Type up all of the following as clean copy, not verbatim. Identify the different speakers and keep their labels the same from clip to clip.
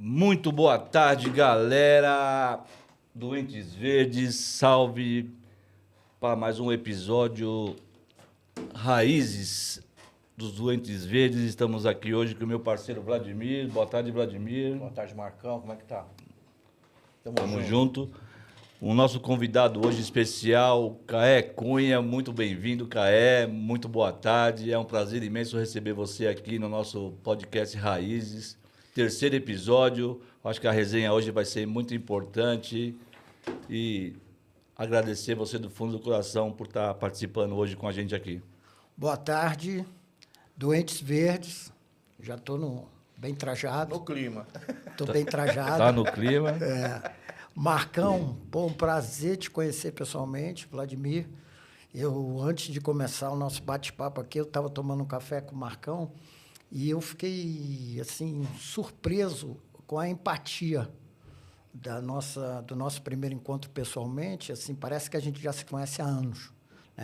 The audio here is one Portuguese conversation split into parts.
Speaker 1: Muito boa tarde, galera. Doentes Verdes, salve para mais um episódio Raízes dos Doentes Verdes. Estamos aqui hoje com o meu parceiro Vladimir. Boa tarde, Vladimir.
Speaker 2: Boa tarde, Marcão. Como é que tá?
Speaker 1: Tamo junto. O nosso convidado hoje especial, Caé Cunha. Muito bem-vindo, Caé. Muito boa tarde. É um prazer imenso receber você aqui no nosso podcast Raízes. Terceiro episódio. Acho que a resenha hoje vai ser muito importante. E agradecer você do fundo do coração por estar participando hoje com a gente aqui.
Speaker 3: Boa tarde, Doentes Verdes. Já estou bem trajado.
Speaker 2: No clima.
Speaker 3: Estou bem trajado.
Speaker 1: Tá no clima.
Speaker 3: Marcão, bom, prazer te conhecer pessoalmente, Vladimir. Antes de começar o nosso bate-papo aqui, eu estava tomando um café com o Marcão e eu fiquei, assim, surpreso com a empatia do nosso primeiro encontro pessoalmente. Assim, parece que a gente já se conhece há anos.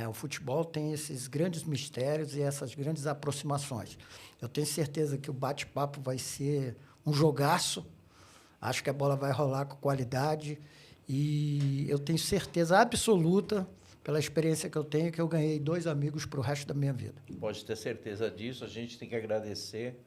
Speaker 3: O futebol tem esses grandes mistérios e essas grandes aproximações. Eu tenho certeza que o bate-papo vai ser um jogaço. Acho que a bola vai rolar com qualidade e eu tenho certeza absoluta, pela experiência que eu tenho, que eu ganhei 2 amigos para o resto da minha vida.
Speaker 2: Pode ter certeza disso. A gente tem que agradecer,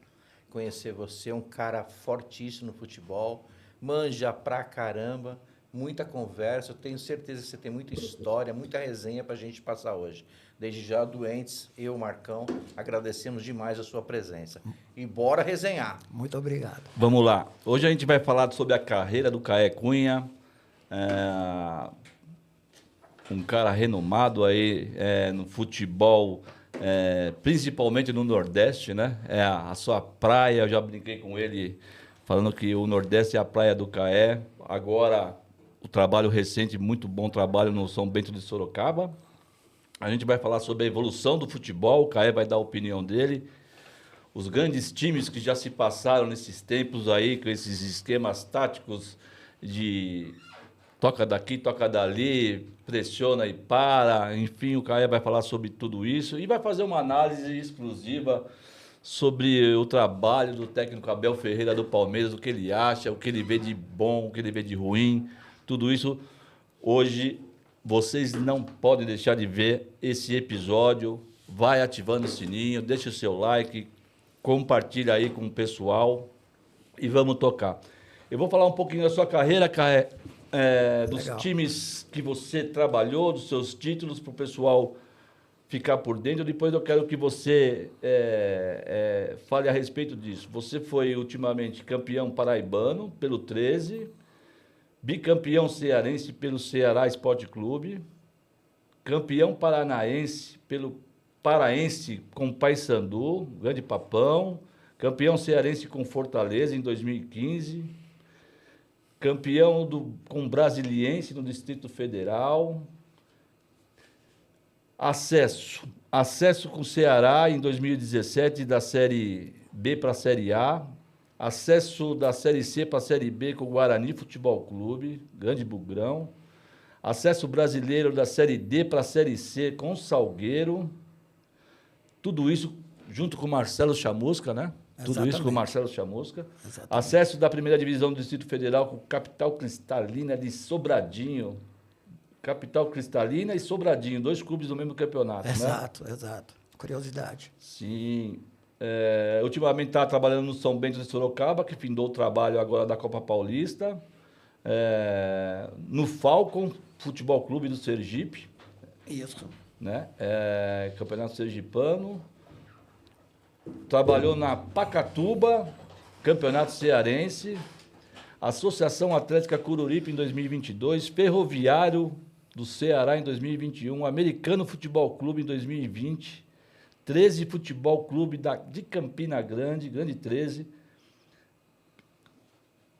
Speaker 2: conhecer você. Um cara fortíssimo no futebol, manja pra caramba, muita conversa. Eu tenho certeza que você tem muita história, muita resenha para a gente passar hoje. Desde já, Doentes, eu, Marcão, agradecemos demais a sua presença. E bora resenhar.
Speaker 3: Muito obrigado.
Speaker 1: Vamos lá. Hoje a gente vai falar sobre a carreira do Caé Cunha. Um cara renomado aí no futebol, principalmente no Nordeste, né? É a sua praia. Eu já brinquei com ele falando que o Nordeste é a praia do Caé. Agora, o trabalho recente, muito bom trabalho no São Bento de Sorocaba. A gente vai falar sobre a evolução do futebol, o Caé vai dar a opinião dele. Os grandes times que já se passaram nesses tempos aí, com esses esquemas táticos de toca daqui, toca dali, pressiona e para. Enfim, o Caé vai falar sobre tudo isso e vai fazer uma análise exclusiva sobre o trabalho do técnico Abel Ferreira do Palmeiras, o que ele acha, o que ele vê de bom, o que ele vê de ruim. Tudo isso hoje. Vocês não podem deixar de ver esse episódio. Vai ativando o sininho, deixa o seu like, compartilha aí com o pessoal e vamos tocar. Eu vou falar um pouquinho da sua carreira, Caé, dos times que você trabalhou, dos seus títulos, para o pessoal ficar por dentro. Depois eu quero que você fale a respeito disso. Você foi ultimamente campeão paraibano pelo 13, bicampeão cearense pelo Ceará Esporte Clube, campeão paranaense pelo Paraense com o Paysandu, grande Papão, campeão cearense com Fortaleza em 2015, campeão com Brasiliense no Distrito Federal, acesso com o Ceará em 2017 da Série B para a Série A, acesso da Série C para a Série B com o Guarani Futebol Clube, grande Bugrão. Acesso brasileiro da Série D para a Série C com o Salgueiro. Tudo isso junto com o Marcelo Chamusca, né?
Speaker 3: Exatamente.
Speaker 1: Tudo isso com o Marcelo Chamusca.
Speaker 3: Exatamente.
Speaker 1: Acesso da primeira divisão do Distrito Federal com o Capital Cristalina de Sobradinho. Capital Cristalina e Sobradinho, 2 clubes do mesmo campeonato,
Speaker 3: Exato, né? Exato. Curiosidade.
Speaker 1: Sim. Ultimamente está trabalhando no São Bento de Sorocaba, que findou o trabalho agora da Copa Paulista. No Falcon Futebol Clube do Sergipe.
Speaker 3: Isso.
Speaker 1: Né? Campeonato Sergipano. Trabalhou na Pacatuba, Campeonato Cearense. Associação Atlética Cururipe em 2022. Ferroviário do Ceará em 2021. Americano Futebol Clube em 2020. 13 Futebol Clube de Campina Grande, Grande 13.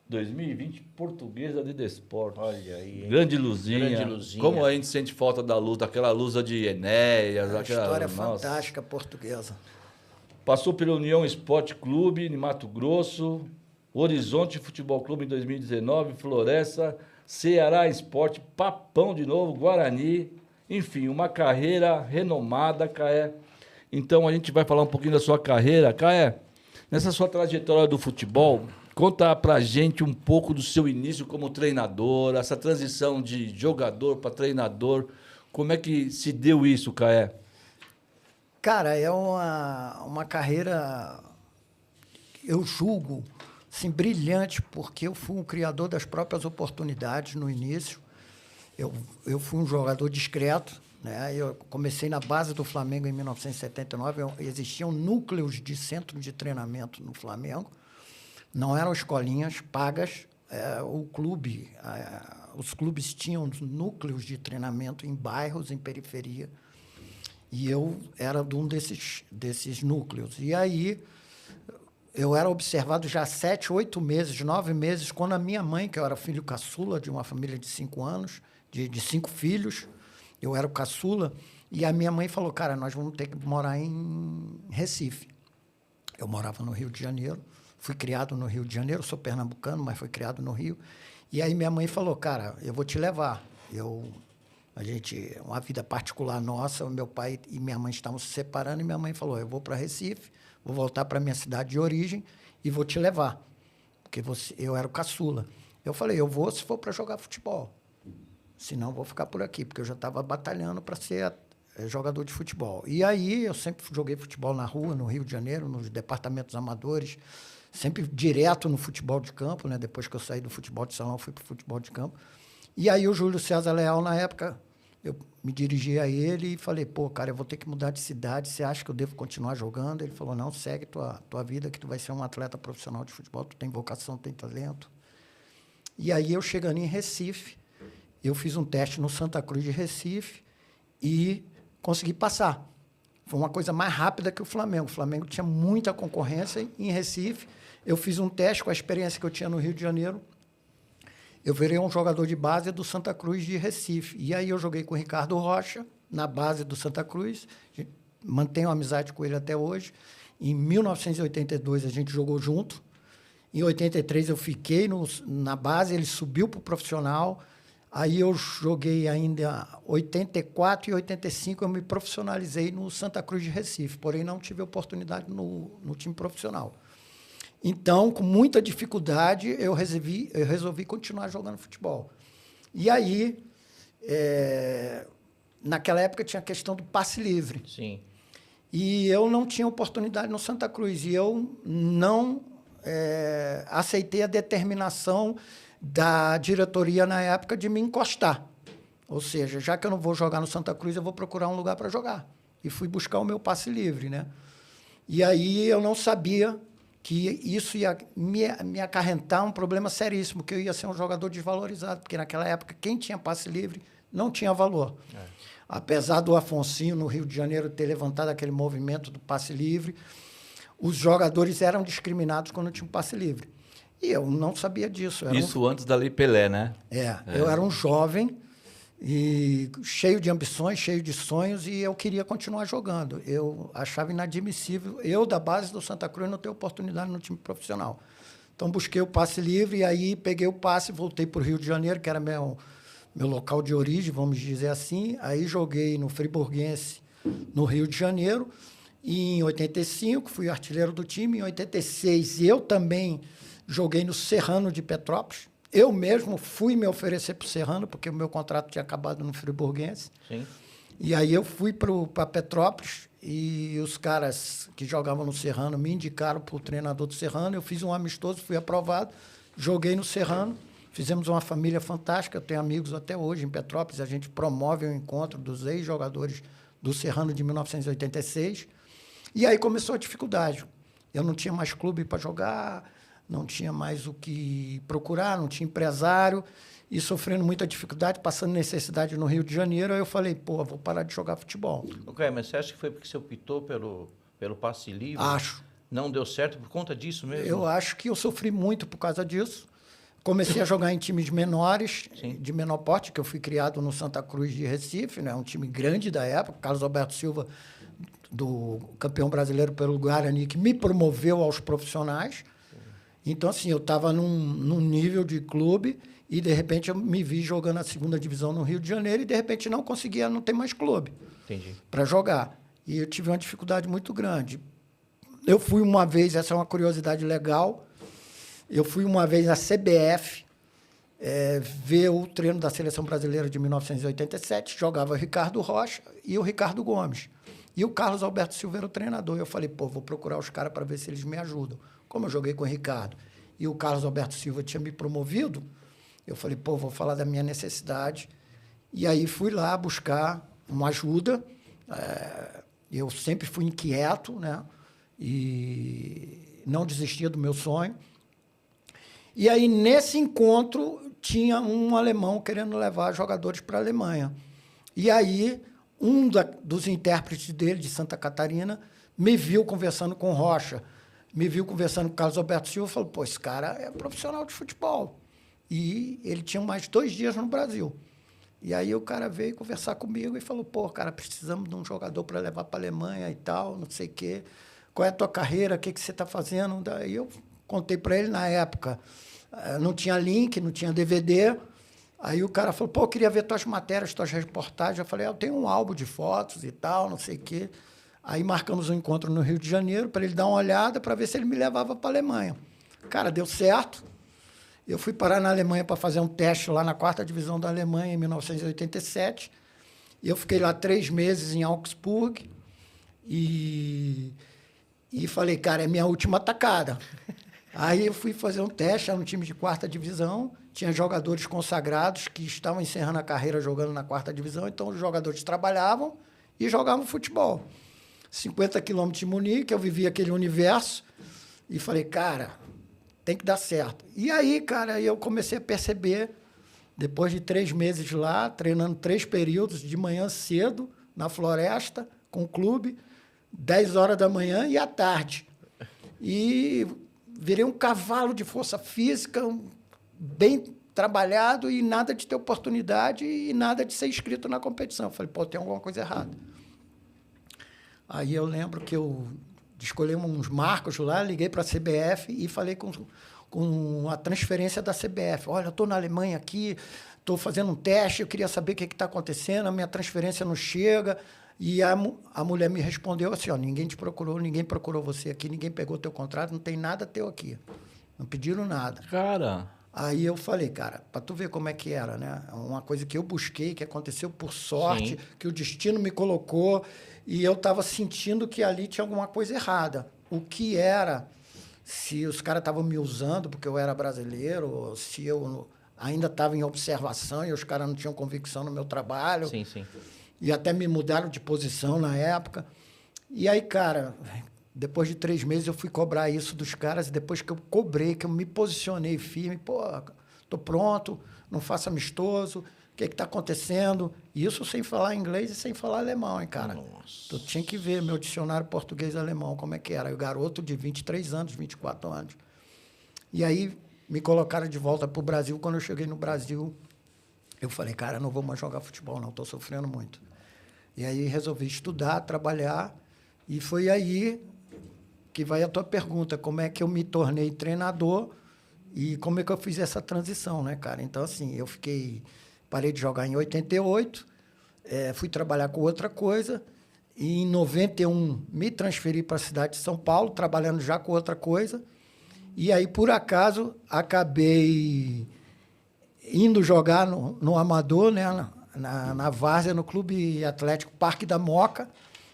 Speaker 1: 2020, Portuguesa de Desportos.
Speaker 2: Olha aí, hein?
Speaker 1: Grande Luzinha.
Speaker 2: Grande Luzinha.
Speaker 1: Como a gente sente falta da luz, daquela luza de Enéas.
Speaker 3: História fantástica portuguesa.
Speaker 1: Passou pela União Esporte Clube, em Mato Grosso. Horizonte Futebol Clube em 2019. Floresta. Ceará Esporte. Papão de novo. Guarani. Enfim, uma carreira renomada, Caé. Então, a gente vai falar um pouquinho da sua carreira. Caé, nessa sua trajetória do futebol, Conta pra gente um pouco do seu início como treinador, essa transição de jogador para treinador. Como é que se deu isso, Caé?
Speaker 3: Cara, é uma carreira, eu julgo, assim, brilhante, porque eu fui um criador das próprias oportunidades no início. Eu fui um jogador discreto, né? Eu comecei na base do Flamengo em 1979. Existiam núcleos de centro de treinamento no Flamengo. Não eram escolinhas pagas. Os clubes tinham núcleos de treinamento em bairros, em periferia. E eu era de um desses núcleos. E aí, eu era observado já 7, 8 meses, 9 meses, quando a minha mãe, que eu era filho caçula de uma família de 5 anos, de 5 filhos, eu era o caçula, e a minha mãe falou, cara, nós vamos ter que morar em Recife. Eu morava no Rio de Janeiro, fui criado no Rio de Janeiro, sou pernambucano, mas fui criado no Rio. E aí minha mãe falou, cara, eu vou te levar. Uma vida particular nossa, meu pai e minha mãe estavam se separando, e minha mãe falou, eu vou para Recife, vou voltar para minha cidade de origem e vou te levar, porque eu era o caçula. Eu falei, eu vou se for para jogar futebol, senão vou ficar por aqui, porque eu já estava batalhando para ser jogador de futebol. E aí eu sempre joguei futebol na rua, no Rio de Janeiro, nos departamentos amadores, sempre direto no futebol de campo, né? Depois que eu saí do futebol de salão, fui para o futebol de campo. E aí o Júlio César Leal, na época, eu me dirigi a ele e falei, pô, cara, eu vou ter que mudar de cidade, você acha que eu devo continuar jogando? Ele falou, não, segue tua vida, que tu vai ser um atleta profissional de futebol, tu tem vocação, tem talento. E aí eu chegando em Recife, eu fiz um teste no Santa Cruz de Recife e consegui passar. Foi uma coisa mais rápida que o Flamengo. O Flamengo tinha muita concorrência em Recife. Eu fiz um teste com a experiência que eu tinha no Rio de Janeiro. Eu virei um jogador de base do Santa Cruz de Recife. E aí eu joguei com o Ricardo Rocha, na base do Santa Cruz. Mantenho amizade com ele até hoje. Em 1982, a gente jogou junto. Em 83, eu fiquei na base, ele subiu para o profissional. Aí eu joguei ainda 84 e 85, eu me profissionalizei no Santa Cruz de Recife. Porém, não tive oportunidade no time profissional. Então, com muita dificuldade, eu resolvi continuar jogando futebol. E aí, naquela época, tinha a questão do passe livre.
Speaker 2: Sim.
Speaker 3: E eu não tinha oportunidade no Santa Cruz. E eu não aceitei a determinação da diretoria, na época, de me encostar. Ou seja, já que eu não vou jogar no Santa Cruz, eu vou procurar um lugar para jogar. E fui buscar o meu passe livre, né? E aí eu não sabia que isso ia me acarretar um problema seríssimo, que eu ia ser um jogador desvalorizado, porque naquela época quem tinha passe livre não tinha valor. Apesar do Afonsinho, no Rio de Janeiro, ter levantado aquele movimento do passe livre, os jogadores eram discriminados quando tinham passe livre. E eu não sabia disso.
Speaker 1: Isso antes da Lei Pelé, né?
Speaker 3: Eu era um jovem e cheio de ambições, cheio de sonhos, e eu queria continuar jogando. Eu achava inadmissível, eu da base do Santa Cruz, não ter oportunidade no time profissional. Então, busquei o passe livre, e aí peguei o passe, voltei para o Rio de Janeiro, que era meu local de origem, vamos dizer assim. Aí joguei no Friburguense, no Rio de Janeiro. E em 85, fui artilheiro do time. Em 86, eu também joguei no Serrano de Petrópolis. Eu mesmo fui me oferecer para o Serrano, porque o meu contrato tinha acabado no Friburguense.
Speaker 2: Sim.
Speaker 3: E aí eu fui para Petrópolis, e os caras que jogavam no Serrano me indicaram para o treinador do Serrano. Eu fiz um amistoso, fui aprovado, joguei no Serrano. Fizemos uma família fantástica, eu tenho amigos até hoje em Petrópolis. A gente promove o encontro dos ex-jogadores do Serrano de 1986. E aí começou a dificuldade. Eu não tinha mais clube para jogar, não tinha mais o que procurar, não tinha empresário, e sofrendo muita dificuldade, passando necessidade no Rio de Janeiro. Aí eu falei, pô, vou parar de jogar futebol.
Speaker 2: Ok, mas você acha que foi porque você optou pelo passe livre?
Speaker 3: Acho.
Speaker 2: Não deu certo por conta disso mesmo?
Speaker 3: Eu acho que eu sofri muito por causa disso. Comecei a jogar em times menores,
Speaker 2: Sim.
Speaker 3: de menor porte, que eu fui criado no Santa Cruz de Recife, né? Um time grande da época. Carlos Alberto Silva, do campeão brasileiro pelo Guarani, que me promoveu aos profissionais. Então, assim, eu estava num nível de clube e, de repente, eu me vi jogando a segunda divisão no Rio de Janeiro e, de repente, não ter mais clube para jogar. E eu tive uma dificuldade muito grande. Eu fui uma vez, essa é uma curiosidade legal, Eu fui uma vez na CBF ver o treino da Seleção Brasileira de 1987, jogava o Ricardo Rocha e o Ricardo Gomes. E o Carlos Alberto Silva era o treinador. Eu falei, pô, vou procurar os caras para ver se eles me ajudam. Como eu joguei com o Ricardo e o Carlos Alberto Silva tinha me promovido, eu falei, pô, vou falar da minha necessidade. E aí fui lá buscar uma ajuda. Eu sempre fui inquieto, né? E não desistia do meu sonho. E aí, nesse encontro, tinha um alemão querendo levar jogadores para a Alemanha. E aí, dos intérpretes dele, de Santa Catarina, me viu conversando com o Rocha, me viu conversando com o Carlos Alberto Silva e falou, pô, esse cara é profissional de futebol. E ele tinha mais 2 dias no Brasil. E aí o cara veio conversar comigo e falou, pô, cara, precisamos de um jogador para levar para a Alemanha e tal, não sei o quê. Qual é a tua carreira? O que você está fazendo? Daí eu contei para ele na época. Não tinha link, não tinha DVD. Aí o cara falou, pô, eu queria ver tuas matérias, tuas reportagens. Eu falei, eu tenho um álbum de fotos e tal, não sei o quê. Aí marcamos um encontro no Rio de Janeiro para ele dar uma olhada, para ver se ele me levava para a Alemanha. Cara, deu certo. Eu fui parar na Alemanha para fazer um teste lá na 4ª divisão da Alemanha, em 1987. E eu fiquei lá 3 meses em Augsburg. E falei, cara, é minha última tacada. Aí eu fui fazer um teste, era um time de 4ª divisão, tinha jogadores consagrados que estavam encerrando a carreira jogando na 4ª divisão, então os jogadores trabalhavam e jogavam futebol. 50 quilômetros de Munique, eu vivia aquele universo e falei, cara, tem que dar certo. E aí, cara, eu comecei a perceber, depois de 3 meses lá, treinando 3 períodos, de manhã cedo, na floresta, com o clube, 10 horas da manhã e à tarde. E virei um cavalo de força física, bem trabalhado e nada de ter oportunidade e nada de ser inscrito na competição. Eu falei, pô, tem alguma coisa errada. Aí eu lembro que eu escolhi uns marcos lá, liguei para a CBF e falei com a transferência da CBF. Olha, eu estou na Alemanha aqui, estou fazendo um teste, eu queria saber o que está acontecendo, a minha transferência não chega. E a mulher me respondeu assim, ó, ninguém te procurou, ninguém procurou você aqui, ninguém pegou teu contrato, não tem nada teu aqui. Não pediram nada.
Speaker 1: Cara.
Speaker 3: Aí eu falei, cara, para tu ver como é que era, né? Uma coisa que eu busquei, que aconteceu por sorte,
Speaker 2: Sim.
Speaker 3: que o destino me colocou, e eu estava sentindo que ali tinha alguma coisa errada. O que era, se os caras estavam me usando porque eu era brasileiro, ou se eu ainda estava em observação e os caras não tinham convicção no meu trabalho.
Speaker 2: Sim, sim.
Speaker 3: E até me mudaram de posição na época. E aí, cara, depois de 3 meses eu fui cobrar isso dos caras, e depois que eu cobrei, que eu me posicionei firme, pô, tô pronto, não faço amistoso, o que está acontecendo? Isso sem falar inglês e sem falar alemão, hein, cara?
Speaker 2: Nossa.
Speaker 3: Tu tinha que ver meu dicionário português-alemão, como é que era. Eu, garoto de 23 anos, 24 anos. E aí me colocaram de volta para o Brasil. Quando eu cheguei no Brasil, eu falei, cara, não vou mais jogar futebol, não, estou sofrendo muito. E aí resolvi estudar, trabalhar, e foi aí que vai a tua pergunta, como é que eu me tornei treinador e como é que eu fiz essa transição, né, cara? Então, assim, parei de jogar em 88, fui trabalhar com outra coisa, e em 91 me transferi para a cidade de São Paulo, trabalhando já com outra coisa, e aí, por acaso, acabei indo jogar no Amador, né, na várzea, no Clube Atlético Parque da Moca,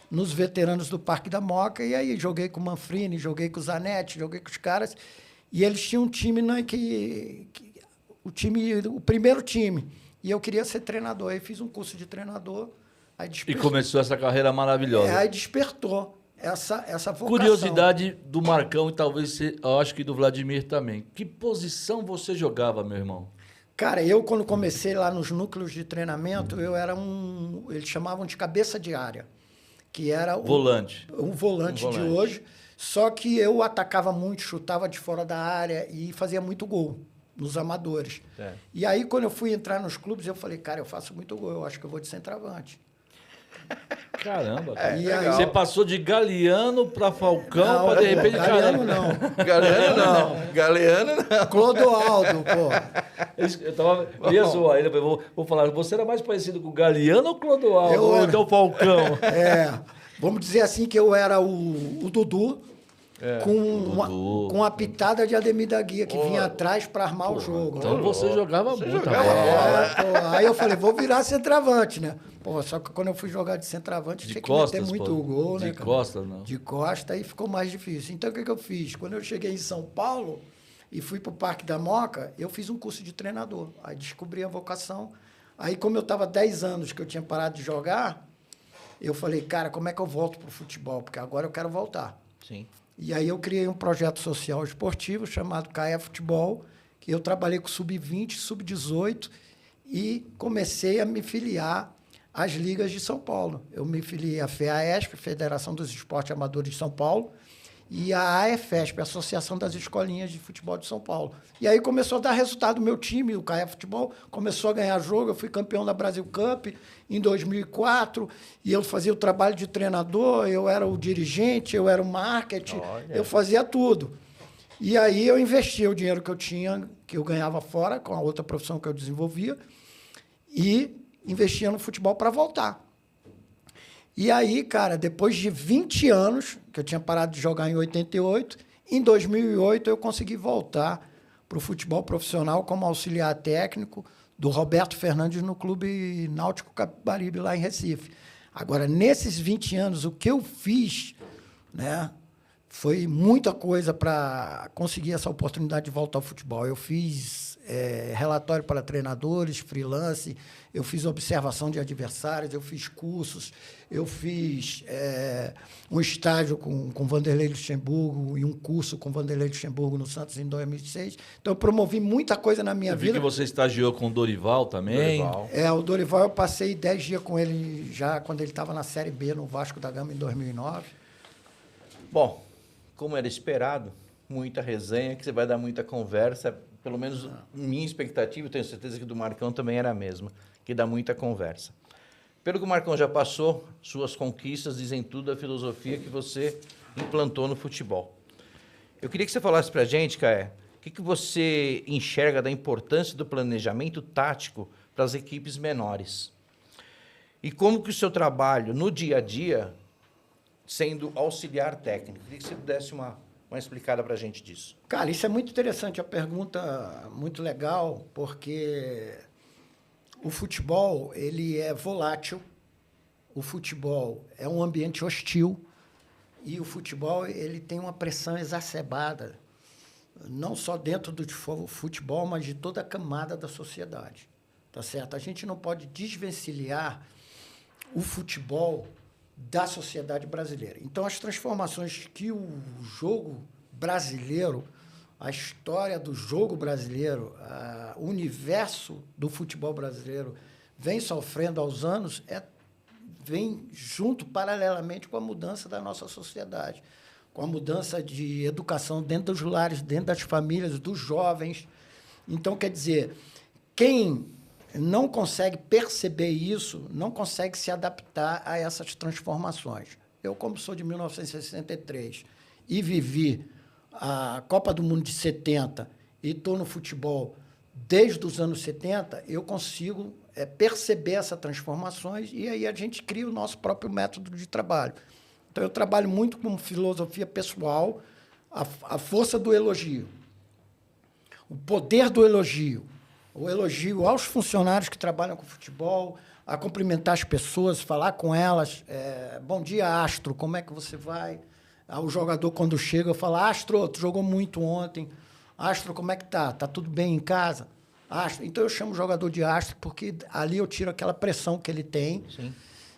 Speaker 3: nos veteranos do Parque da Moca, e aí joguei com o Manfrini, joguei com o Zanetti, joguei com os caras, e eles tinham um time, né, o primeiro time, e eu queria ser treinador, aí fiz um curso de treinador, aí
Speaker 1: E começou essa carreira maravilhosa.
Speaker 3: aí despertou essa vocação.
Speaker 1: Curiosidade do Marcão e talvez, eu acho que do Vladimir também. Que posição você jogava, meu irmão?
Speaker 3: Cara, eu quando comecei lá nos núcleos de treinamento, eu era eles chamavam de cabeça de área, que era
Speaker 1: Volante.
Speaker 3: Um volante de hoje, só que eu atacava muito, chutava de fora da área e fazia muito gol nos amadores.
Speaker 2: É.
Speaker 3: E aí, quando eu fui entrar nos clubes, eu falei, cara, eu faço muito gol, eu acho que eu vou de centroavante.
Speaker 1: Caramba, cara.
Speaker 3: E aí,
Speaker 1: Você passou de Galeano para Falcão, para de repente...
Speaker 3: Galeano não.
Speaker 2: Galeano não. Galeano não.
Speaker 3: Clodoaldo, pô.
Speaker 1: Eu ia zoar ele, vou falar, você era mais parecido com o Galeano ou Clodoaldo?
Speaker 3: Eu
Speaker 1: Ou
Speaker 3: era.
Speaker 1: então Falcão?
Speaker 3: Vamos dizer assim que eu era o Dudu, com a pitada de Ademir da Guia, que vinha atrás para armar o jogo.
Speaker 1: Então você jogava muito.
Speaker 3: Aí eu falei, vou virar centroavante, né? Pô, só que quando eu fui jogar de centroavante, tinha que meter muito gol, né?
Speaker 1: De costa, não.
Speaker 3: De costa, aí ficou mais difícil. Então, o que eu fiz? Quando eu cheguei em São Paulo e fui para o Parque da Moca, eu fiz um curso de treinador. Aí descobri a vocação. Aí, como eu estava 10 anos que eu tinha parado de jogar, eu falei, cara, como é que eu volto para o futebol? Porque agora eu quero voltar.
Speaker 2: Sim.
Speaker 3: E aí eu criei um projeto social esportivo chamado CAE Futebol, que eu trabalhei com sub-20, sub-18 e comecei a me filiar às ligas de São Paulo. Eu me filiei à FEAESP, Federação dos Esportes Amadores de São Paulo, e a AEFESP, Associação das Escolinhas de Futebol de São Paulo. E aí começou a dar resultado o meu time, o CAE Futebol, começou a ganhar jogo, eu fui campeão da Brasil Cup em 2004, e eu fazia o trabalho de treinador, eu era o dirigente, eu era o marketing, eu fazia tudo. E aí eu investia o dinheiro que eu tinha, que eu ganhava fora, com a outra profissão que eu desenvolvia, e investia no futebol para voltar. E aí, cara, depois de 20 anos, que eu tinha parado de jogar em 88, em 2008 eu consegui voltar para o futebol profissional como auxiliar técnico do Roberto Fernandes no Clube Náutico Capibaribe, lá em Recife. Agora, nesses 20 anos, o que eu fiz, né, foi muita coisa para conseguir essa oportunidade de voltar ao futebol. Eu fiz relatório para treinadores, freelance, eu fiz observação de adversários, eu fiz cursos, eu fiz um estágio com Vanderlei Luxemburgo e um curso com Vanderlei Luxemburgo no Santos em 2006. Então, eu promovi muita coisa na minha vida.
Speaker 1: Eu vi que você estagiou com o Dorival também.
Speaker 3: O Dorival eu passei 10 dias com ele já quando ele estava na Série B no Vasco da Gama em 2009.
Speaker 2: Bom, como era esperado, muita resenha, que você vai dar muita conversa. Pelo menos minha expectativa, eu tenho certeza que do Marcão também era a mesma, que dá muita conversa. Pelo que o Marcão já passou, suas conquistas dizem tudo da filosofia que você implantou no futebol. Eu queria que você falasse para a gente, Caé, o que você enxerga da importância do planejamento tático para as equipes menores? E como que o seu trabalho no dia a dia, sendo auxiliar técnico, queria que você desse uma explicada para a gente disso.
Speaker 3: Cara, isso é muito interessante, a pergunta muito legal, porque o futebol ele é volátil, o futebol é um ambiente hostil e o futebol ele tem uma pressão exacerbada, não só dentro do futebol, mas de toda a camada da sociedade. Tá certo? A gente não pode desvencilhar o futebol da sociedade brasileira. Então, as transformações que o jogo brasileiro, a história do jogo brasileiro, o universo do futebol brasileiro vem sofrendo aos anos, vem junto, paralelamente, com a mudança da nossa sociedade, com a mudança de educação dentro dos lares, dentro das famílias, dos jovens. Então, quer dizer, quem não consegue perceber isso, não consegue se adaptar a essas transformações. Eu, como sou de 1963 e vivi a Copa do Mundo de 70 e estou no futebol desde os anos 70, eu consigo perceber essas transformações e aí a gente cria o nosso próprio método de trabalho. Então, eu trabalho muito com filosofia pessoal, a força do elogio, o poder do elogio, o elogio aos funcionários que trabalham com futebol, a cumprimentar as pessoas, falar com elas. Bom dia, Astro, como é que você vai? O jogador, quando chega, eu falo, Astro, tu jogou muito ontem. Astro, como é que tá? Tá tudo bem em casa? Astro. Então, eu chamo o jogador de Astro, porque ali eu tiro aquela pressão que ele tem.
Speaker 2: Sim.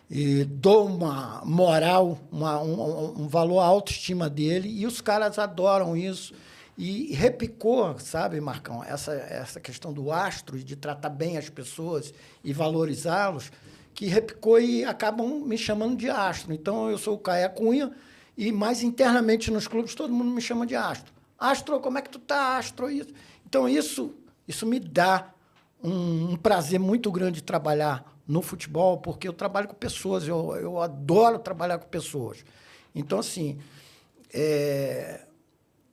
Speaker 3: E dou uma moral, um valor à autoestima dele, e os caras adoram isso. E repicou, sabe, Marcão, essa questão do astro, de tratar bem as pessoas e valorizá-los, que repicou e acabam me chamando de astro. Então, eu sou o Caé Cunha e, mais internamente nos clubes, todo mundo me chama de astro. Astro, como é que tu tá, astro? Isso. Então, isso me dá um prazer muito grande de trabalhar no futebol, porque eu trabalho com pessoas, eu adoro trabalhar com pessoas. Então, assim,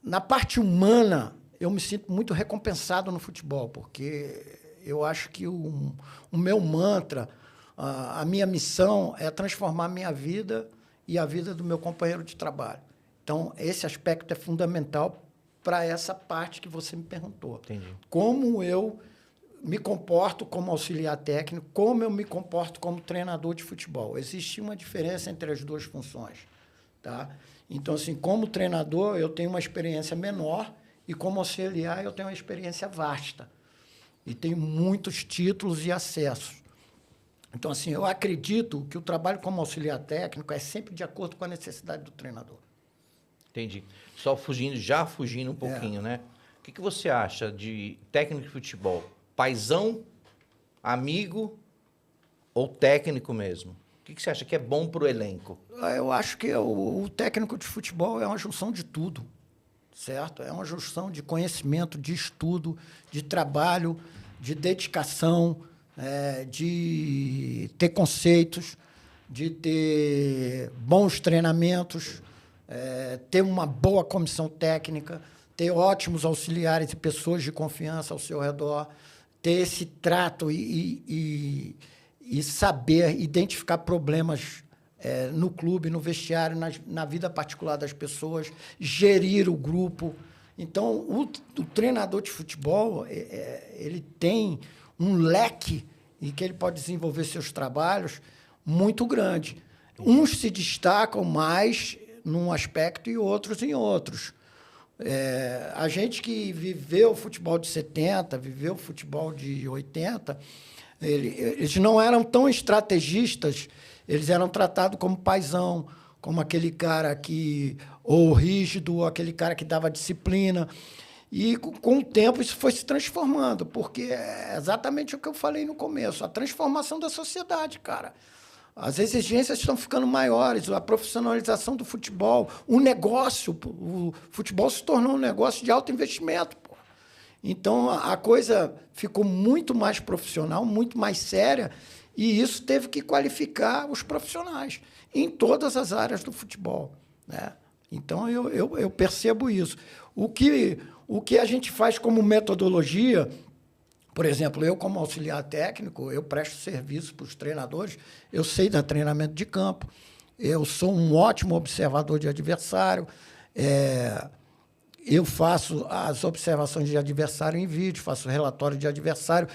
Speaker 3: na parte humana, eu me sinto muito recompensado no futebol, porque eu acho que o meu mantra, a minha missão é transformar a minha vida e a vida do meu companheiro de trabalho. Então, esse aspecto é fundamental para essa parte que você me perguntou.
Speaker 2: Entendi.
Speaker 3: Como eu me comporto como auxiliar técnico, como eu me comporto como treinador de futebol. Existe uma diferença entre as duas funções, tá? Então, assim, como treinador, eu tenho uma experiência menor e como auxiliar, eu tenho uma experiência vasta. E tenho muitos títulos e acessos. Então, assim, eu acredito que o trabalho como auxiliar técnico é sempre de acordo com a necessidade do treinador.
Speaker 2: Entendi. Só fugindo um pouquinho, né? O que você acha de técnico de futebol? Paizão, amigo ou técnico mesmo? O que você acha que é bom para o elenco?
Speaker 3: Eu acho que o técnico de futebol é uma junção de tudo, certo? É uma junção de conhecimento, de estudo, de trabalho, de dedicação, de ter conceitos, de ter bons treinamentos, ter uma boa comissão técnica, ter ótimos auxiliares e pessoas de confiança ao seu redor, ter esse trato e saber identificar problemas no clube, no vestiário, na vida particular das pessoas, gerir o grupo. Então, o treinador de futebol, ele tem um leque em que ele pode desenvolver seus trabalhos muito grande. Uns se destacam mais num aspecto e outros em outros. A gente que viveu o futebol de 70, viveu o futebol de 80, eles não eram tão estrategistas, eles eram tratados como paizão, como aquele cara que, ou rígido, ou aquele cara que dava disciplina. E, com o tempo, isso foi se transformando, porque é exatamente o que eu falei no começo, a transformação da sociedade, cara. As exigências estão ficando maiores, a profissionalização do futebol, o negócio, o futebol se tornou um negócio de alto investimento. Pô. Então, a coisa ficou muito mais profissional, muito mais séria, e isso teve que qualificar os profissionais em todas as áreas do futebol, né? Então, eu percebo isso. O que a gente faz como metodologia... Por exemplo, eu, como auxiliar técnico, eu presto serviço para os treinadores, eu sei dar treinamento de campo, eu sou um ótimo observador de adversário, eu faço as observações de adversário em vídeo, faço relatório de adversário,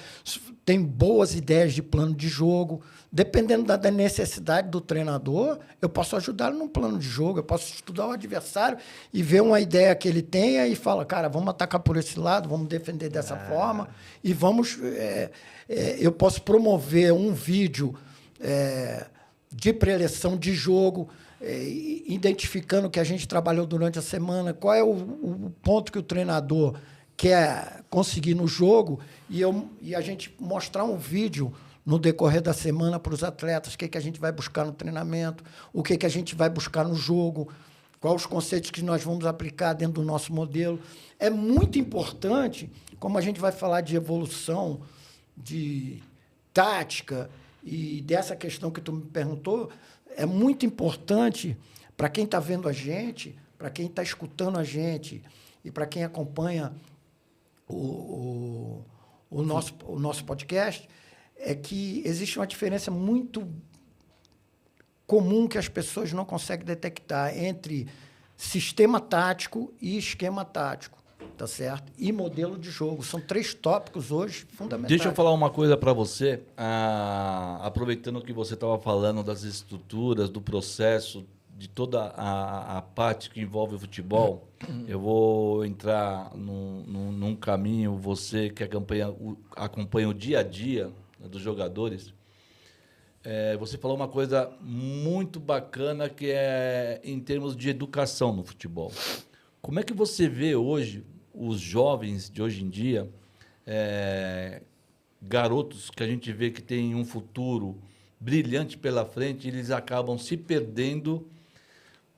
Speaker 3: tenho boas ideias de plano de jogo. Dependendo da necessidade do treinador, eu posso ajudá-lo num plano de jogo, eu posso estudar o adversário e ver uma ideia que ele tenha e falar, cara, vamos atacar por esse lado, vamos defender dessa forma e vamos... eu posso promover um vídeo de preleção de jogo, identificando o que a gente trabalhou durante a semana, qual é o ponto que o treinador quer conseguir no jogo e a gente mostrar um vídeo no decorrer da semana para os atletas, o que a gente vai buscar no treinamento, o que a gente vai buscar no jogo, quais os conceitos que nós vamos aplicar dentro do nosso modelo. É muito importante, como a gente vai falar de evolução, de tática e dessa questão que tu me perguntou, é muito importante para quem está vendo a gente, para quem está escutando a gente e para quem acompanha o nosso podcast, é que existe uma diferença muito comum que as pessoas não conseguem detectar entre sistema tático e esquema tático, tá certo? E modelo de jogo. São 3 tópicos hoje fundamentais.
Speaker 1: Deixa eu falar uma coisa para você, aproveitando que você estava falando das estruturas, do processo, de toda a parte que envolve o futebol, eu vou entrar num caminho, você que acompanha o dia a dia dos jogadores, você falou uma coisa muito bacana que é em termos de educação no futebol. Como é que você vê hoje os jovens de hoje em dia, garotos que a gente vê que têm um futuro brilhante pela frente, eles acabam se perdendo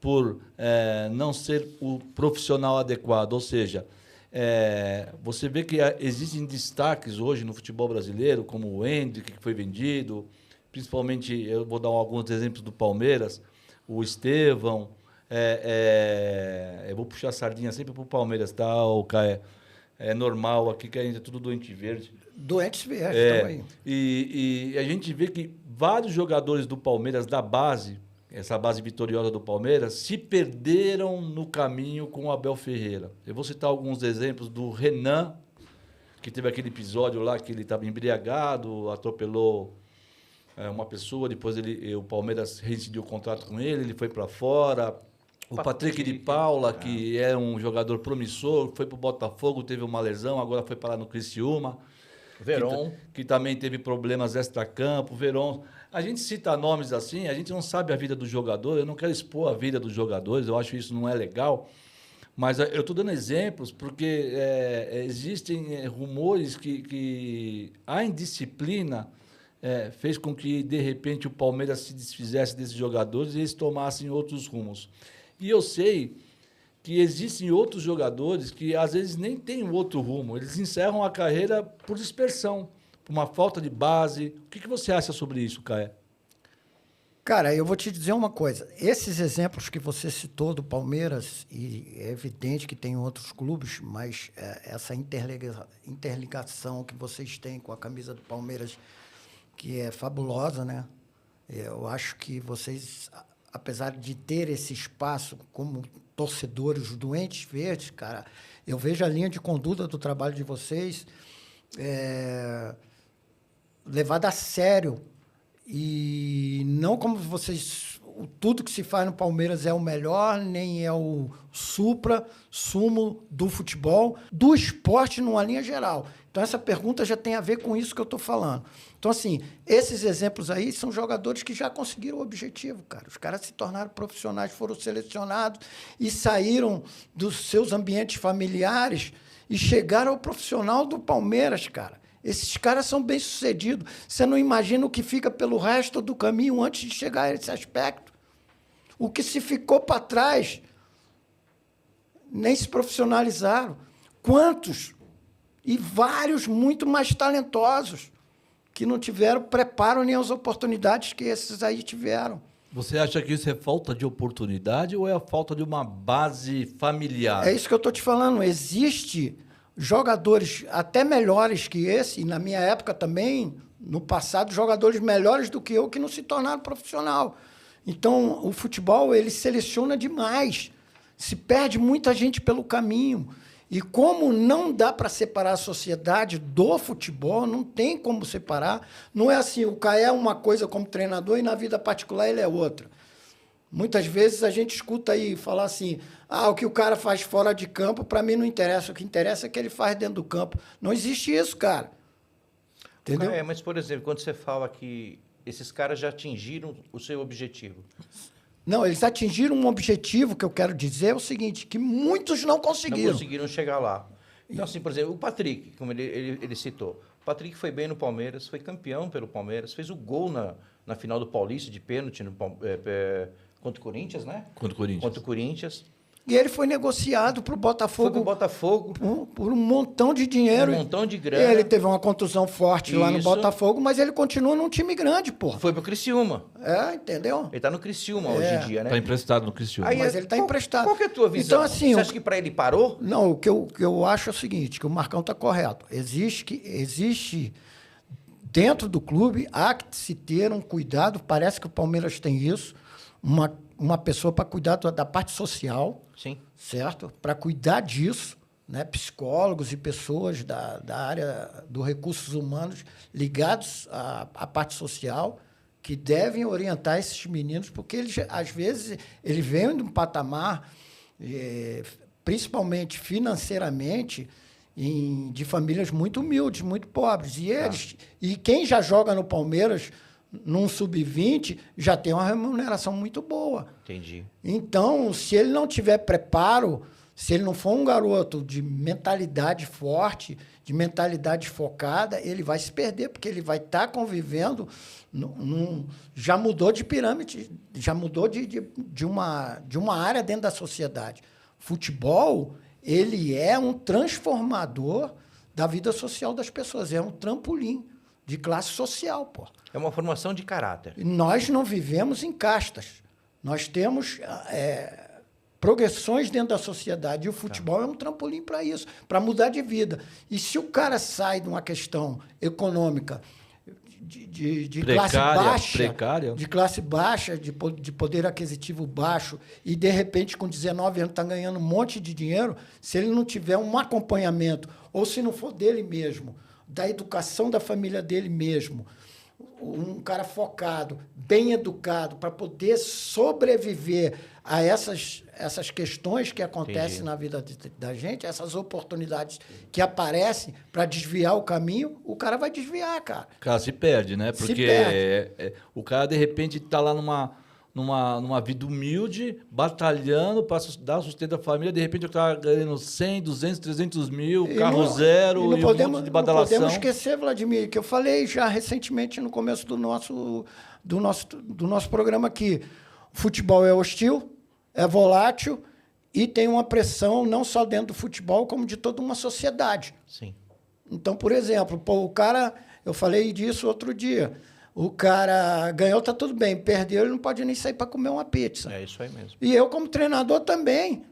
Speaker 1: por não ser o profissional adequado, ou seja, você vê que existem destaques hoje no futebol brasileiro, como o Hendrick, que foi vendido, principalmente, eu vou dar alguns exemplos do Palmeiras, o Estevão, eu vou puxar a sardinha sempre para o Palmeiras, tá, o Caio? É normal aqui que a gente é tudo doente verde.
Speaker 3: Doentes verdes também.
Speaker 1: E a gente vê que vários jogadores do Palmeiras, da base, essa base vitoriosa do Palmeiras, se perderam no caminho com o Abel Ferreira. Eu vou citar alguns exemplos do Renan, que teve aquele episódio lá que ele estava embriagado, atropelou uma pessoa, depois o Palmeiras rescindiu o contrato com ele foi para fora. O Patrick de Paula, que é um jogador promissor, foi para o Botafogo, teve uma lesão, agora foi parar no Criciúma.
Speaker 2: Verón.
Speaker 1: Que também teve problemas extracampo, Verón. A gente cita nomes assim, a gente não sabe a vida do jogador, eu não quero expor a vida dos jogadores, eu acho que isso não é legal. Mas eu estou dando exemplos porque existem rumores que a indisciplina fez com que, de repente, o Palmeiras se desfizesse desses jogadores e eles tomassem outros rumos. E eu sei que existem outros jogadores que, às vezes, nem têm outro rumo. Eles encerram a carreira por dispersão, por uma falta de base. O que você acha sobre isso, Caê?
Speaker 3: Cara, eu vou te dizer uma coisa. Esses exemplos que você citou do Palmeiras, e é evidente que tem outros clubes, mas essa interligação que vocês têm com a camisa do Palmeiras, que é fabulosa, né? Eu acho que vocês, apesar de ter esse espaço como torcedores doentes verdes, cara, eu vejo a linha de conduta do trabalho de vocês levada a sério. E não como vocês... Tudo que se faz no Palmeiras é o melhor, nem é o sumo do futebol, do esporte numa linha geral. Então, essa pergunta já tem a ver com isso que eu estou falando. Então, assim, esses exemplos aí são jogadores que já conseguiram o objetivo, cara. Os caras se tornaram profissionais, foram selecionados e saíram dos seus ambientes familiares e chegaram ao profissional do Palmeiras, cara. Esses caras são bem-sucedidos. Você não imagina o que fica pelo resto do caminho antes de chegar a esse aspecto. O que se ficou para trás nem se profissionalizaram. Quantos? E vários muito mais talentosos que não tiveram preparo nem as oportunidades que esses aí tiveram.
Speaker 1: Você acha que isso é falta de oportunidade ou é a falta de uma base familiar?
Speaker 3: É isso que eu estou te falando. Existe jogadores até melhores que esse, e na minha época também, no passado, jogadores melhores do que eu que não se tornaram profissional. Então, o futebol, ele seleciona demais. Se perde muita gente pelo caminho. E como não dá para separar a sociedade do futebol, não tem como separar. Não é assim, o Caé é uma coisa como treinador e na vida particular ele é outra. Muitas vezes a gente escuta aí falar assim, o que o cara faz fora de campo, para mim não interessa. O que interessa é o que ele faz dentro do campo. Não existe isso, cara. Entendeu?
Speaker 2: Mas, por exemplo, quando você fala que esses caras já atingiram o seu objetivo.
Speaker 3: Não, eles atingiram um objetivo que eu quero dizer é o seguinte, que muitos não conseguiram.
Speaker 2: Não conseguiram chegar lá. Então, assim, por exemplo, o Patrick, como ele citou. O Patrick foi bem no Palmeiras, foi campeão pelo Palmeiras, fez o gol na final do Paulista de pênalti contra o Corinthians, né?
Speaker 1: Contra o Corinthians.
Speaker 3: E ele foi negociado para o Botafogo.
Speaker 2: Foi para o Botafogo.
Speaker 3: Por um montão de dinheiro.
Speaker 2: Um montão de grana.
Speaker 3: Ele teve uma contusão forte lá no Botafogo, mas ele continua num time grande, porra.
Speaker 2: Foi para o Criciúma.
Speaker 3: Entendeu?
Speaker 2: Ele está no Criciúma hoje em dia, né?
Speaker 1: Está emprestado no Criciúma.
Speaker 3: Mas ele está emprestado.
Speaker 2: Qual que é a tua visão?
Speaker 3: Então, assim,
Speaker 2: você acha que para ele parou?
Speaker 3: Não, o que eu acho é o seguinte, que o Marcão está correto. Existe dentro do clube, há que se ter um cuidado, parece que o Palmeiras tem isso, uma pessoa para cuidar da parte social,
Speaker 2: sim,
Speaker 3: certo? Para cuidar disso, né? Psicólogos e pessoas da área dos recursos humanos ligados à parte social, que devem orientar esses meninos, porque eles, às vezes, eles vêm de um patamar, principalmente financeiramente, de famílias muito humildes, muito pobres. E quem já joga no Palmeiras num sub-20, já tem uma remuneração muito boa.
Speaker 2: Entendi.
Speaker 3: Então, se ele não tiver preparo, se ele não for um garoto de mentalidade forte, de mentalidade focada, ele vai se perder, porque ele vai estar convivendo, já mudou de pirâmide, já mudou de uma área dentro da sociedade. Futebol, ele é um transformador da vida social das pessoas, é um trampolim de classe social, pô.
Speaker 2: É uma formação de caráter.
Speaker 3: Nós não vivemos em castas. Nós temos progressões dentro da sociedade. E o futebol é um trampolim para isso, para mudar de vida. E se o cara sai de uma questão econômica classe baixa,
Speaker 1: precária.
Speaker 3: de classe baixa, de poder aquisitivo baixo, e de repente com 19 anos está ganhando um monte de dinheiro, se ele não tiver um acompanhamento, ou se não for dele mesmo, da educação da família dele mesmo, um cara focado, bem educado, para poder sobreviver a essas questões que acontecem na vida da gente, essas oportunidades que aparecem para desviar o caminho, o cara vai desviar, cara.
Speaker 1: O cara se perde, né? Porque o cara, de repente, está lá numa vida humilde, batalhando para dar sustento à família, de repente o cara ganhando 100, 200, 300 mil, carro zero e um monte de badalação.
Speaker 3: Não podemos esquecer, Vladimir, que eu falei já recentemente no começo do nosso programa aqui. O futebol é hostil, é volátil e tem uma pressão não só dentro do futebol, como de toda uma sociedade.
Speaker 2: Sim.
Speaker 3: Então, por exemplo, o cara, eu falei disso outro dia, o cara ganhou, tá tudo bem, perdeu, ele não pode nem sair para comer uma pizza.
Speaker 2: É isso aí mesmo.
Speaker 3: E eu, como treinador, também.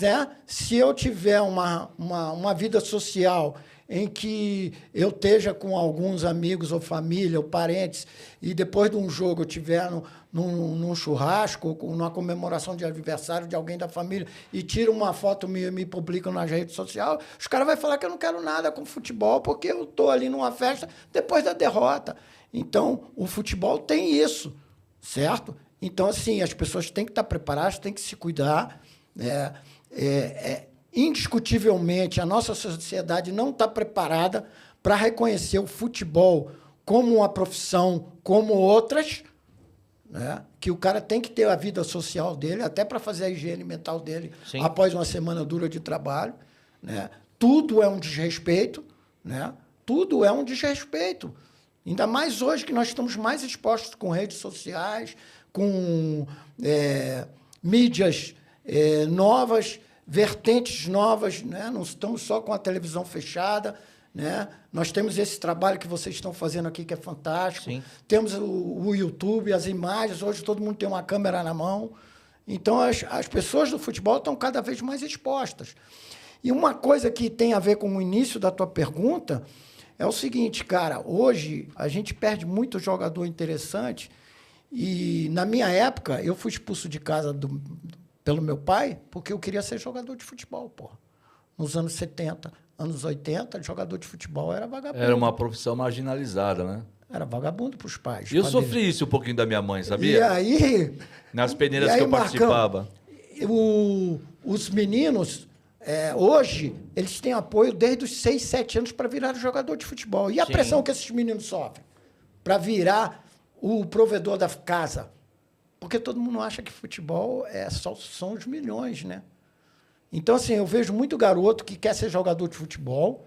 Speaker 3: Né? Se eu tiver uma vida social em que eu esteja com alguns amigos ou família ou parentes e depois de um jogo eu estiver num churrasco ou numa comemoração de aniversário de alguém da família e tiro uma foto minha e me publicam nas redes sociais, os caras vão falar que eu não quero nada com futebol porque eu estou ali numa festa depois da derrota. Então, o futebol tem isso, certo? Então, assim, as pessoas têm que estar preparadas, têm que se cuidar, né? Indiscutivelmente, a nossa sociedade não está preparada para reconhecer o futebol como uma profissão, como outras, né? Que o cara tem que ter a vida social dele, até para fazer a higiene mental dele. Sim. Após uma semana dura de trabalho. Né? Tudo é um desrespeito. Né? Tudo é um desrespeito. Ainda mais hoje que nós estamos mais expostos com redes sociais, com mídias novas, vertentes novas, né? Não estamos só com a televisão fechada, né? Nós temos esse trabalho que vocês estão fazendo aqui, que é fantástico. Sim. Temos o YouTube, as imagens, hoje todo mundo tem uma câmera na mão. Então, as pessoas do futebol estão cada vez mais expostas. E uma coisa que tem a ver com o início da tua pergunta é o seguinte, cara, hoje a gente perde muito jogador interessante e, na minha época, eu fui expulso de casa pelo meu pai, porque eu queria ser jogador de futebol, porra. Nos anos 70, anos 80, jogador de futebol era vagabundo.
Speaker 1: Era uma profissão marginalizada, né?
Speaker 3: Era vagabundo para os pais.
Speaker 1: E eu sofri isso um pouquinho da minha mãe, sabia?
Speaker 3: E aí...
Speaker 1: Nas peneiras que eu participava.
Speaker 3: Os meninos, hoje, eles têm apoio desde os 6, 7 anos para virar jogador de futebol. E a Sim. pressão que esses meninos sofrem para virar o provedor da casa? Porque todo mundo acha que futebol são os milhões, né? Então, assim, eu vejo muito garoto que quer ser jogador de futebol,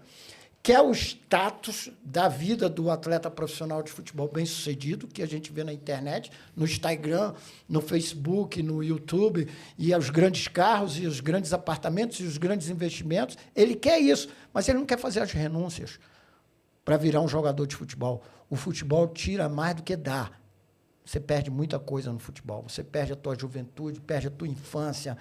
Speaker 3: quer o status da vida do atleta profissional de futebol bem-sucedido, que a gente vê na internet, no Instagram, no Facebook, no YouTube, e os grandes carros, e os grandes apartamentos, e os grandes investimentos. Ele quer isso, mas ele não quer fazer as renúncias para virar um jogador de futebol. O futebol tira mais do que dá. Você perde muita coisa no futebol. Você perde a tua juventude, perde a tua infância.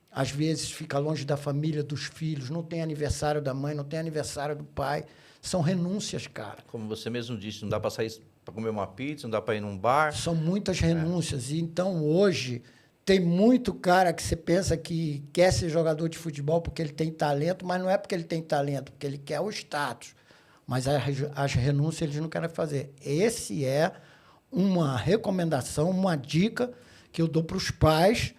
Speaker 3: Às vezes fica longe da família, dos filhos. Não tem aniversário da mãe, não tem aniversário do pai. São renúncias, cara.
Speaker 2: Como você mesmo disse, não dá para sair para comer uma pizza, não dá para ir num bar.
Speaker 3: São muitas renúncias. E então, hoje, tem muito cara que você pensa que quer ser jogador de futebol porque ele tem talento, mas não é porque ele tem talento, porque ele quer o status. Mas as renúncias eles não querem fazer. Esse é uma recomendação, uma dica que eu dou para os pais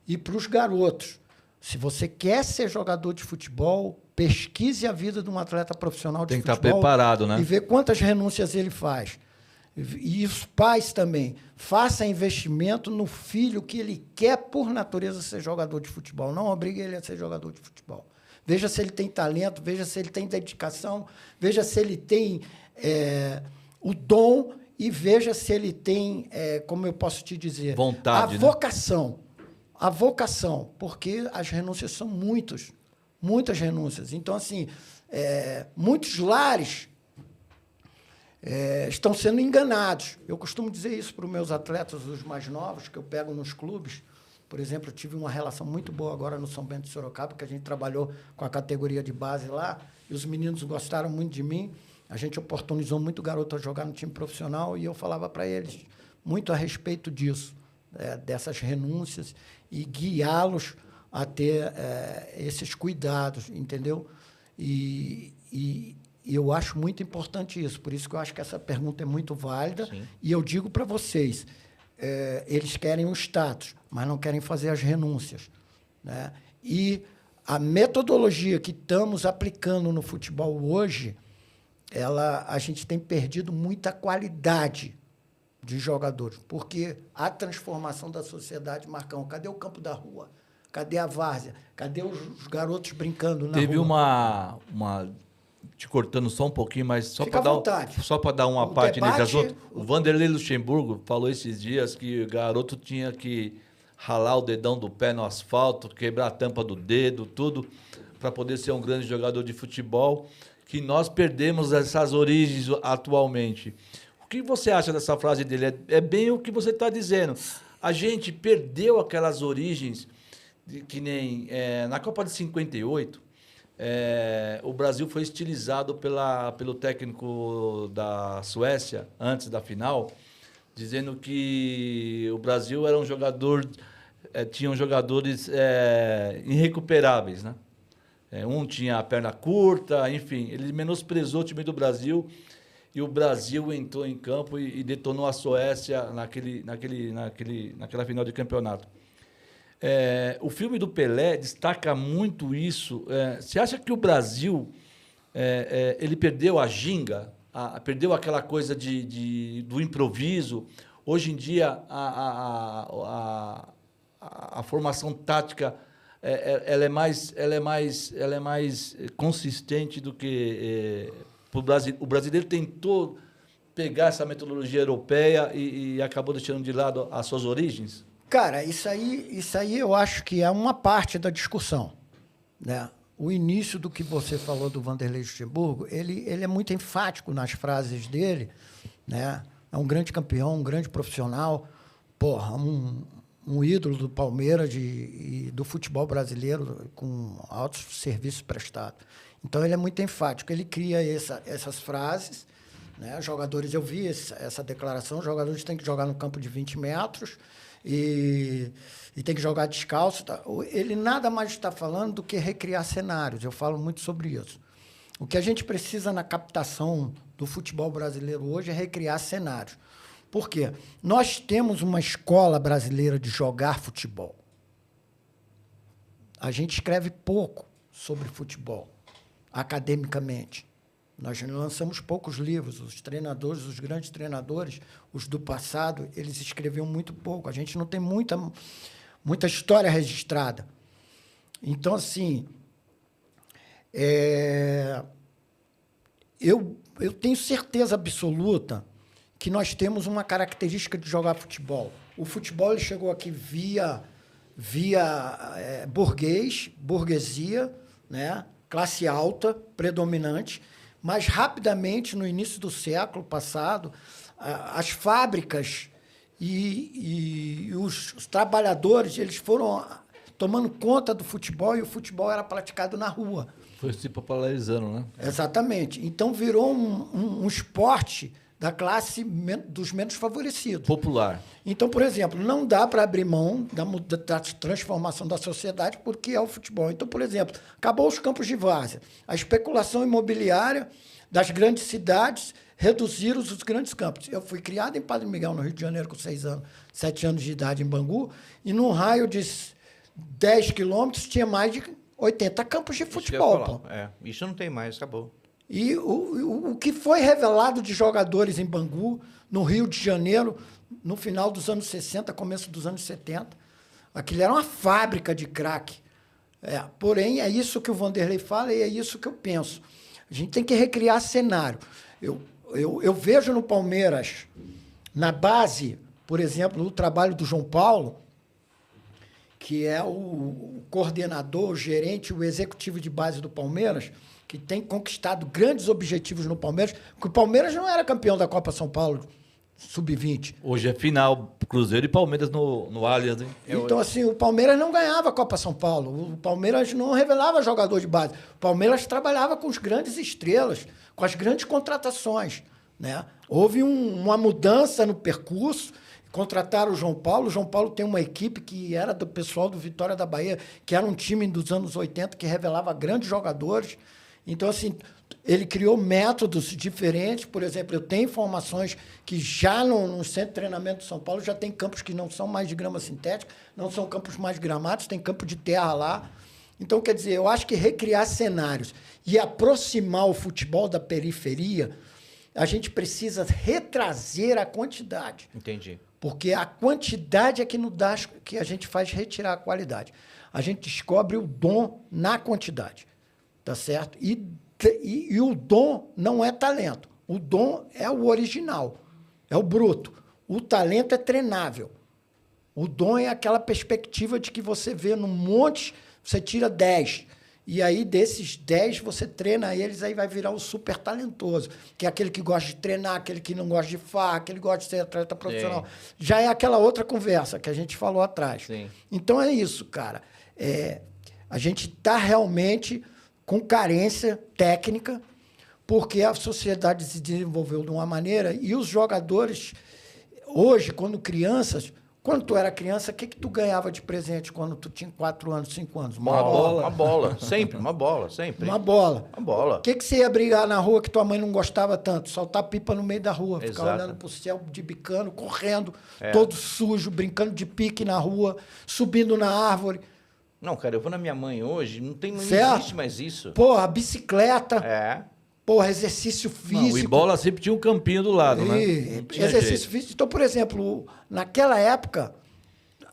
Speaker 3: e para os garotos. Se você quer ser jogador de futebol, pesquise a vida de um atleta profissional de futebol.
Speaker 1: Tem que estar preparado, né?
Speaker 3: E ver quantas renúncias ele faz. E os pais também. Faça investimento no filho que ele quer, por natureza, ser jogador de futebol. Não obrigue ele a ser jogador de futebol. Veja se ele tem talento, veja se ele tem dedicação, veja se ele tem o dom e veja se ele tem, como eu posso te dizer,
Speaker 1: vontade,
Speaker 3: a vocação. Né? A vocação, porque as renúncias são muitas renúncias. Então, assim, muitos lares estão sendo enganados. Eu costumo dizer isso para os meus atletas, os mais novos, que eu pego nos clubes. Por exemplo, eu tive uma relação muito boa agora no São Bento de Sorocaba, que a gente trabalhou com a categoria de base lá, e os meninos gostaram muito de mim. A gente oportunizou muito garoto a jogar no time profissional e eu falava para eles muito a respeito disso, dessas renúncias e guiá-los a ter esses cuidados, entendeu? E eu acho muito importante isso, por isso que eu acho que essa pergunta é muito válida. Sim. E eu digo para vocês, eles querem o status, mas não querem fazer as renúncias, né? E a metodologia que estamos aplicando no futebol hoje, a gente tem perdido muita qualidade de jogadores, porque a transformação da sociedade, Marcão, cadê o campo da rua? Cadê a várzea? Cadê os garotos brincando na rua?
Speaker 1: Teve uma te cortando só um pouquinho, mas só para dar uma parte nesse assunto. O Vanderlei Luxemburgo falou esses dias que o garoto tinha que ralar o dedão do pé no asfalto, quebrar a tampa do dedo, tudo, para poder ser um grande jogador de futebol, que nós perdemos essas origens atualmente. O que você acha dessa frase dele? É bem o que você está dizendo. A gente perdeu aquelas origens, que nem na Copa de 58, o Brasil foi estilizado pelo técnico da Suécia, antes da final, dizendo que o Brasil era um jogador, tinham jogadores irrecuperáveis, né? Um tinha a perna curta, enfim, ele menosprezou o time do Brasil e o Brasil entrou em campo e detonou a Suécia naquela final de campeonato. O filme do Pelé destaca muito isso. Você acha que o Brasil ele perdeu a ginga, perdeu aquela coisa do improviso? Hoje em dia, a formação tática ela é mais consistente do que o brasileiro tentou pegar essa metodologia europeia e acabou deixando de lado as suas origens?
Speaker 3: Cara, isso aí eu acho que é uma parte da discussão, né? O início do que você falou do Vanderlei Luxemburgo, ele é muito enfático nas frases dele, né? É um grande campeão, um grande profissional, um ídolo do Palmeiras e do futebol brasileiro com altos serviços prestados. Então, ele é muito enfático. Ele cria essas frases, né? Jogadores, eu vi essa declaração, jogadores têm que jogar no campo de 20 metros e tem que jogar descalço. Tá? Ele nada mais está falando do que recriar cenários. Eu falo muito sobre isso. O que a gente precisa na captação do futebol brasileiro hoje é recriar cenários. Por quê? Nós temos uma escola brasileira de jogar futebol. A gente escreve pouco sobre futebol, academicamente. Nós lançamos poucos livros. Os treinadores, os grandes treinadores, os do passado, eles escreviam muito pouco. A gente não tem muita história registrada. Então, assim, eu tenho certeza absoluta que nós temos uma característica de jogar futebol. O futebol ele chegou aqui via burguesia, né? Classe alta, predominante, mas rapidamente, no início do século passado, as fábricas e os trabalhadores eles foram tomando conta do futebol e o futebol era praticado na rua.
Speaker 1: Foi se popularizando, né?
Speaker 3: Exatamente. Então, virou um esporte da classe dos menos favorecidos.
Speaker 1: Popular.
Speaker 3: Então, por exemplo, não dá para abrir mão da transformação da sociedade porque é o futebol. Então, por exemplo, acabou os campos de várzea. A especulação imobiliária das grandes cidades reduziram os grandes campos. Eu fui criado em Padre Miguel, no Rio de Janeiro, com 7 anos de idade, em Bangu, e num raio de 10 quilômetros tinha mais de 80 campos de futebol.
Speaker 2: Isso não tem mais, acabou.
Speaker 3: E o que foi revelado de jogadores em Bangu, no Rio de Janeiro, no final dos anos 60, começo dos anos 70, aquilo era uma fábrica de craque. Porém, é isso que o Vanderlei fala e é isso que eu penso. A gente tem que recriar cenário. Eu vejo no Palmeiras, na base, por exemplo, o trabalho do João Paulo, que é o coordenador, o gerente, o executivo de base do Palmeiras, que tem conquistado grandes objetivos no Palmeiras, porque o Palmeiras não era campeão da Copa São Paulo Sub-20.
Speaker 1: Hoje é final, Cruzeiro e Palmeiras no Allianz, hein?
Speaker 3: Então, assim, o Palmeiras não ganhava a Copa São Paulo, o Palmeiras não revelava jogador de base, o Palmeiras trabalhava com os grandes estrelas, com as grandes contratações, né? Houve uma mudança no percurso, contrataram o João Paulo. O João Paulo tem uma equipe que era do pessoal do Vitória da Bahia, que era um time dos anos 80 que revelava grandes jogadores. Então, assim, ele criou métodos diferentes. Por exemplo, eu tenho informações que já no centro de treinamento de São Paulo já tem campos que não são mais de grama sintética, não são campos mais gramados, tem campo de terra lá. Então, quer dizer, eu acho que recriar cenários e aproximar o futebol da periferia, a gente precisa retrazer a quantidade.
Speaker 2: Entendi.
Speaker 3: Porque a quantidade é que nos dá, que a gente faz retirar a qualidade. A gente descobre o dom na quantidade, tá certo? E o dom não é talento. O dom é o original, é o bruto. O talento é treinável. O dom é aquela perspectiva de que você vê num monte, você tira 10. E aí, desses 10, você treina eles, aí vai virar o super talentoso, que é aquele que gosta de treinar, aquele que não gosta de farra, aquele que gosta de ser atleta profissional. Sim. Já é aquela outra conversa que a gente falou atrás. Sim. Então, é isso, cara. A gente está realmente com carência técnica, porque a sociedade se desenvolveu de uma maneira e os jogadores, hoje, quando crianças... Quando tu era criança, o que tu ganhava de presente quando tu tinha 4 anos, 5 anos?
Speaker 2: Uma bola. Uma bola. Sempre, uma bola, sempre.
Speaker 3: Uma bola.
Speaker 2: Uma bola.
Speaker 3: O que você ia brigar na rua que tua mãe não gostava tanto? Soltar pipa no meio da rua,
Speaker 2: Exato.
Speaker 3: ficar olhando pro céu de bicano, correndo, todo sujo, brincando de pique na rua, subindo na árvore.
Speaker 2: Não, cara, eu vou na minha mãe hoje, não existe mais isso.
Speaker 3: Porra, bicicleta. Porra, exercício físico.
Speaker 1: Não, e bola sempre tinha um campinho do lado, né?
Speaker 3: Exercício físico. Então, por exemplo, naquela época,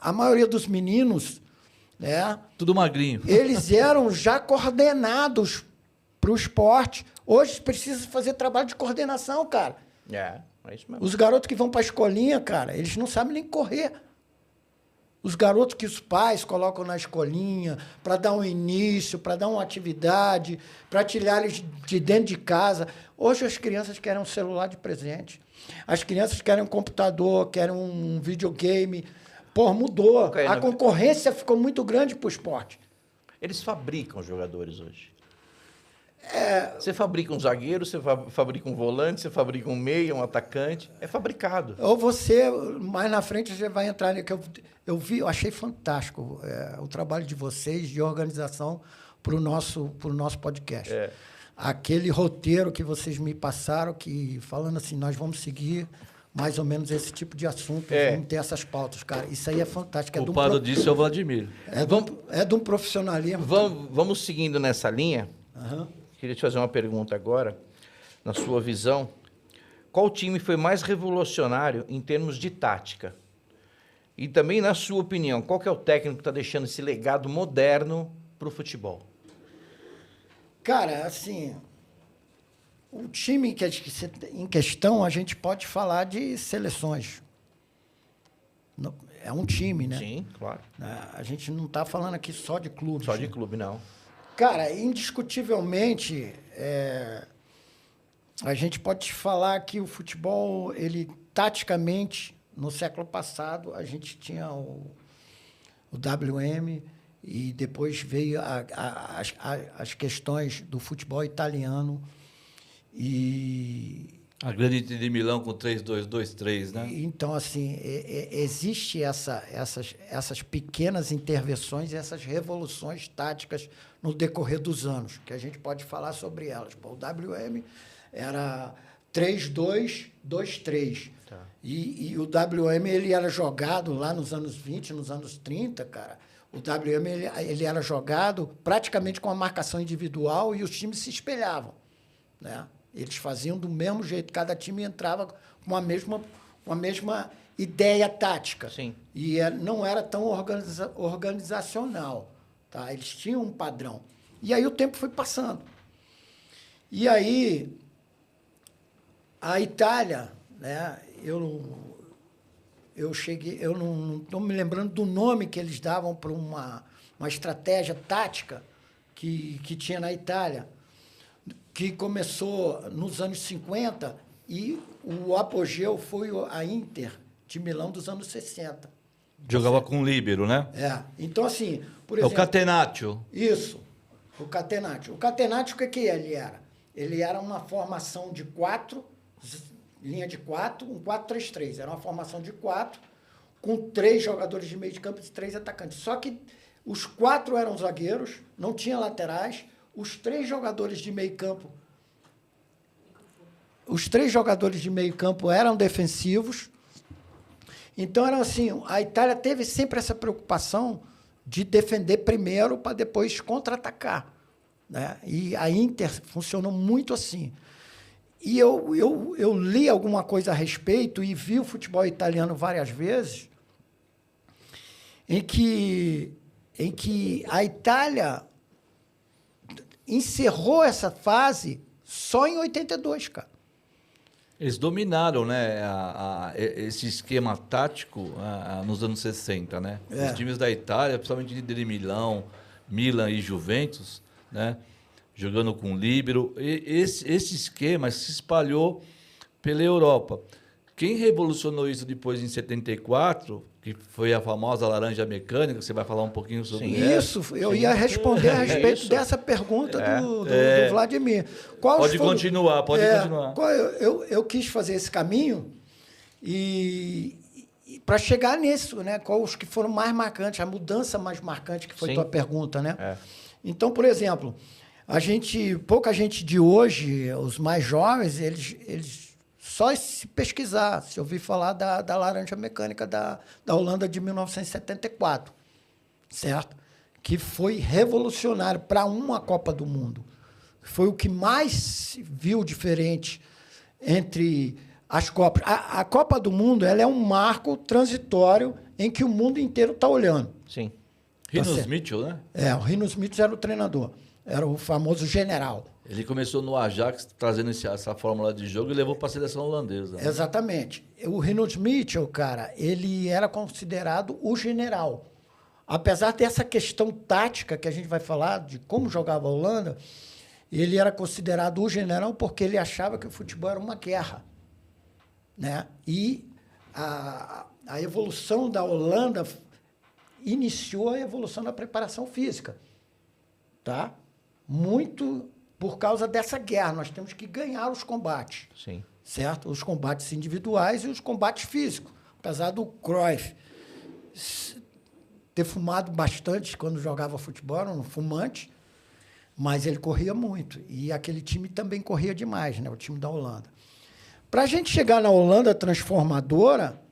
Speaker 3: a maioria dos meninos, né?
Speaker 1: Tudo magrinho.
Speaker 3: Eles eram já coordenados para o esporte. Hoje precisa fazer trabalho de coordenação, cara.
Speaker 2: É isso mesmo.
Speaker 3: Os garotos que vão para a escolinha, cara, eles não sabem nem correr. Os garotos que os pais colocam na escolinha para dar um início, para dar uma atividade, para tirar eles de dentro de casa. Hoje as crianças querem um celular de presente. As crianças querem um computador, querem um videogame. Pô, mudou. A concorrência ficou muito grande para o esporte.
Speaker 2: Eles fabricam jogadores hoje. Você fabrica um zagueiro, você fabrica um volante, você fabrica um meia, um atacante. É fabricado.
Speaker 3: Ou você, mais na frente, você vai entrar... Eu achei fantástico o trabalho de vocês de organização para o nosso podcast. Aquele roteiro que vocês me passaram, que falando assim, nós vamos seguir mais ou menos esse tipo de assunto, vamos ter essas pautas, cara. Isso aí é fantástico.
Speaker 1: O culpado disso é o Vladimir.
Speaker 3: É de um profissionalismo.
Speaker 2: Vamos seguindo nessa linha.
Speaker 3: Uhum.
Speaker 2: Queria te fazer uma pergunta agora. Na sua visão, qual time foi mais revolucionário em termos de tática? E também, na sua opinião, qual que é o técnico que está deixando esse legado moderno para o futebol?
Speaker 3: Cara, assim, o time em questão, a gente pode falar de seleções. É um time, né?
Speaker 2: Sim, claro.
Speaker 3: A gente não está falando aqui só de clube.
Speaker 2: Só de clube, não.
Speaker 3: Cara, indiscutivelmente, a gente pode falar que o futebol, ele taticamente... No século passado, a gente tinha o WM e depois veio as questões do futebol italiano e...
Speaker 1: A grande de Milão com 3-2-2-3, né?
Speaker 3: Então, assim, existe essas pequenas intervenções, essas revoluções táticas no decorrer dos anos, que a gente pode falar sobre elas. Pô, o WM era 3-2-2-3. Tá. E o WM ele era jogado lá nos anos 20, nos anos 30, cara. O WM ele era jogado praticamente com a marcação individual e os times se espelhavam, né? Eles faziam do mesmo jeito, cada time entrava com a mesma ideia tática.
Speaker 2: Sim.
Speaker 3: E não era tão organizacional, tá? Eles tinham um padrão. E aí o tempo foi passando. E aí a Itália, né? Eu não estou me lembrando do nome que eles davam para uma estratégia tática que tinha na Itália, que começou nos anos 50 e o apogeu foi a Inter de Milão dos anos 60.
Speaker 1: Jogava com líbero, né?
Speaker 3: Então, assim, por exemplo...
Speaker 1: É o Catenaccio.
Speaker 3: Isso, o Catenaccio. O Catenaccio, o que ele era? ele era uma formação de 4, linha de 4, um 4-3-3. Era uma formação de 4, com 3 jogadores de meio de campo e 3 atacantes. Só que os 4 eram zagueiros, não tinha laterais, os 3 jogadores de meio campo eram defensivos. Então, era assim, a Itália teve sempre essa preocupação de defender primeiro para depois contra-atacar, né? E a Inter funcionou muito assim. E eu li alguma coisa a respeito e vi o futebol italiano várias vezes, em que a Itália encerrou essa fase só em 82, cara.
Speaker 1: Eles dominaram, né, esse esquema tático nos anos 60, né?
Speaker 3: É.
Speaker 1: Os times da Itália, principalmente de Milão, Milan e Juventus, né, jogando com líbero. Esse esquema se espalhou pela Europa. Quem revolucionou isso depois em 74, que foi a famosa laranja mecânica, você vai falar um pouquinho sobre
Speaker 3: isso. Eu ia responder a respeito dessa pergunta do Vladimir.
Speaker 1: Pode continuar.
Speaker 3: Eu quis fazer esse caminho e para chegar nisso, né? Quais os que foram mais marcantes, a mudança mais marcante que foi tua pergunta, né? É. Então, por exemplo, pouca gente de hoje, os mais jovens, eles só se pesquisar, se ouvir falar da laranja mecânica da Holanda de 1974, certo? Que foi revolucionário para uma Copa do Mundo. Foi o que mais se viu diferente entre as Copas. A Copa do Mundo ela é um marco transitório em que o mundo inteiro está olhando.
Speaker 2: Sim.
Speaker 1: Rinus Mitchell, né?
Speaker 3: O Rinus Mitchell era o treinador. Era o famoso general.
Speaker 1: Ele começou no Ajax trazendo essa fórmula de jogo e levou para a seleção holandesa. Né?
Speaker 3: Exatamente. O Rinus Mitchell, cara, ele era considerado o general. Apesar dessa questão tática que a gente vai falar, de como jogava a Holanda, ele era considerado o general porque ele achava que o futebol era uma guerra, né? E a evolução da Holanda iniciou a evolução da preparação física, tá? Muito por causa dessa guerra. Nós temos que ganhar os combates.
Speaker 2: Sim.
Speaker 3: Certo? Os combates individuais e os combates físicos. Apesar do Cruyff ter fumado bastante quando jogava futebol, era um fumante, mas ele corria muito. E aquele time também corria demais, né? O time da Holanda. Para a gente chegar na Holanda transformadora,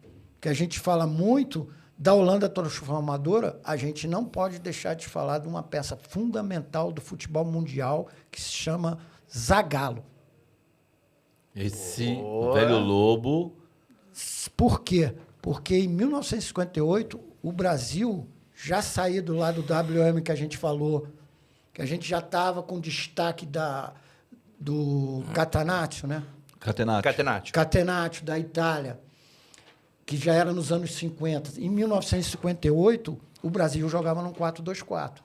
Speaker 3: que a gente fala muito da Holanda transformadora, a gente não pode deixar de falar de uma peça fundamental do futebol mundial que se chama Zagallo.
Speaker 1: Esse velho lobo.
Speaker 3: Por quê? Porque em 1958 o Brasil já saiu do lado do WM que a gente falou, que a gente já estava com destaque do Catenaccio, né? Catenaccio, da Itália, que já era nos anos 50. Em 1958, o Brasil jogava num 4-2-4.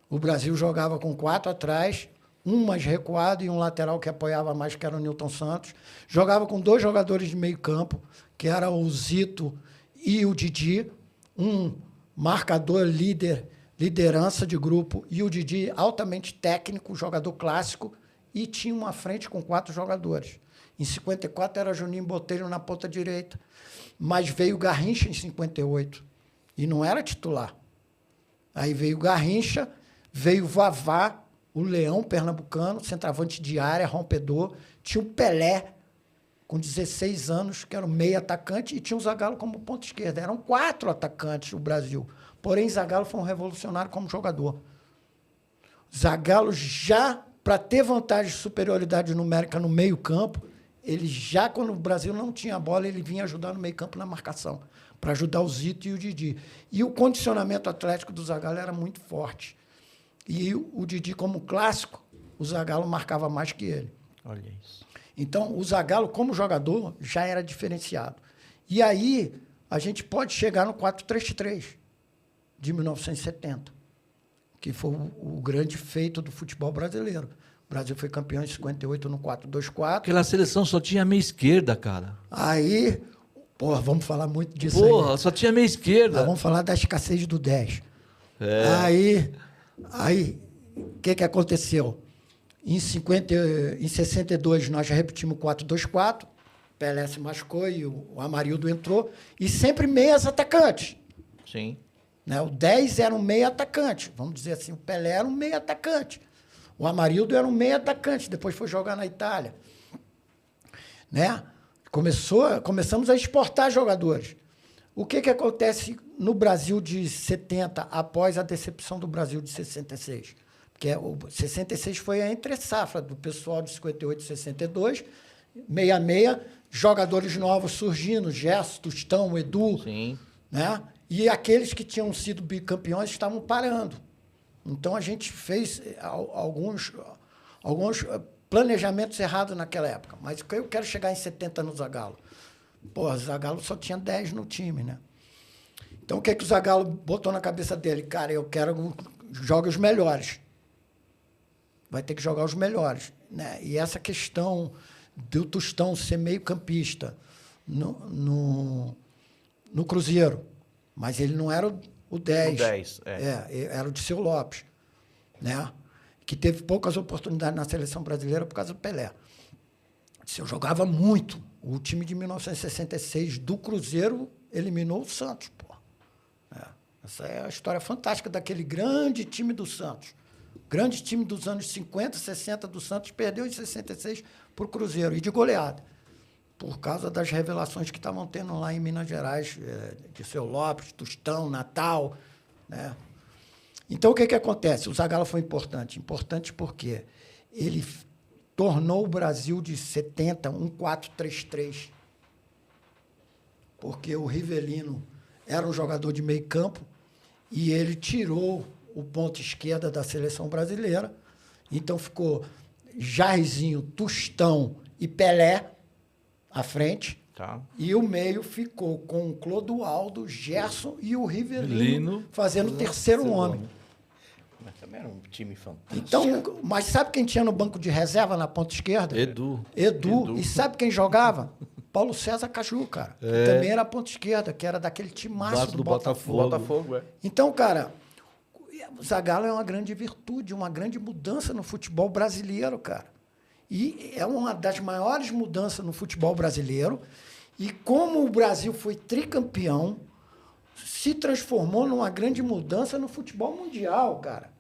Speaker 3: O Brasil jogava com 4 atrás, um mais recuado e um lateral que apoiava mais, que era o Nilton Santos. Jogava com 2 jogadores de meio campo, que era o Zito e o Didi. Um marcador liderança de grupo, e o Didi altamente técnico, jogador clássico, e tinha uma frente com 4 jogadores. Em 54 era Juninho Botelho na ponta direita, mas veio Garrincha em 58 e não era titular. Aí veio Garrincha, veio Vavá, o Leão pernambucano, centroavante de área, rompedor, tinha o Pelé com 16 anos, que era o meio atacante, e tinha o Zagallo como ponta esquerda. Eram 4 atacantes o Brasil. Porém, Zagallo foi um revolucionário como jogador. Zagallo já, para ter vantagem de superioridade numérica no meio-campo, ele já, quando o Brasil não tinha bola, ele vinha ajudar no meio-campo na marcação, para ajudar o Zito e o Didi. E o condicionamento atlético do Zagallo era muito forte. E o Didi, como clássico, o Zagallo marcava mais que ele.
Speaker 2: Olha isso.
Speaker 3: Então, o Zagallo, como jogador, já era diferenciado. E aí, a gente pode chegar no 4-3-3 de 1970, que foi o grande feito do futebol brasileiro. O Brasil foi campeão em 58 no 4-2-4.
Speaker 1: Aquela seleção só tinha meia esquerda, cara.
Speaker 3: Aí, vamos falar muito disso aí.
Speaker 1: Porra, só tinha meia esquerda.
Speaker 3: Vamos falar da escassez do 10. Aí, o que aconteceu? Em 62, nós já repetimos 4-2-4. Pelé se machucou e o Amarildo entrou. E sempre meias atacantes.
Speaker 2: Sim.
Speaker 3: Né? O 10 era um meio atacante. Vamos dizer assim, o Pelé era um meio atacante. O Amarildo era um meio atacante. Depois foi jogar na Itália. Né? Começamos a exportar jogadores. O que acontece no Brasil de 70, após a decepção do Brasil de 66? Porque o 66 foi a entre-safra do pessoal de 58 e 62, 66, jogadores novos surgindo, Gerson, Tostão, Edu.
Speaker 2: Sim.
Speaker 3: Né? E aqueles que tinham sido bicampeões estavam parando. Então, a gente fez alguns planejamentos errados naquela época. Mas eu quero chegar em 70 no Zagallo. Pô, o Zagallo só tinha 10 no time, né? Então, o que o Zagallo botou na cabeça dele? Cara, eu quero jogar os melhores. Vai ter que jogar os melhores. Né? E essa questão do Tostão ser meio campista no Cruzeiro, mas ele não era o 10.
Speaker 2: O 10,
Speaker 3: era o Diceu Lopes, né? Que teve poucas oportunidades na seleção brasileira por causa do Pelé. Diceu jogava muito. O time de 1966 do Cruzeiro eliminou o Santos, pô. Essa é a história fantástica daquele grande time do Santos. Grande time dos anos 50, 60 do Santos perdeu em 66 para o Cruzeiro, e de goleada. Por causa das revelações que estavam tendo lá em Minas Gerais, Diceu Lopes, Tostão, Natal. Né? Então, o que acontece? O Zagallo foi importante. Importante porque ele tornou o Brasil de 70 um 4-3-3. Porque o Rivelino era um jogador de meio campo e ele tirou o ponto esquerda da seleção brasileira. Então, ficou Jairzinho, Tostão e Pelé à frente.
Speaker 2: Tá.
Speaker 3: E o meio ficou com o Clodoaldo, Gerson e o Rivelino fazendo o terceiro homem.
Speaker 2: Mas também era um time fantástico.
Speaker 3: Então, mas sabe quem tinha no banco de reserva na ponta esquerda?
Speaker 1: Edu.
Speaker 3: E sabe quem jogava? Paulo César Caju, cara. Que também era ponta esquerda, que era daquele timaço do Botafogo.
Speaker 2: Botafogo,
Speaker 3: Então, cara, o Zagallo é uma grande virtude, uma grande mudança no futebol brasileiro, cara. E é uma das maiores mudanças no futebol brasileiro. E como o Brasil foi tricampeão, se transformou numa grande mudança no futebol mundial, cara.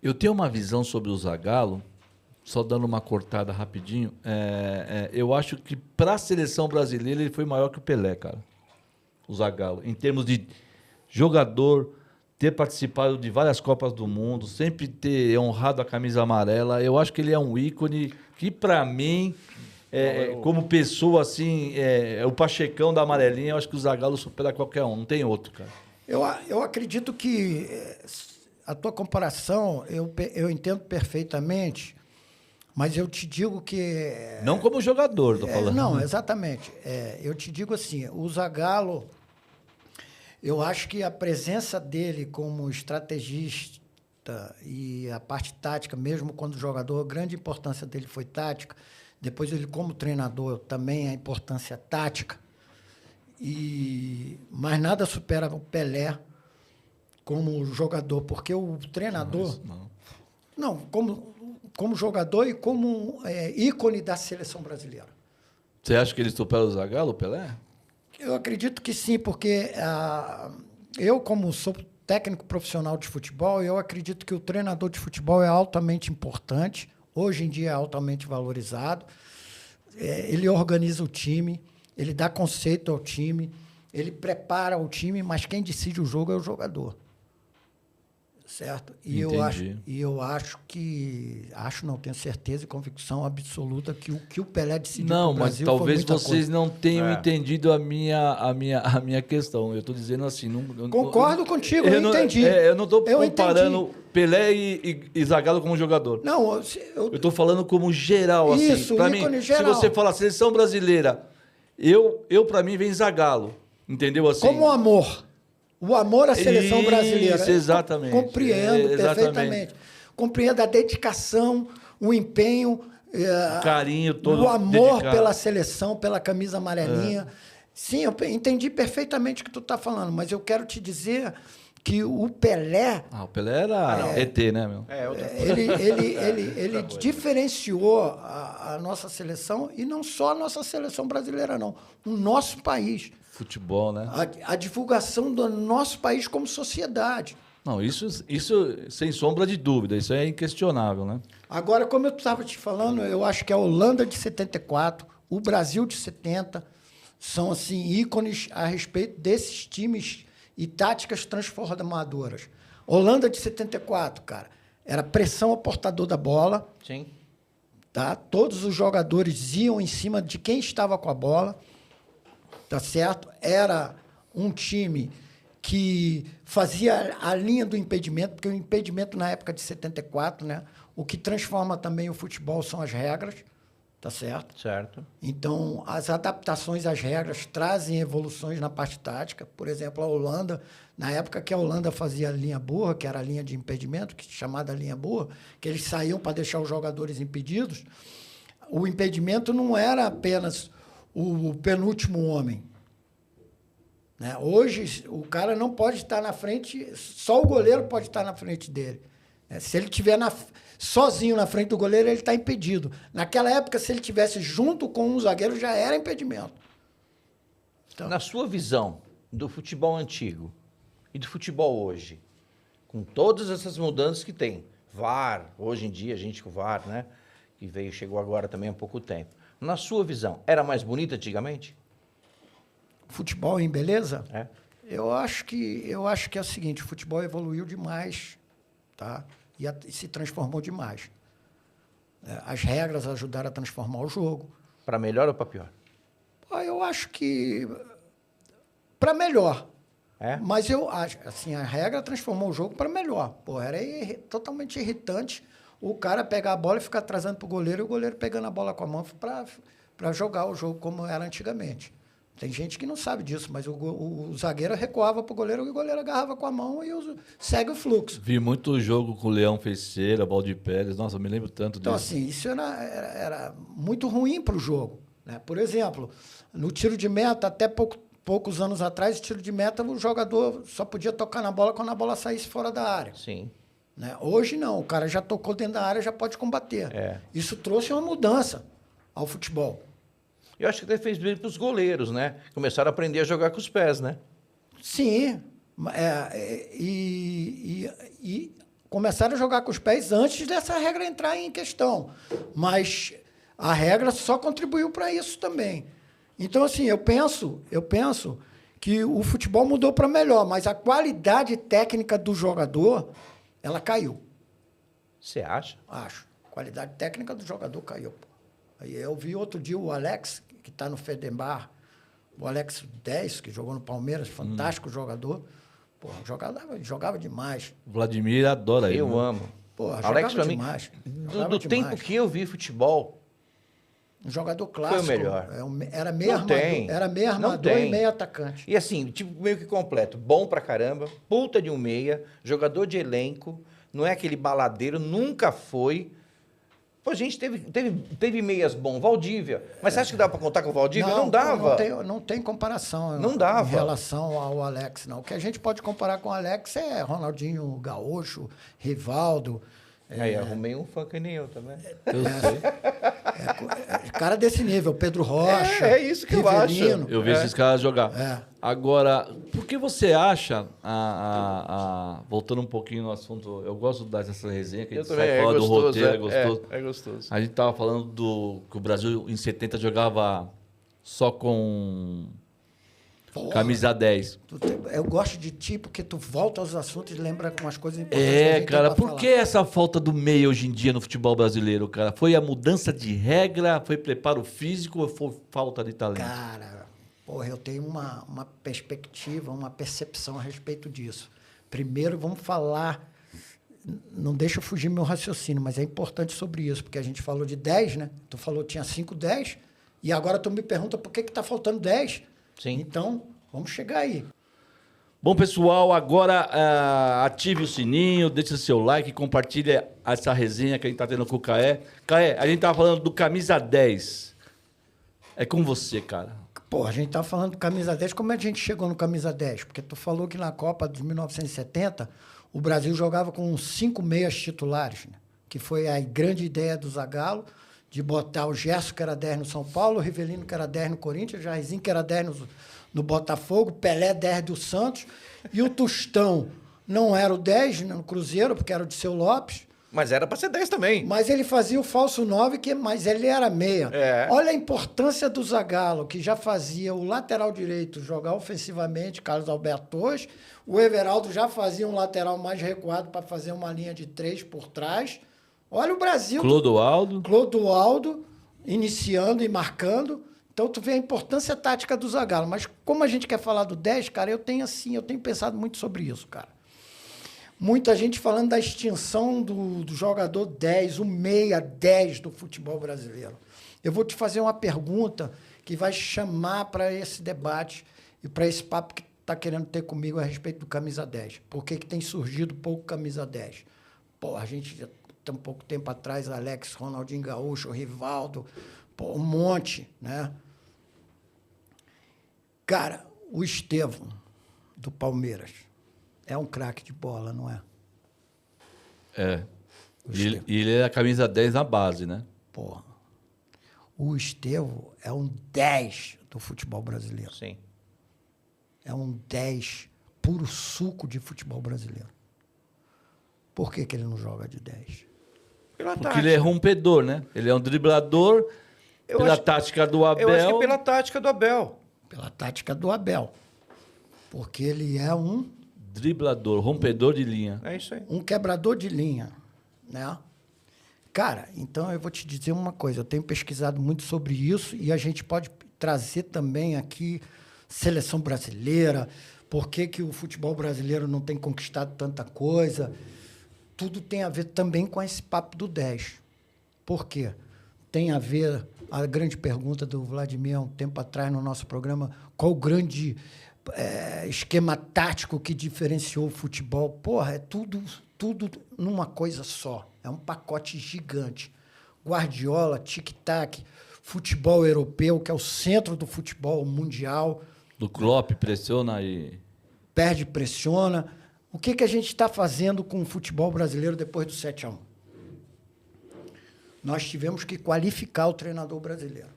Speaker 1: Eu tenho uma visão sobre o Zagallo, só dando uma cortada rapidinho. Eu acho que para a seleção brasileira ele foi maior que o Pelé, cara. O Zagallo. Em termos de jogador, ter participado de várias Copas do Mundo, sempre ter honrado a camisa amarela. Eu acho que ele é um ícone que, para mim, como pessoa, assim, é o Pachecão da amarelinha. Eu acho que o Zagallo supera qualquer um. Não tem outro, cara.
Speaker 3: Eu acredito que a tua comparação eu entendo perfeitamente, mas eu te digo que...
Speaker 1: Não como jogador, tô falando.
Speaker 3: Não, exatamente. Eu te digo assim, o Zagallo, eu acho que a presença dele como estrategista e a parte tática, mesmo quando jogador, a grande importância dele foi tática. Depois ele, como treinador, também a importância tática. Mas nada supera o Pelé como jogador, porque o treinador... Não, como jogador e como ícone da seleção brasileira.
Speaker 1: Você acha que ele supera o Zagallo, o Pelé?
Speaker 3: Eu acredito que sim, porque eu, como sou técnico profissional de futebol, eu acredito que o treinador de futebol é altamente importante, hoje em dia é altamente valorizado. Ele organiza o time, ele dá conceito ao time, ele prepara o time, mas quem decide o jogo é o jogador. Certo? E eu acho que... Não, tenho certeza e convicção absoluta que o que o Pelé decidiu no Brasil
Speaker 1: mas talvez
Speaker 3: foi muita
Speaker 1: vocês
Speaker 3: coisa.
Speaker 1: não tenham entendido a minha questão. Eu estou dizendo assim...
Speaker 3: Concordo contigo, eu entendi.
Speaker 1: Eu não estou comparando Pelé e Zagallo como jogador.
Speaker 3: Não,
Speaker 1: eu estou falando como geral, assim.
Speaker 3: Isso,
Speaker 1: para mim,
Speaker 3: geral.
Speaker 1: se você falar seleção brasileira, para mim vem Zagallo, entendeu? Assim,
Speaker 3: como amor. O amor à seleção brasileira.
Speaker 1: Isso, exatamente.
Speaker 3: Compreendo perfeitamente. Compreendo a dedicação, o empenho,
Speaker 1: o carinho todo.
Speaker 3: O amor
Speaker 1: dedicado
Speaker 3: pela seleção, pela camisa amarelinha. Sim, eu entendi perfeitamente o que tu está falando, mas eu quero te dizer que o Pelé,
Speaker 1: O Pelé era ET, né, meu?
Speaker 3: ele diferenciou a nossa seleção, e não só a nossa seleção brasileira, não. O nosso país.
Speaker 1: Futebol, né?
Speaker 3: A divulgação do nosso país como sociedade.
Speaker 1: Não, isso sem sombra de dúvida, isso é inquestionável, né?
Speaker 3: Agora, como eu estava te falando, eu acho que a Holanda de 74, o Brasil de 70, são assim ícones a respeito desses times e táticas transformadoras. Holanda de 74, cara, era pressão ao portador da bola.
Speaker 2: Sim.
Speaker 3: Tá? Todos os jogadores iam em cima de quem estava com a bola. Tá certo? Era um time que fazia a linha do impedimento, porque o impedimento na época de 74, né? O que transforma também o futebol são as regras, tá certo?
Speaker 2: Certo.
Speaker 3: Então, as adaptações às regras trazem evoluções na parte tática. Por exemplo, a Holanda, na época que a Holanda fazia a linha burra, que era a linha de impedimento, que chamada linha burra, que eles saíam para deixar os jogadores impedidos, o impedimento não era apenas o penúltimo homem. Né? Hoje, o cara não pode estar na frente, só o goleiro pode estar na frente dele. Se ele estiver sozinho na frente do goleiro, ele está impedido. Naquela época, se ele estivesse junto com um zagueiro, já era impedimento.
Speaker 2: Então, na sua visão do futebol antigo e do futebol hoje, com todas essas mudanças que tem, VAR, hoje em dia, a gente com VAR, né? Que chegou agora também há pouco tempo. Na sua visão, era mais bonito antigamente?
Speaker 3: Futebol em beleza?
Speaker 2: É.
Speaker 3: Eu acho que é o seguinte, o futebol evoluiu demais, tá? E se transformou demais. As regras ajudaram a transformar o jogo.
Speaker 2: Para melhor ou para pior?
Speaker 3: Eu acho que para melhor.
Speaker 2: É?
Speaker 3: Mas eu acho, assim, a regra transformou o jogo para melhor. Era totalmente irritante o cara pegar a bola e ficar atrasando para o goleiro, e o goleiro pegando a bola com a mão para jogar o jogo como era antigamente. Tem gente que não sabe disso, mas o zagueiro recuava para o goleiro e o goleiro agarrava com a mão e segue o fluxo.
Speaker 1: Vi muito jogo com o Leão Feixeira, Valdir Pérez. Nossa, eu me lembro tanto disso.
Speaker 3: Então, assim, isso era muito ruim para o jogo. Né? Por exemplo, no tiro de meta, até poucos anos atrás, tiro de meta, o jogador só podia tocar na bola quando a bola saísse fora da área.
Speaker 2: Sim.
Speaker 3: Né? Hoje, não. O cara já tocou dentro da área, já pode combater. Isso trouxe uma mudança ao futebol.
Speaker 2: Eu acho que até fez bem para os goleiros, né? Começaram a aprender a jogar com os pés, né?
Speaker 3: Sim. E começaram a jogar com os pés antes dessa regra entrar em questão. Mas a regra só contribuiu para isso também. Então, assim, eu penso que o futebol mudou para melhor, mas a qualidade técnica do jogador, ela caiu.
Speaker 2: Você acha?
Speaker 3: Acho. A qualidade técnica do jogador caiu. Pô. Aí eu vi outro dia o Alex, que está no Fedenbar, o Alex 10, que jogou no Palmeiras, fantástico jogador. Pô, jogava demais.
Speaker 1: O Vladimir adora ele.
Speaker 2: Eu amo.
Speaker 3: Pô,
Speaker 2: Alex, para mim,
Speaker 3: demais.
Speaker 2: do tempo que eu vi futebol,
Speaker 3: um jogador clássico.
Speaker 2: Foi o melhor.
Speaker 3: Era meio armador e meio atacante.
Speaker 2: E assim, tipo, meio que completo. Bom pra caramba, puta de um meia, jogador de elenco, não é aquele baladeiro, nunca foi. Pô, a gente teve meias bom, Valdívia. Mas você acha que dava pra contar com o Valdívia? Não dava.
Speaker 3: Não tem comparação
Speaker 2: não dava.
Speaker 3: Em relação ao Alex, não. O que a gente pode comparar com o Alex é Ronaldinho Gaúcho, Rivaldo.
Speaker 2: Aí, arrumei um fã que nem eu também.
Speaker 1: Eu sei.
Speaker 3: Cara desse nível, Pedro Rocha.
Speaker 2: É isso que
Speaker 3: Rivelino.
Speaker 2: eu acho.
Speaker 1: Eu vi esses caras jogar.
Speaker 3: É.
Speaker 1: Agora, por que você acha, voltando um pouquinho no assunto, eu gosto dessa resenha, que a gente sai fora do roteiro, é gostoso.
Speaker 2: É gostoso.
Speaker 1: A gente tava falando que o Brasil em 70 jogava só com camisa 10.
Speaker 3: Eu gosto de ti porque tu volta aos assuntos e lembra com as coisas importantes. Que a gente
Speaker 1: Cara,
Speaker 3: tem pra
Speaker 1: por
Speaker 3: falar.
Speaker 1: que essa falta do meio hoje em dia no futebol brasileiro, cara? Foi a mudança de regra, foi preparo físico ou foi falta de talento?
Speaker 3: Cara, eu tenho uma perspectiva, uma percepção a respeito disso. Primeiro, vamos falar, não deixa eu fugir meu raciocínio, mas é importante sobre isso, porque a gente falou de 10, né? Tu falou que tinha 5, 10, e agora tu me pergunta por que está faltando 10.
Speaker 2: Sim.
Speaker 3: Então, vamos chegar aí.
Speaker 1: Bom, pessoal, agora ative o sininho, deixe seu like, compartilhe essa resenha que a gente está tendo com o Caé. Caé, a gente estava falando do camisa 10. É com você, cara.
Speaker 3: Pô, a gente tá falando do camisa 10. Como é que a gente chegou no camisa 10? Porque tu falou que na Copa de 1970 o Brasil jogava com 5 meias titulares, né? Que foi a grande ideia do Zagallo de botar o Gerson, que era 10 no São Paulo, o Rivelino, que era 10 no Corinthians, o Jairzinho, que era 10 no Botafogo, Pelé, 10 do Santos, e o Tostão não era o 10 no Cruzeiro, porque era o Disseu Lopes.
Speaker 2: Mas era para ser 10 também.
Speaker 3: Mas ele fazia o falso 9, mas ele era meia.
Speaker 2: É.
Speaker 3: Olha a importância do Zagallo, que já fazia o lateral direito jogar ofensivamente, Carlos Alberto Torres. O Everaldo já fazia um lateral mais recuado para fazer uma linha de 3 por trás. Olha o Brasil. Clodoaldo iniciando e marcando. Então, tu vê a importância tática do Zagallo. Mas como a gente quer falar do 10, cara, eu tenho pensado muito sobre isso, cara. Muita gente falando da extinção do jogador 10, o meia 10 do futebol brasileiro. Eu vou te fazer uma pergunta que vai chamar para esse debate e para esse papo que está querendo ter comigo a respeito do camisa 10. Por que tem surgido pouco camisa 10? Pô, a gente já tem um pouco tempo atrás, Alex, Ronaldinho Gaúcho, Rivaldo, pô, um monte, né? Cara, o Estevão, do Palmeiras, é um craque de bola, não é?
Speaker 1: É. E ele é a camisa 10 na base, né?
Speaker 3: Porra. O Estevão é um 10 do futebol brasileiro.
Speaker 2: Sim.
Speaker 3: É um 10 puro suco de futebol brasileiro. Por que ele não joga de 10?
Speaker 1: Porque ele é rompedor, né? Ele é um driblador pela tática do Abel.
Speaker 2: Eu acho que é pela tática do Abel.
Speaker 3: Pela tática do Abel. Porque ele é um
Speaker 1: driblador, rompedor de linha.
Speaker 2: É isso aí.
Speaker 3: Um quebrador de linha, né? Cara, então eu vou te dizer uma coisa. Eu tenho pesquisado muito sobre isso e a gente pode trazer também aqui seleção brasileira, por que o futebol brasileiro não tem conquistado tanta coisa. Tudo tem a ver também com esse papo do 10. Por quê? Tem a ver, a grande pergunta do Vladimir há um tempo atrás no nosso programa, qual o grande esquema tático que diferenciou o futebol? Porra, é tudo numa coisa só. É um pacote gigante. Guardiola, tic-tac, futebol europeu, que é o centro do futebol mundial.
Speaker 1: Do Klopp, pressiona e...
Speaker 3: Perde, pressiona. O que a gente está fazendo com o futebol brasileiro depois do 7-1? Nós tivemos que qualificar o treinador brasileiro.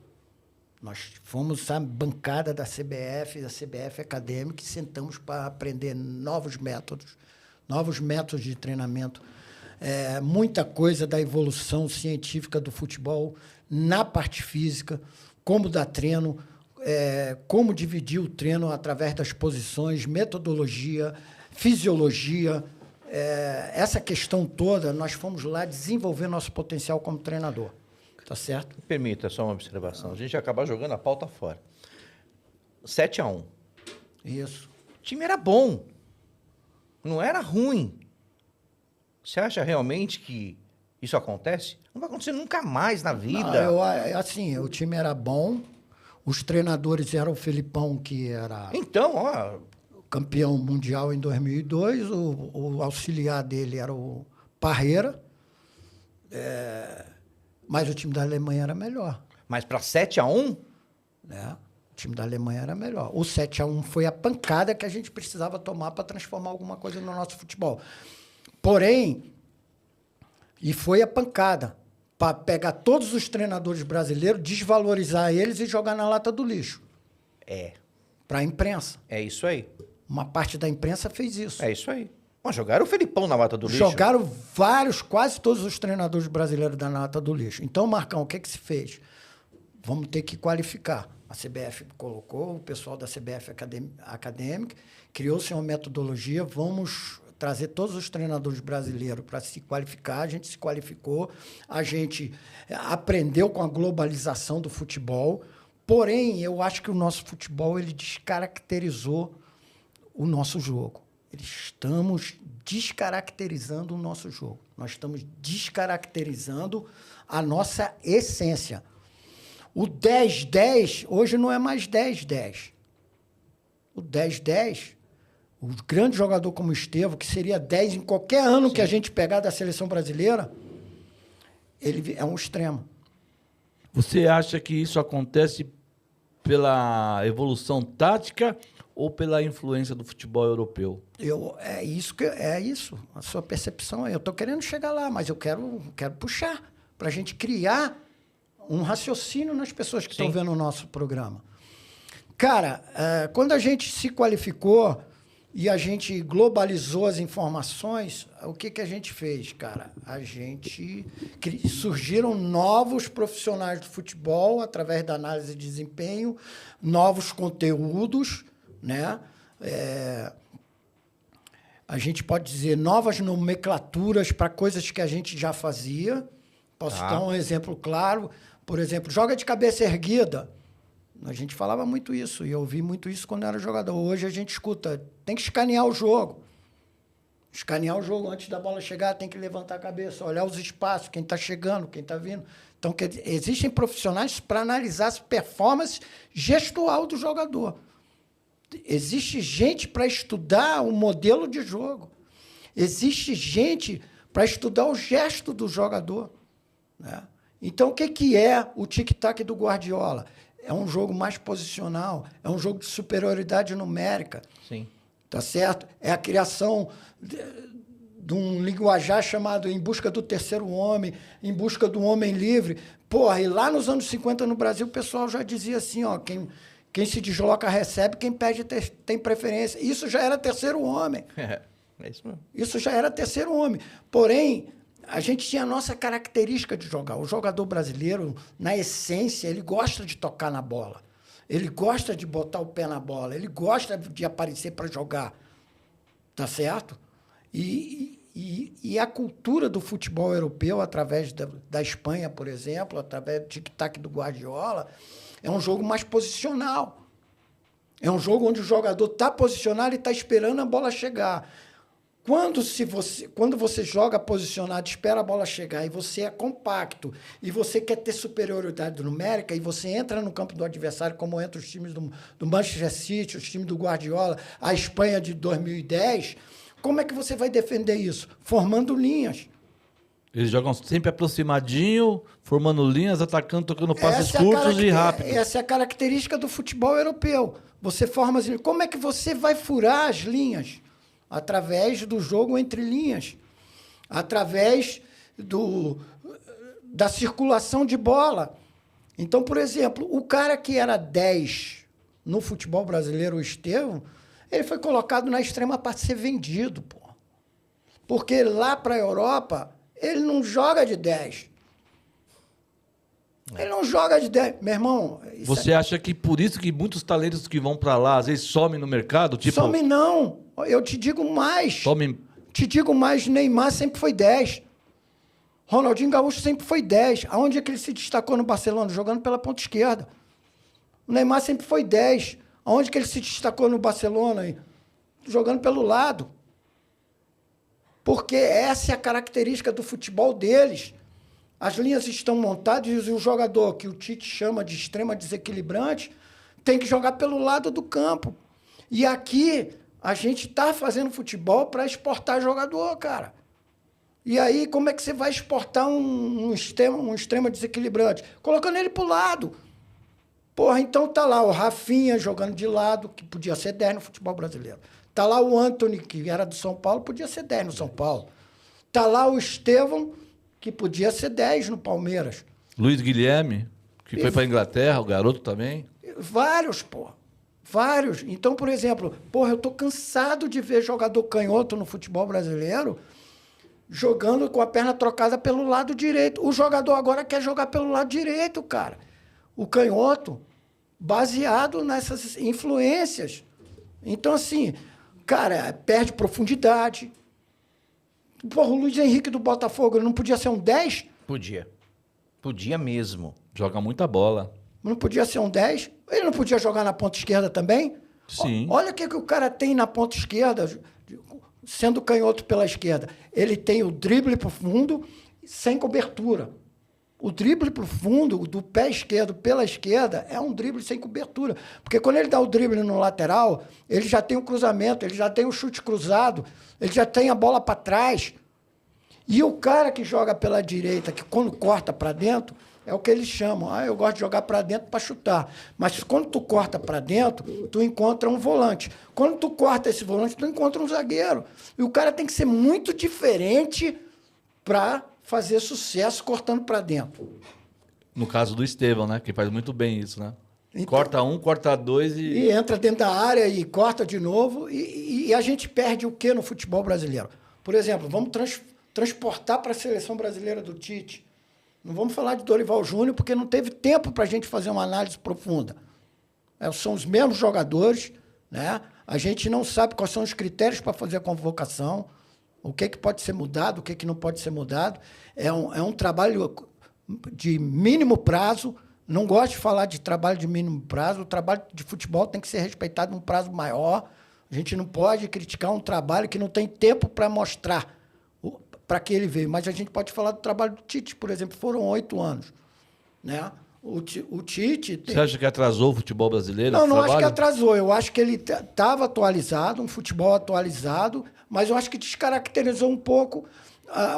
Speaker 3: Nós fomos a bancada da CBF Acadêmica, e sentamos para aprender novos métodos de treinamento, muita coisa da evolução científica do futebol na parte física, como dar treino, como dividir o treino através das posições, metodologia, fisiologia, essa questão toda, nós fomos lá desenvolver nosso potencial como treinador. Tá certo?
Speaker 2: Permita só uma observação. A gente ia acabar jogando a pauta fora. 7-1.
Speaker 3: Isso.
Speaker 2: O time era bom. Não era ruim. Você acha realmente que isso acontece? Não vai acontecer nunca mais na vida.
Speaker 3: Não, o time era bom. Os treinadores eram o Felipão, que era...
Speaker 2: Então, ó...
Speaker 3: campeão mundial em 2002. O auxiliar dele era o Parreira. Mas o time da Alemanha era melhor.
Speaker 2: Mas para 7-1?
Speaker 3: O time da Alemanha era melhor. O 7-1 foi a pancada que a gente precisava tomar para transformar alguma coisa no nosso futebol. Porém, e foi a pancada para pegar todos os treinadores brasileiros, desvalorizar eles e jogar na lata do lixo. Para a imprensa.
Speaker 2: É isso aí.
Speaker 3: Uma parte da imprensa fez isso.
Speaker 2: É isso aí. Mas jogaram o Felipão na lata do lixo.
Speaker 3: Jogaram quase todos os treinadores brasileiros da lata do lixo. Então, Marcão, o que se fez? Vamos ter que qualificar. A CBF colocou, o pessoal da CBF Acadêmica, criou-se uma metodologia, vamos trazer todos os treinadores brasileiros para se qualificar. A gente se qualificou, a gente aprendeu com a globalização do futebol. Porém, eu acho que o nosso futebol ele descaracterizou o nosso jogo. Estamos descaracterizando o nosso jogo. Nós estamos descaracterizando a nossa essência. O 10-10 hoje não é mais 10-10. O 10-10, o grande jogador como o Estevão, que seria 10 em qualquer ano que a gente pegar da seleção brasileira, ele é um extremo.
Speaker 1: Você acha que isso acontece pela evolução tática ou pela influência do futebol europeu?
Speaker 3: É isso. A sua percepção. Eu estou querendo chegar lá, mas eu quero puxar para a gente criar um raciocínio nas pessoas que estão vendo o nosso programa. Cara, quando a gente se qualificou e a gente globalizou as informações, o que a gente fez, cara? Surgiram novos profissionais do futebol através da análise de desempenho, novos conteúdos, né? A gente pode dizer novas nomenclaturas para coisas que a gente já fazia. Posso dar um exemplo claro. Por exemplo, joga de cabeça erguida. A gente falava muito isso, e eu ouvi muito isso quando eu era jogador. Hoje a gente escuta, tem que escanear o jogo. Escanear o jogo antes da bola chegar, tem que levantar a cabeça, olhar os espaços, quem está chegando, quem está vindo. Então, existem profissionais para analisar a performance gestual do jogador. Existe gente para estudar o modelo de jogo. Existe gente para estudar o gesto do jogador, né? Então, o que é o tic-tac do Guardiola? É um jogo mais posicional, é um jogo de superioridade numérica.
Speaker 2: Sim.
Speaker 3: Tá certo? É a criação de um linguajar chamado Em Busca do Terceiro Homem, Em Busca do Homem Livre. Porra, e lá nos anos 50 no Brasil, o pessoal já dizia assim, ó, quem se desloca recebe, quem pede tem preferência. Isso já era terceiro homem.
Speaker 2: É isso mesmo.
Speaker 3: Isso já era terceiro homem. Porém, a gente tinha a nossa característica de jogar. O jogador brasileiro, na essência, ele gosta de tocar na bola. Ele gosta de botar o pé na bola. Ele gosta de aparecer para jogar. Tá certo? E a cultura do futebol europeu, através da Espanha, por exemplo, através do tic-tac do Guardiola, é um jogo mais posicional. É um jogo onde o jogador está posicionado e está esperando a bola chegar. Quando você joga posicionado, espera a bola chegar e você é compacto e você quer ter superioridade numérica e você entra no campo do adversário, como entram os times do Manchester City, os times do Guardiola, a Espanha de 2010, como é que você vai defender isso? Formando linhas.
Speaker 1: Eles jogam sempre aproximadinho, formando linhas, atacando, tocando passes curtos e rápidos.
Speaker 3: Essa é a característica do futebol europeu. Você forma as linhas. Como é que você vai furar as linhas? Através do jogo entre linhas, através da circulação de bola. Então, por exemplo, o cara que era 10 no futebol brasileiro, o Estevão, ele foi colocado na extrema para ser vendido, pô. Porque lá para a Europa, ele não joga de 10. Ele não joga de 10. Meu irmão...
Speaker 1: Você acha que por isso que muitos talentos que vão para lá, às vezes somem no mercado? Tipo...
Speaker 3: Some não. Eu te digo mais. Te digo mais, Neymar sempre foi 10. Ronaldinho Gaúcho sempre foi 10. Aonde é que ele se destacou no Barcelona? Jogando pela ponta esquerda. O Neymar sempre foi 10. Aonde que ele se destacou no Barcelona? Jogando pelo lado. Porque essa é a característica do futebol deles. As linhas estão montadas e o jogador, que o Tite chama de extrema desequilibrante, tem que jogar pelo lado do campo. E aqui... A gente está fazendo futebol para exportar jogador, cara. E aí, como é que você vai exportar um extremo desequilibrante? Colocando ele para o lado. Porra, então tá lá o Rafinha jogando de lado, que podia ser 10 no futebol brasileiro. Tá lá o Antony, que era do São Paulo, podia ser 10 no São Paulo. Tá lá o Estevão, que podia ser 10 no Palmeiras.
Speaker 1: Luiz Guilherme, que foi para a Inglaterra, o garoto também.
Speaker 3: Vários, porra. Vários. Então, por exemplo, eu tô cansado de ver jogador canhoto no futebol brasileiro jogando com a perna trocada pelo lado direito. O jogador agora quer jogar pelo lado direito, cara. O canhoto, baseado nessas influências. Então, assim, cara, perde profundidade. Porra, o Luiz Henrique do Botafogo, ele não podia ser um 10?
Speaker 2: Podia. Podia mesmo.
Speaker 1: Joga muita bola.
Speaker 3: Não podia ser um 10? Ele não podia jogar na ponta esquerda também?
Speaker 1: Sim.
Speaker 3: Olha o que o cara tem na ponta esquerda, sendo canhoto pela esquerda. Ele tem o drible para o fundo sem cobertura. O drible para o fundo, do pé esquerdo pela esquerda, é um drible sem cobertura. Porque quando ele dá o drible no lateral, ele já tem o cruzamento, ele já tem o chute cruzado, ele já tem a bola para trás. E o cara que joga pela direita, que quando corta para dentro, É o que eles chamam. Ah, eu gosto de jogar para dentro para chutar. Mas quando tu corta para dentro, tu encontra um volante. Quando tu corta esse volante, tu encontra um zagueiro. E o cara tem que ser muito diferente para fazer sucesso cortando para dentro.
Speaker 1: No caso do Estevão, né? Que faz muito bem isso, né?
Speaker 3: Então,
Speaker 1: corta um, corta dois
Speaker 3: e entra dentro da área e corta de novo. E a gente perde o quê no futebol brasileiro? Por exemplo, vamos transportar para a seleção brasileira do Tite. Não vamos falar de Dorival Júnior, porque não teve tempo para a gente fazer uma análise profunda. São os mesmos jogadores, né? A gente não sabe quais são os critérios para fazer a convocação, o que pode ser mudado, o que não pode ser mudado. É um trabalho de mínimo prazo. Não gosto de falar de trabalho de mínimo prazo. O trabalho de futebol tem que ser respeitado num prazo maior. A gente não pode criticar um trabalho que não tem tempo para mostrar para que ele veio. Mas a gente pode falar do trabalho do Tite, por exemplo, foram 8 anos. Né? O Tite...
Speaker 1: Você acha que atrasou o futebol brasileiro?
Speaker 3: Não acho que atrasou. Eu acho que ele estava atualizado, um futebol atualizado, mas eu acho que descaracterizou um pouco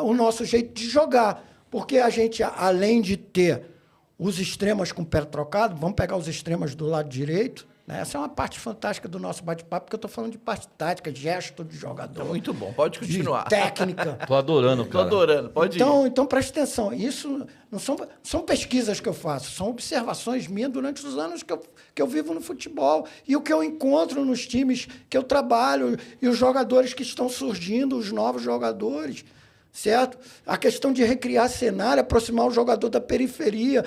Speaker 3: o nosso jeito de jogar. Porque a gente, além de ter os extremos com o pé trocado, vamos pegar os extremos do lado direito, né? Essa é uma parte fantástica do nosso bate-papo, porque eu estou falando de parte tática, gesto de jogador.
Speaker 2: Muito bom, pode continuar.
Speaker 3: De técnica.
Speaker 1: Tô adorando, cara.
Speaker 2: Tô adorando, pode ir.
Speaker 3: Então preste atenção, isso não são pesquisas que eu faço, são observações minhas durante os anos que eu vivo no futebol e o que eu encontro nos times que eu trabalho e os jogadores que estão surgindo, os novos jogadores. Certo? A questão de recriar cenário, aproximar o jogador da periferia,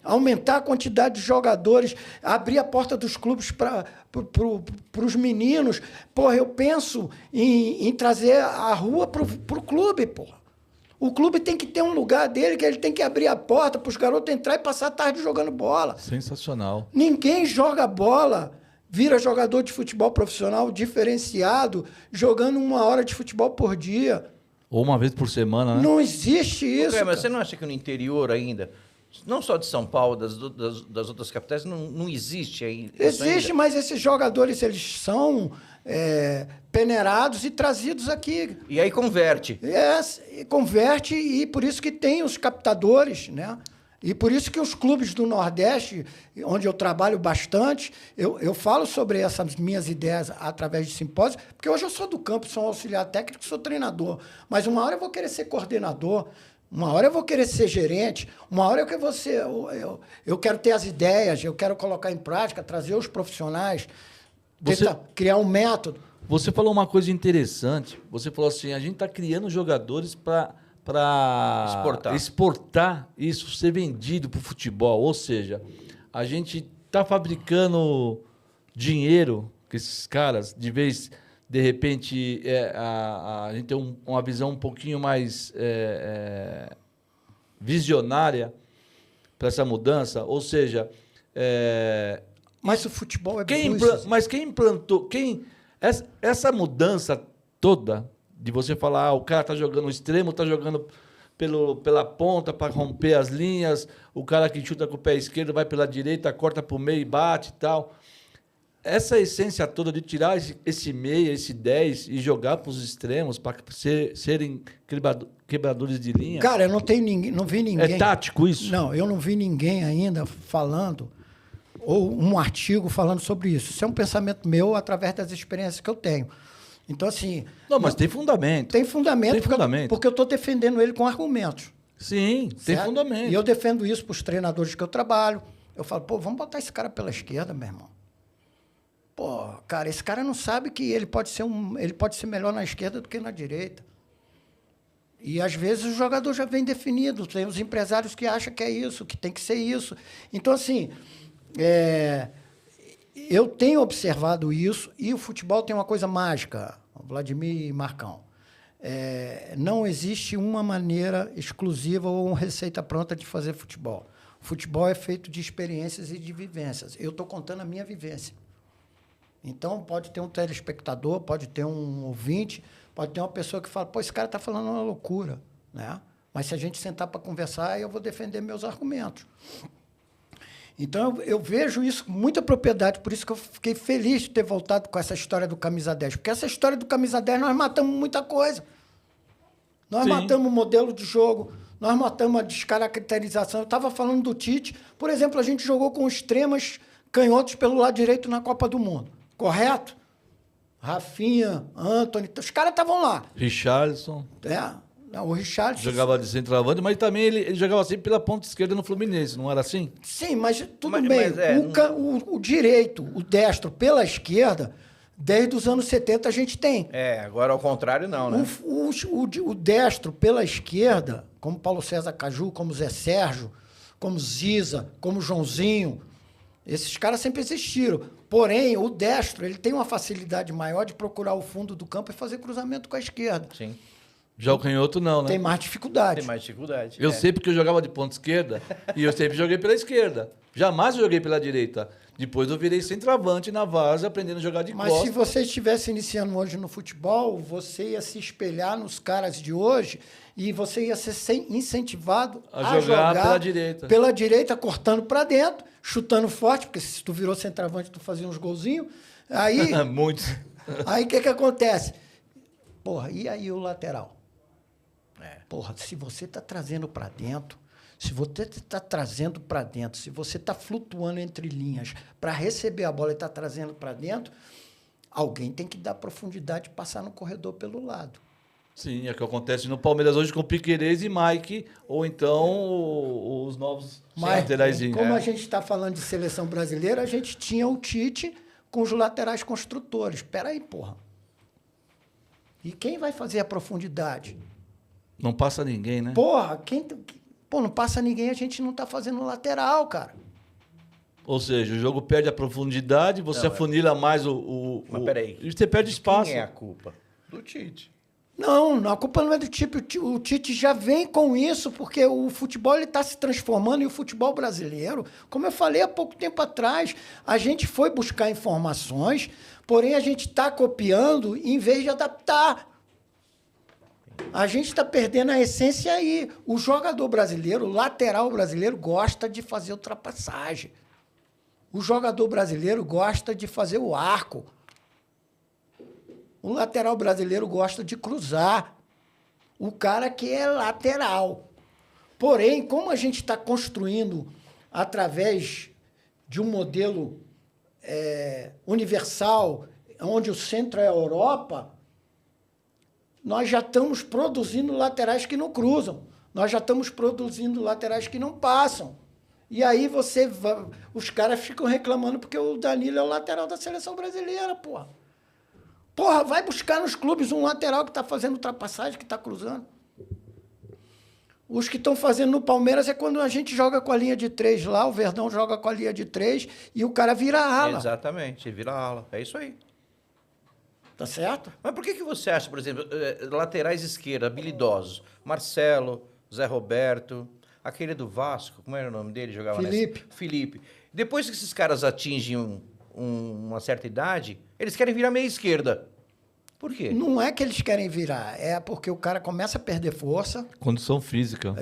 Speaker 3: aumentar a quantidade de jogadores, abrir a porta dos clubes para os meninos. Porra, eu penso em trazer a rua para o clube, porra. O clube tem que ter um lugar dele, que ele tem que abrir a porta para os garotos entrar e passar a tarde jogando bola.
Speaker 1: Sensacional.
Speaker 3: Ninguém joga bola, vira jogador de futebol profissional diferenciado, jogando 1 hora de futebol por dia.
Speaker 1: Ou uma vez por semana, né?
Speaker 3: Não existe isso.
Speaker 2: Mas você não acha que no interior ainda, não só de São Paulo, das outras capitais, não existe aí?
Speaker 3: Existe, mas esses jogadores eles são peneirados e trazidos aqui.
Speaker 2: E aí converte.
Speaker 3: Converte e por isso que tem os captadores, né? E por isso que os clubes do Nordeste, onde eu trabalho bastante, eu falo sobre essas minhas ideias através de simpósios, porque hoje eu sou do campo, sou um auxiliar técnico, sou treinador. Mas uma hora eu vou querer ser coordenador, uma hora eu vou querer ser gerente, uma hora eu quero ter as ideias, eu quero colocar em prática, trazer os profissionais, criar um método.
Speaker 1: Você falou uma coisa interessante. Você falou assim, a gente está criando jogadores para exportar isso, ser vendido para o futebol. Ou seja, a gente está fabricando dinheiro que esses caras, de repente, a gente tem uma visão um pouquinho mais visionária para essa mudança. Ou seja...
Speaker 3: mas o futebol
Speaker 1: mas quem implantou... Essa mudança toda... de você falar, o cara está jogando no extremo, está jogando pela ponta para romper as linhas, o cara que chuta com o pé esquerdo vai pela direita, corta para o meio e bate e tal. Essa essência toda de tirar esse meia, esse 10 e jogar para os extremos para serem quebradores de linha.
Speaker 3: Cara, eu não vi ninguém...
Speaker 1: É tático isso?
Speaker 3: Não, eu não vi ninguém ainda falando, ou um artigo falando sobre isso. Isso é um pensamento meu através das experiências que eu tenho. Então, assim...
Speaker 1: Não, mas tem fundamento.
Speaker 3: Tem fundamento, porque eu estou defendendo ele com argumentos.
Speaker 1: Sim,
Speaker 3: certo?
Speaker 1: tem fundamento.
Speaker 3: E eu defendo isso para os treinadores que eu trabalho. Eu falo, vamos botar esse cara pela esquerda, meu irmão. Cara, esse cara não sabe que ele pode ser melhor na esquerda do que na direita. E, às vezes, o jogador já vem definido. Tem os empresários que acham que é isso, que tem que ser isso. Então, assim... eu tenho observado isso e o futebol tem uma coisa mágica, Vladimir e Marcão. Não existe uma maneira exclusiva ou uma receita pronta de fazer futebol. O futebol é feito de experiências e de vivências. Eu estou contando a minha vivência. Então, pode ter um telespectador, pode ter um ouvinte, pode ter uma pessoa que fala, esse cara está falando uma loucura, né? Mas se a gente sentar para conversar, eu vou defender meus argumentos. Então, eu vejo isso com muita propriedade, por isso que eu fiquei feliz de ter voltado com essa história do Camisa 10. Porque essa história do Camisa 10, nós matamos muita coisa. Nós
Speaker 1: Sim.
Speaker 3: matamos o modelo de jogo, nós matamos a descaracterização. Eu estava falando do Tite. Por exemplo, a gente jogou com extremas canhotos pelo lado direito na Copa do Mundo. Correto? Rafinha, Antony, os caras estavam lá.
Speaker 1: Richarlison
Speaker 3: O Richarlison...
Speaker 1: jogava de centroavante, mas também ele jogava sempre pela ponta esquerda no Fluminense, não era assim?
Speaker 3: Sim, mas tudo
Speaker 2: Mas
Speaker 3: bem.
Speaker 2: é,
Speaker 3: O direito, o destro pela esquerda, desde os anos 70 a gente tem.
Speaker 2: Agora ao contrário não, né?
Speaker 3: O destro pela esquerda, como Paulo César Caju, como Zé Sérgio, como Ziza, como Joãozinho, esses caras sempre existiram. Porém, o destro ele tem uma facilidade maior de procurar o fundo do campo e fazer cruzamento com a esquerda.
Speaker 2: Sim.
Speaker 1: Já o canhoto não, né?
Speaker 3: Tem mais dificuldade.
Speaker 2: Tem mais dificuldade.
Speaker 1: Eu sei porque eu jogava de ponta esquerda e eu sempre joguei pela esquerda. Jamais eu joguei pela direita. Depois eu virei centroavante na várzea, aprendendo a jogar de
Speaker 3: Mas
Speaker 1: costas.
Speaker 3: se você estivesse iniciando hoje no futebol, você ia se espelhar nos caras de hoje e você ia ser incentivado
Speaker 1: A jogar pela direita.
Speaker 3: Pela direita, cortando para dentro, chutando forte, porque se tu virou centroavante, tu fazia uns golzinhos. Aí,
Speaker 1: Muitos.
Speaker 3: aí o que acontece? Porra, e aí o lateral? Porra, se você está trazendo para dentro, se você está trazendo para dentro, se você está flutuando entre linhas para receber a bola e está trazendo para dentro, alguém tem que dar profundidade e passar no corredor pelo lado.
Speaker 1: Sim, é o que acontece no Palmeiras hoje com Piquerez e Mike, ou então os novos laterais.
Speaker 3: Como a gente está falando de seleção brasileira, a gente tinha o Tite com os laterais construtores. Espera aí, porra. E quem vai fazer a profundidade?
Speaker 1: Não passa ninguém, né?
Speaker 3: Porra, não passa ninguém, a gente não está fazendo lateral, cara.
Speaker 1: Ou seja, o jogo perde a profundidade, você afunila mais
Speaker 2: Mas peraí.
Speaker 1: E você perde espaço.
Speaker 2: Quem é a culpa? Do Tite.
Speaker 3: Não, a culpa não é do Tite. O Tite já vem com isso, porque o futebol está se transformando e o futebol brasileiro, como eu falei há pouco tempo atrás, a gente foi buscar informações, porém a gente está copiando em vez de adaptar. A gente está perdendo a essência aí. O jogador brasileiro, o lateral brasileiro, gosta de fazer ultrapassagem. O jogador brasileiro gosta de fazer o arco. O lateral brasileiro gosta de cruzar. O cara que é lateral. Porém, como a gente está construindo através de um modelo universal, onde o centro é a Europa, nós já estamos produzindo laterais que não cruzam. Nós já estamos produzindo laterais que não passam. E aí os caras ficam reclamando porque o Danilo é o lateral da seleção brasileira, porra. Porra, vai buscar nos clubes um lateral que está fazendo ultrapassagem, que está cruzando. Os que estão fazendo no Palmeiras é quando a gente joga com a linha de 3 lá, o Verdão joga com a linha de 3 e o cara vira ala.
Speaker 2: Exatamente, vira ala. É isso aí.
Speaker 3: Tá certo?
Speaker 2: Mas por que você acha, por exemplo, laterais esquerda, habilidosos? Marcelo, Zé Roberto, aquele do Vasco, como era o nome dele? Jogava Felipe. Depois que esses caras atingem uma certa idade, eles querem virar meia esquerda. Por quê?
Speaker 3: Não é que eles querem virar, é porque o cara começa a perder força.
Speaker 1: Condição física.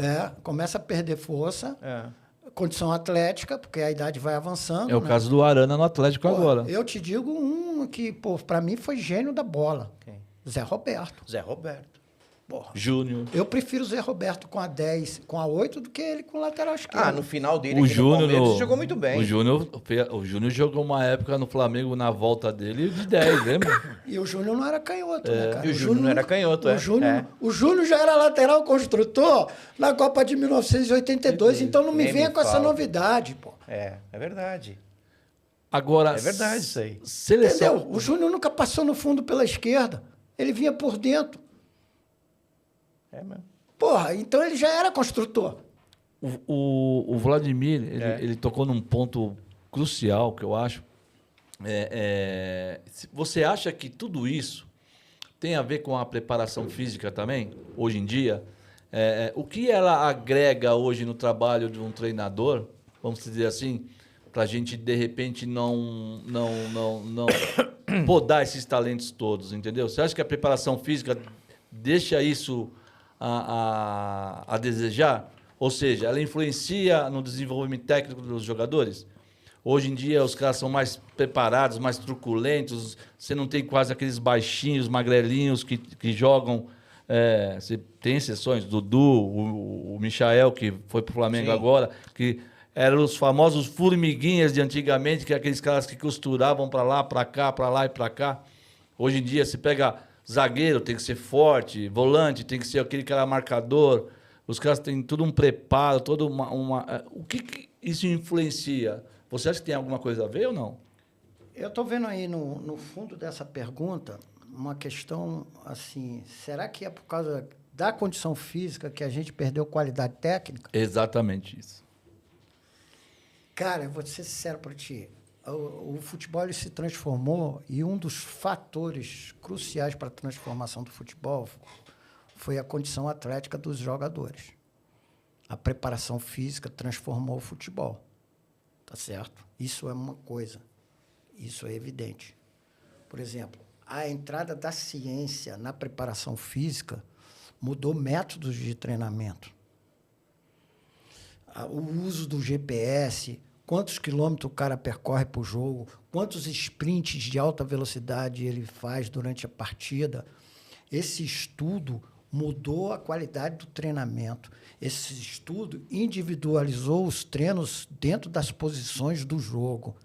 Speaker 3: Começa a perder força. Condição atlética, porque a idade vai avançando.
Speaker 1: É o caso do Arana no Atlético agora.
Speaker 3: Eu te digo um que, para mim, foi gênio da bola.
Speaker 2: Quem?
Speaker 3: Zé Roberto.
Speaker 2: Zé Roberto.
Speaker 3: Porra.
Speaker 1: Júnior.
Speaker 3: Eu prefiro o Zé Roberto com a 10, com a 8, do que ele com o lateral esquerdo.
Speaker 2: No final dele,
Speaker 1: O Júnior
Speaker 2: Palmeiras, jogou muito bem.
Speaker 1: O Júnior jogou uma época no Flamengo na volta dele de 10, lembra?
Speaker 3: E o Júnior não era canhoto, né, cara?
Speaker 2: E o Júnior não era canhoto,
Speaker 3: O Júnior já era lateral construtor na Copa de 1982, então não me venha com essa novidade, pô.
Speaker 2: É verdade.
Speaker 1: Agora,
Speaker 2: é verdade isso aí.
Speaker 1: Seleção.
Speaker 3: Entendeu? O Júnior nunca passou no fundo pela esquerda. Ele vinha por dentro.
Speaker 2: É mesmo.
Speaker 3: Porra, então ele já era construtor.
Speaker 1: O Vladimir, ele tocou num ponto crucial, que eu acho. Você acha que tudo isso tem a ver com a preparação física também, hoje em dia? O que ela agrega hoje no trabalho de um treinador, vamos dizer assim, para a gente, de repente, não podar esses talentos todos, entendeu? Você acha que a preparação física deixa isso a desejar? Ou seja, ela influencia no desenvolvimento técnico dos jogadores? Hoje em dia, os caras são mais preparados, mais truculentos. Você não tem quase aqueles baixinhos, magrelinhos que jogam se tem exceções, Dudu, o Michael, que foi pro Flamengo
Speaker 2: Sim.
Speaker 1: agora, que eram os famosos formiguinhas de antigamente, que é aqueles caras que costuravam para lá, para cá, para lá e para cá. Hoje em dia, se pega zagueiro, tem que ser forte, volante, tem que ser aquele cara marcador. Os caras têm tudo um preparo, toda o que isso influencia? Você acha que tem alguma coisa a ver ou não?
Speaker 3: Eu estou vendo aí no fundo dessa pergunta uma questão assim, será que é por causa da condição física que a gente perdeu qualidade técnica?
Speaker 1: Exatamente isso.
Speaker 3: Cara, eu vou ser sincero para ti. O futebol ele se transformou e um dos fatores cruciais para a transformação do futebol foi a condição atlética dos jogadores. A preparação física transformou o futebol. Tá certo? Isso é uma coisa. Isso é evidente. Por exemplo, a entrada da ciência na preparação física mudou métodos de treinamento. O uso do GPS, quantos quilômetros o cara percorre por jogo, quantos sprints de alta velocidade ele faz durante a partida. Esse estudo mudou a qualidade do treinamento. Esse estudo individualizou os treinos dentro das posições do jogo.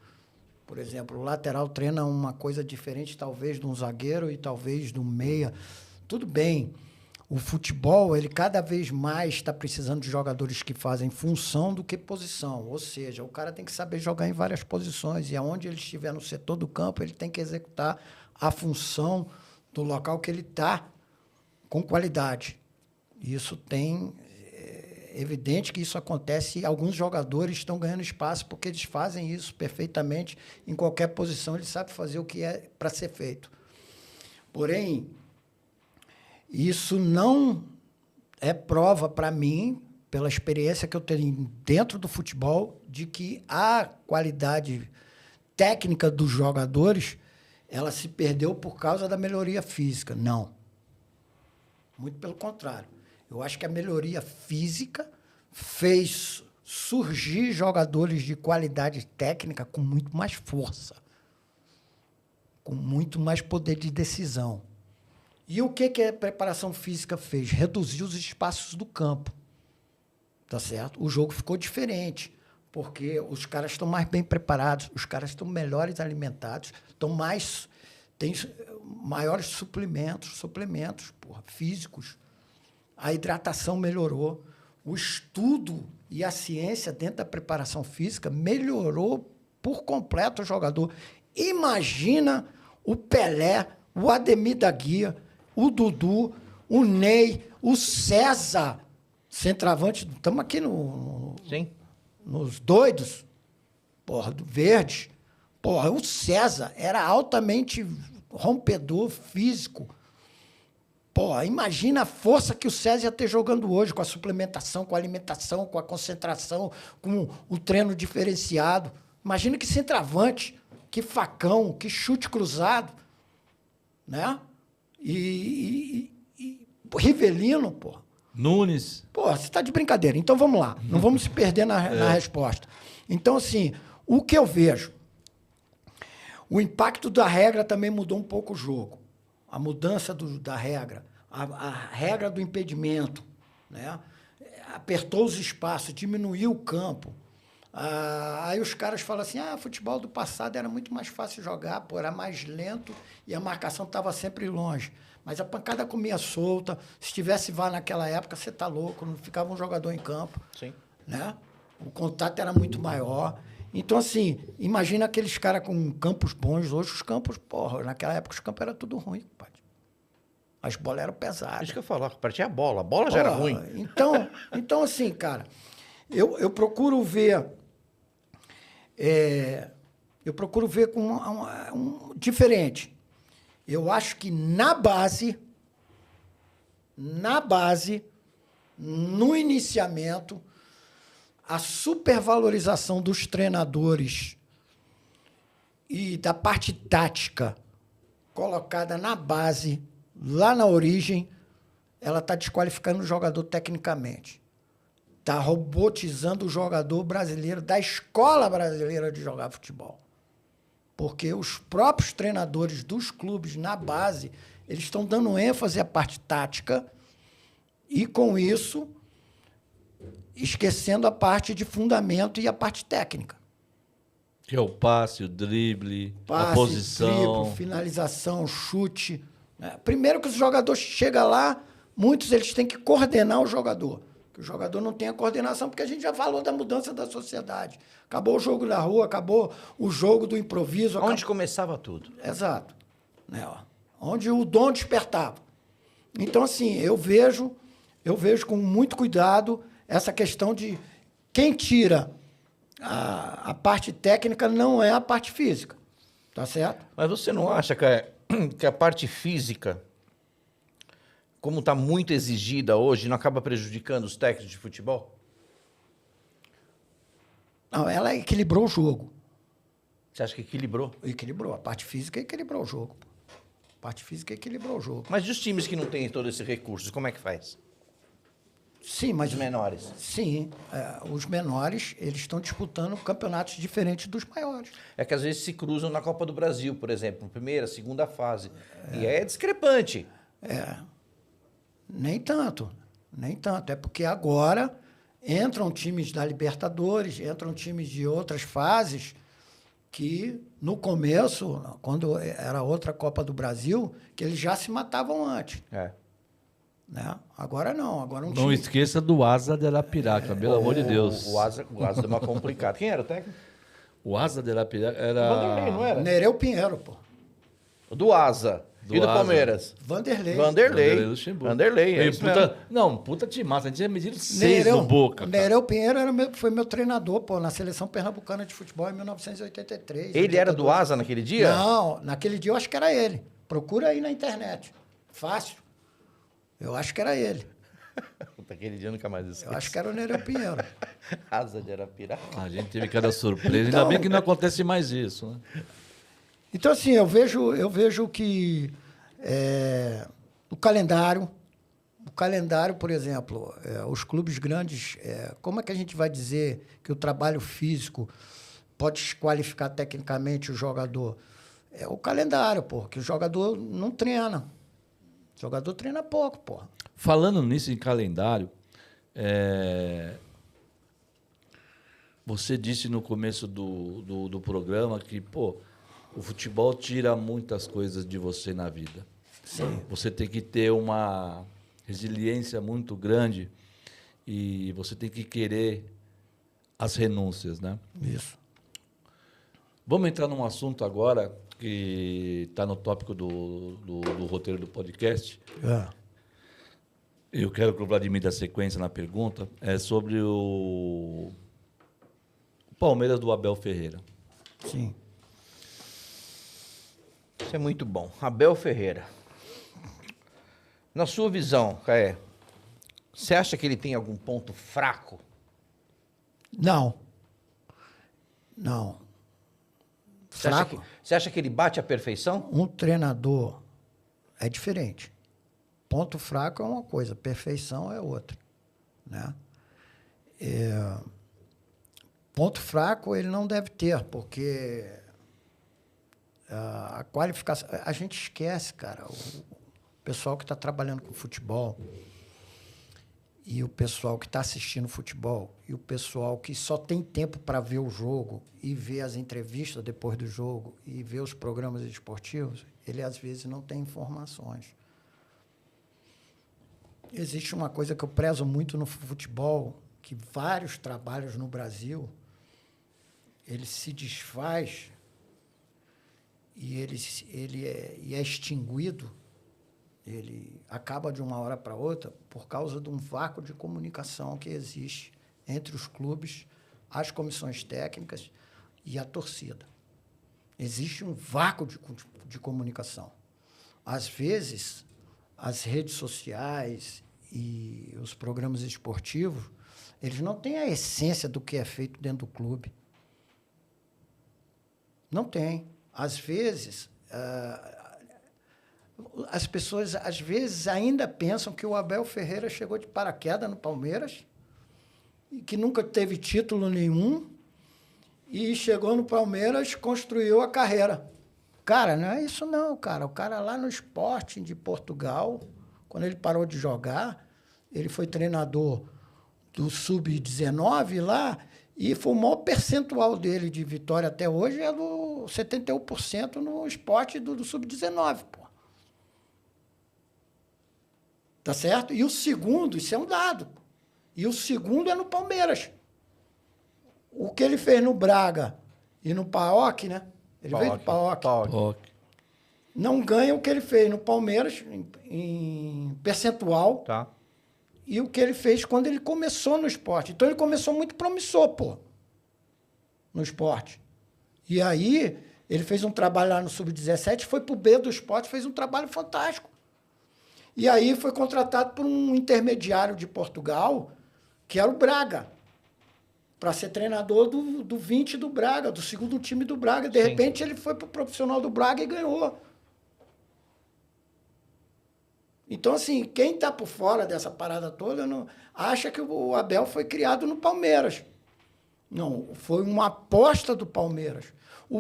Speaker 3: Por exemplo, o lateral treina uma coisa diferente, talvez, de um zagueiro e talvez de um meia. Tudo bem. O futebol, ele cada vez mais está precisando de jogadores que fazem função do que posição. Ou seja, o cara tem que saber jogar em várias posições e aonde ele estiver no setor do campo, ele tem que executar a função do local que ele está com qualidade. Isso tem... É evidente que isso acontece e alguns jogadores estão ganhando espaço porque eles fazem isso perfeitamente em qualquer posição, eles sabem fazer o que é para ser feito. Porém, isso não é prova para mim, pela experiência que eu tenho dentro do futebol, de que a qualidade técnica dos jogadores ela se perdeu por causa da melhoria física. Não. Muito pelo contrário. Eu acho que a melhoria física fez surgir jogadores de qualidade técnica com muito mais força, com muito mais poder de decisão. E o que a preparação física fez? Reduziu os espaços do campo. Tá certo? O jogo ficou diferente, porque os caras estão mais bem preparados, os caras estão melhores alimentados, têm maiores suplementos físicos. A hidratação melhorou. O estudo e a ciência dentro da preparação física melhorou por completo o jogador. Imagina o Pelé, o Ademir da Guia, o Dudu, o Ney, o César, centroavante. Estamos aqui nos doidos, do Verde. O César era altamente rompedor físico. Imagina a força que o César ia ter jogando hoje, com a suplementação, com a alimentação, com a concentração, com o treino diferenciado. Imagina que centroavante, que facão, que chute cruzado, né? E Rivelino,
Speaker 1: Nunes.
Speaker 3: Você está de brincadeira. Então, vamos lá. Não vamos se perder na resposta. Então, assim, o que eu vejo? O impacto da regra também mudou um pouco o jogo. A mudança da regra, a regra do impedimento, né? Apertou os espaços, diminuiu o campo. Aí os caras falam assim, futebol do passado era muito mais fácil jogar, era mais lento e a marcação estava sempre longe. Mas a pancada comia solta. Se tivesse VAR naquela época, você está louco, não ficava um jogador em campo.
Speaker 2: Sim.
Speaker 3: Né? O contato era muito maior. Então, assim, imagina aqueles caras com campos bons. Hoje os campos, naquela época os campos eram tudo ruim, compadre. As bolas eram pesadas.
Speaker 2: Isso que eu falava, partia a bola já era ruim.
Speaker 3: Então, assim, cara, eu procuro ver... eu procuro ver com um diferente. Eu acho que na base, no iniciamento, a supervalorização dos treinadores e da parte tática colocada na base, lá na origem, ela está desqualificando o jogador tecnicamente. Está robotizando o jogador brasileiro, da escola brasileira de jogar futebol. Porque os próprios treinadores dos clubes na base, eles estão dando ênfase à parte tática e, com isso, esquecendo a parte de fundamento e a parte técnica.
Speaker 1: Que é o passe, o drible,
Speaker 3: Passe,
Speaker 1: a posição.
Speaker 3: drible, finalização, chute. Né? Primeiro que os jogadores chegam lá, muitos eles têm que coordenar o jogador. Que o jogador não tem a coordenação, porque a gente já falou da mudança da sociedade. Acabou o jogo da rua, acabou o jogo do improviso.
Speaker 2: Onde começava tudo.
Speaker 3: Exato. Né, ó. Onde o dom despertava. Então, assim, eu vejo com muito cuidado essa questão de quem tira a parte técnica não é a parte física. Tá certo?
Speaker 2: Mas você não acha que a parte física, como está muito exigida hoje, não acaba prejudicando os técnicos de futebol?
Speaker 3: Não, ela equilibrou o jogo.
Speaker 2: Você acha que equilibrou?
Speaker 3: Equilibrou. A parte física equilibrou o jogo. A parte física equilibrou o jogo.
Speaker 2: Mas e os times que não têm todo esse recurso, como é que faz?
Speaker 3: Sim, mas
Speaker 2: Os menores.
Speaker 3: Sim, os menores eles estão disputando campeonatos diferentes dos maiores.
Speaker 2: É que às vezes se cruzam na Copa do Brasil, por exemplo, primeira, segunda fase. E é discrepante.
Speaker 3: Nem tanto, nem tanto. É porque agora entram times da Libertadores, entram times de outras fases que no começo, quando era outra Copa do Brasil, que eles já se matavam antes. Né? Agora não, agora um
Speaker 1: Não
Speaker 3: time...
Speaker 1: esqueça do Asa de Arapiraca, pelo amor de Deus.
Speaker 2: O Asa deu uma complicada. Quem era o técnico?
Speaker 1: O Asa de Arapiraca
Speaker 2: O Vanderlei,
Speaker 1: era...
Speaker 2: não era?
Speaker 3: Nereu Pinheiro, pô.
Speaker 2: Do Asa.
Speaker 1: Do
Speaker 2: E do
Speaker 1: Asa.
Speaker 2: Palmeiras?
Speaker 3: Vanderlei.
Speaker 2: Vanderlei.
Speaker 1: Luxemburgo.
Speaker 2: Vanderlei, é
Speaker 1: E
Speaker 2: isso
Speaker 1: puta,
Speaker 2: mesmo.
Speaker 1: não, puta timaço. A gente tinha medido 6 no Boca. cara.
Speaker 3: Nereu Pinheiro foi meu treinador, pô, na seleção pernambucana de futebol em 1983.
Speaker 2: Ele era do Asa naquele dia?
Speaker 3: Não, naquele dia eu acho que era ele. Procura aí na internet. Fácil. Eu acho que era ele.
Speaker 2: Aquele dia eu nunca mais esqueci.
Speaker 3: Eu acho que era o Nereu Pinheiro.
Speaker 2: Asa de Arapiraca.
Speaker 1: A gente teve cada surpresa.
Speaker 3: Então-
Speaker 1: Ainda bem que não acontece mais isso, né?
Speaker 3: Então, assim, eu vejo que o calendário, por exemplo, os clubes grandes, como é que a gente vai dizer que o trabalho físico pode desqualificar tecnicamente o jogador? É o calendário, pô, que o jogador não treina. O jogador treina pouco, pô.
Speaker 1: Falando nisso em calendário, você disse no começo do programa que, pô, o futebol tira muitas coisas de você na vida.
Speaker 3: Sim.
Speaker 1: Você tem que ter uma resiliência muito grande e você tem que querer as renúncias, né?
Speaker 3: Isso.
Speaker 1: Vamos entrar num assunto agora que está no tópico do roteiro do podcast. Eu quero que o Vladimir dê sequência na pergunta. É sobre o Palmeiras do Abel Ferreira.
Speaker 3: Sim.
Speaker 2: Isso é muito bom. Abel Ferreira. Na sua visão, Caé, você acha que ele tem algum ponto fraco?
Speaker 3: Não. Não. Fraco.
Speaker 2: Você acha que ele bate a perfeição?
Speaker 3: Um treinador é diferente. Ponto fraco é uma coisa, perfeição é outra, né? Ponto fraco ele não deve ter, porque a qualificação... A gente esquece, cara, o pessoal que está trabalhando com futebol e o pessoal que está assistindo futebol e o pessoal que só tem tempo para ver o jogo e ver as entrevistas depois do jogo e ver os programas esportivos, ele às vezes não tem informações. Existe uma coisa que eu prezo muito no futebol, que vários trabalhos no Brasil, ele se desfaz e ele é extinguido, ele acaba de uma hora para outra por causa de um vácuo de comunicação que existe entre os clubes, as comissões técnicas e a torcida. Existe um vácuo de comunicação. Às vezes, as redes sociais e os programas esportivos, eles não têm a essência do que é feito dentro do clube. Não tem. Às vezes, as pessoas, às vezes, ainda pensam que o Abel Ferreira chegou de paraquedas no Palmeiras e que nunca teve título nenhum e chegou no Palmeiras, construiu a carreira. Cara, não é isso não, cara. O cara lá no Sporting de Portugal, quando ele parou de jogar, ele foi treinador do Sub-19 lá, e foi o maior percentual dele de vitória até hoje é do 71% no esporte do Sub-19, pô. Tá certo? E o segundo, isso é um dado, e o segundo é no Palmeiras. O que ele fez no Braga e no PAOK, né? Ele veio do PAOK.
Speaker 1: Ok.
Speaker 3: Não ganha o que ele fez no Palmeiras em percentual.
Speaker 2: Tá.
Speaker 3: E o que ele fez quando ele começou no esporte. Então, ele começou muito promissor, pô, no esporte. E aí, ele fez um trabalho lá no Sub-17, foi pro B do esporte, fez um trabalho fantástico. E aí, foi contratado por um intermediário de Portugal, que era o Braga, para ser treinador do 20 do Braga, do segundo time do Braga. De repente, ele foi pro profissional do Braga e ganhou. Então, assim, quem está por fora dessa parada toda não, acha que o Abel foi criado no Palmeiras. Não, foi uma aposta do Palmeiras. O